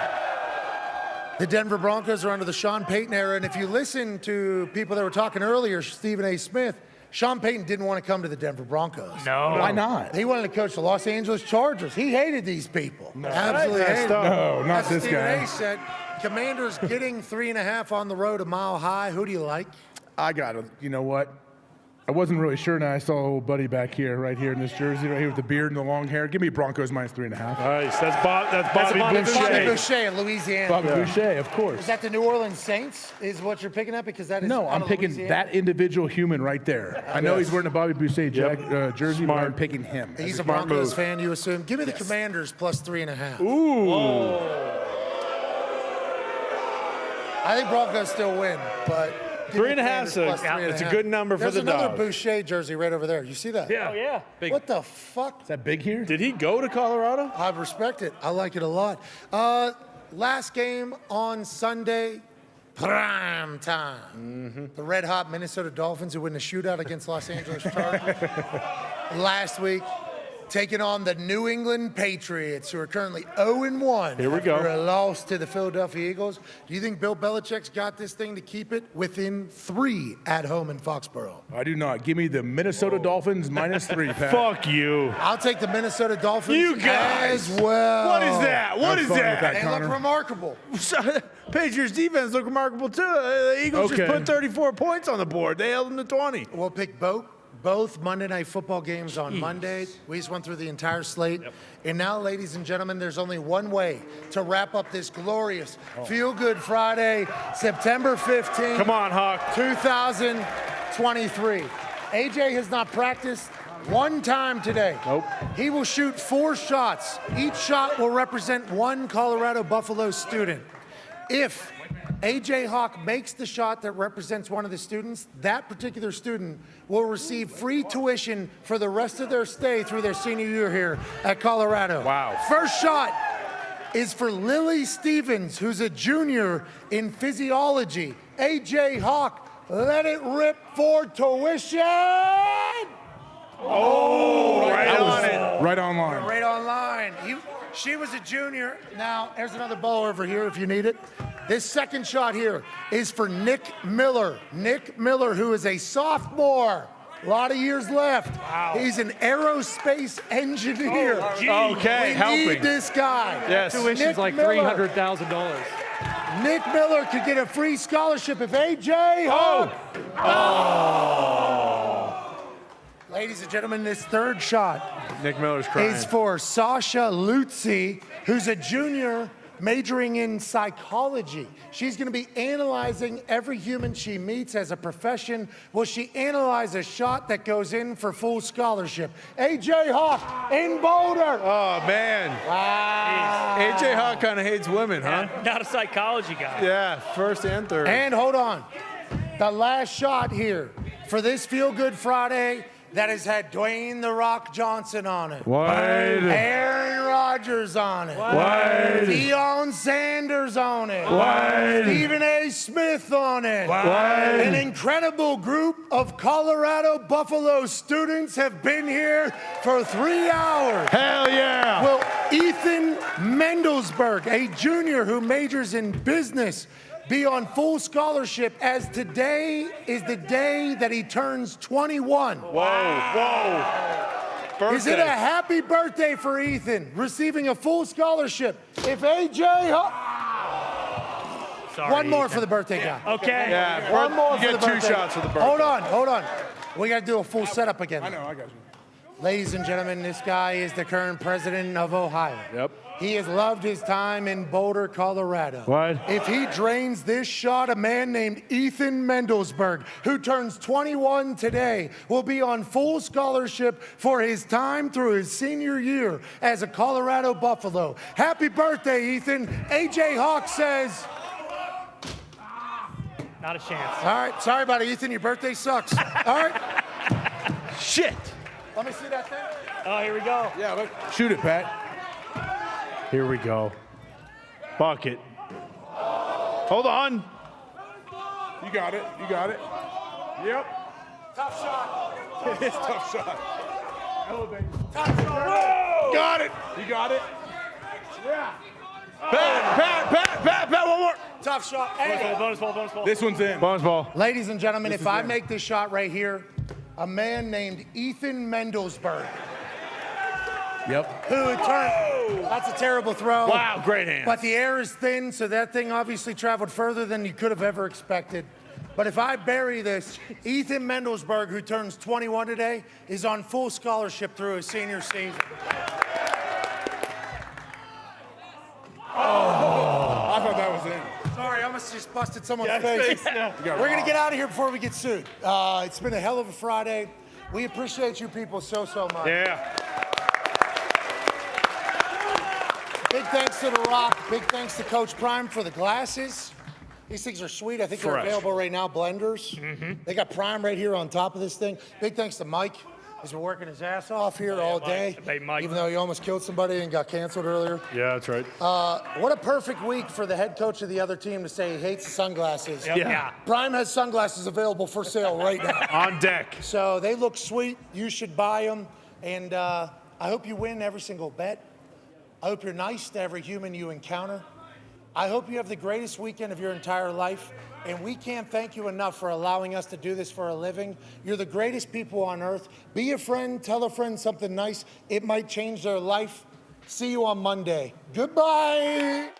The Denver Broncos are under the Sean Payton era, and if you listen to people that were talking earlier, Stephen A. Smith, Sean Payton didn't want to come to the Denver Broncos. No. Why not? He wanted to coach the Los Angeles Chargers. He hated these people. No. Absolutely hated them. No, not That's this Stephen guy. A. said. Commanders getting 3.5 on the road, a mile high. Who do you like? I got it. You know what? I wasn't really sure, and I saw old buddy back here, right here in this jersey, right here with the beard and the long hair. Give me Broncos minus 3.5. Nice. That's Bobby Boucher. Bobby Boucher in Louisiana. Bobby Boucher, of course. Is that the New Orleans Saints is what you're picking up? Because that is No, out I'm of picking Louisiana? that individual human right there. I know he's wearing a Bobby Boucher jersey, but I'm picking him. He's a Broncos fan, you assume. Give me the Commanders plus 3.5. Ooh. I think Broncos still win, but 3.5. It's a good number for the There's another dog. Boucher jersey right over there. You see that? Yeah. Oh, yeah. Big. What the fuck? Is that big here? Did he go to Colorado? I respect it. I like it a lot. Last game on Sunday, prime time. The red-hot Minnesota Dolphins who win the shootout against Los Angeles Chargers last week, taking on the New England Patriots, who are currently 0-1. Here we go. After a loss to the Philadelphia Eagles. Do you think Bill Belichick's got this thing to keep it within 3 at home in Foxborough? I do not. Give me the Minnesota Dolphins minus 3, Pat. Fuck you. I'll take the Minnesota Dolphins You guys. as well. What is that? What is fun with that? that, They Connor. look remarkable. Patriots defense look remarkable too. The Eagles Okay. just put 34 points on the board. They held them to 20. We'll pick both Monday Night Football games on Monday. We just went through the entire slate. And now, ladies and gentlemen, there's only one way to wrap up this glorious Feel Good Friday, September 15th. Come on, Hawk. 2023. AJ has not practiced one time today. Nope. He will shoot 4 shots. Each shot will represent one Colorado Buffalo student. If AJ Hawk makes the shot that represents one of the students, that particular student will receive free tuition for the rest of their stay through their senior year here at Colorado. Wow. First shot is for Lily Stevens, who's a junior in physiology. AJ Hawk, let it rip for tuition! Oh, right on it. Right online. Right online. She was a junior. Now, there's another ball over here if you need it. This second shot here is for Nick Miller. Nick Miller, who is a sophomore. A lot of years left. Wow. He's an aerospace engineer. Okay, we helping. need this guy. Yes. Tuition's Nick like Miller. $300,000. Nick Miller could get a free scholarship if AJ Hawk. Ladies and gentlemen, this third shot Nick Miller's crying. is for Sasha Lutzi, who's a junior majoring in psychology. She's going to be analyzing every human she meets as a profession. Will she analyze a shot that goes in for full scholarship? AJ Hawk in Boulder. Oh, man. Wow. AJ Hawk kind of hates women, huh? Not a psychology guy. Yeah, first and third. And hold on. The last shot here for this Feel Good Friday that has had Dwayne "The Rock" Johnson on it. Wide. Aaron Rodgers on it. Wide. Deion Sanders on it. Wide. Stephen A. Smith on it. Wide. An incredible group of Colorado Buffalo students have been here for 3 hours. Hell yeah. Will Ethan Mendelsberg, a junior who majors in business, be on full scholarship, as today is the day that he turns 21. Whoa. Birthday. Is it a happy birthday for Ethan, receiving a full scholarship? If AJ Sorry, one more Ethan. for the birthday guy. Okay. Yeah, One more you for get the 2 birthday. shots for the birthday. Hold on. We got to do a full setup again. I know, I got you. Ladies and gentlemen, this guy is the current president of Ohio. Yep. He has loved his time in Boulder, Colorado. What? If he drains this shot, a man named Ethan Mendelsberg, who turns 21 today, will be on full scholarship for his time through his senior year as a Colorado Buffalo. Happy birthday, Ethan. AJ Hawk says, Not a chance. All right. Sorry about it, Ethan. Your birthday sucks. All right. Shit. Let me see that thing. Oh, here we go. Yeah, shoot it, Pat. Here we go. Bucket. Hold on. You got it. You got it. Yep. Tough shot. It is tough shot. Elevate. Tough shot. Got it. You got it. Yeah. Pat, one more. Tough shot. Bonus ball. This one's in. Bonus ball. Ladies and gentlemen, This if is I in. make this shot right here, a man named Ethan Mendelsberg, Yep. who turned, that's a terrible throw. Wow, great hands. But the air is thin, so that thing obviously traveled further than you could have ever expected. But if I bury this, Ethan Mendelsberg, who turns 21 today, is on full scholarship through his senior season. I thought that was in. Sorry, I almost just busted someone's Yeah, face. yeah. We're going to get out of here before we get sued. It's been a hell of a Friday. We appreciate you people so much. Yeah. Big thanks to The Rock. Big thanks to Coach Prime for the glasses. These things are sweet. I think they're Fresh. available right now, blenders. They got Prime right here on top of this thing. Big thanks to Mike. He's been working his ass off here all day, Hey, Mike. even though he almost killed somebody and got canceled earlier. Yeah, that's right. What a perfect week for the head coach of the other team to say he hates the sunglasses. Yeah. Prime has sunglasses available for sale right now. On deck. So they look sweet. You should buy them. And I hope you win every single bet. I hope you're nice to every human you encounter. I hope you have the greatest weekend of your entire life. And we can't thank you enough for allowing us to do this for a living. You're the greatest people on earth. Be a friend. Tell a friend something nice. It might change their life. See you on Monday. Goodbye.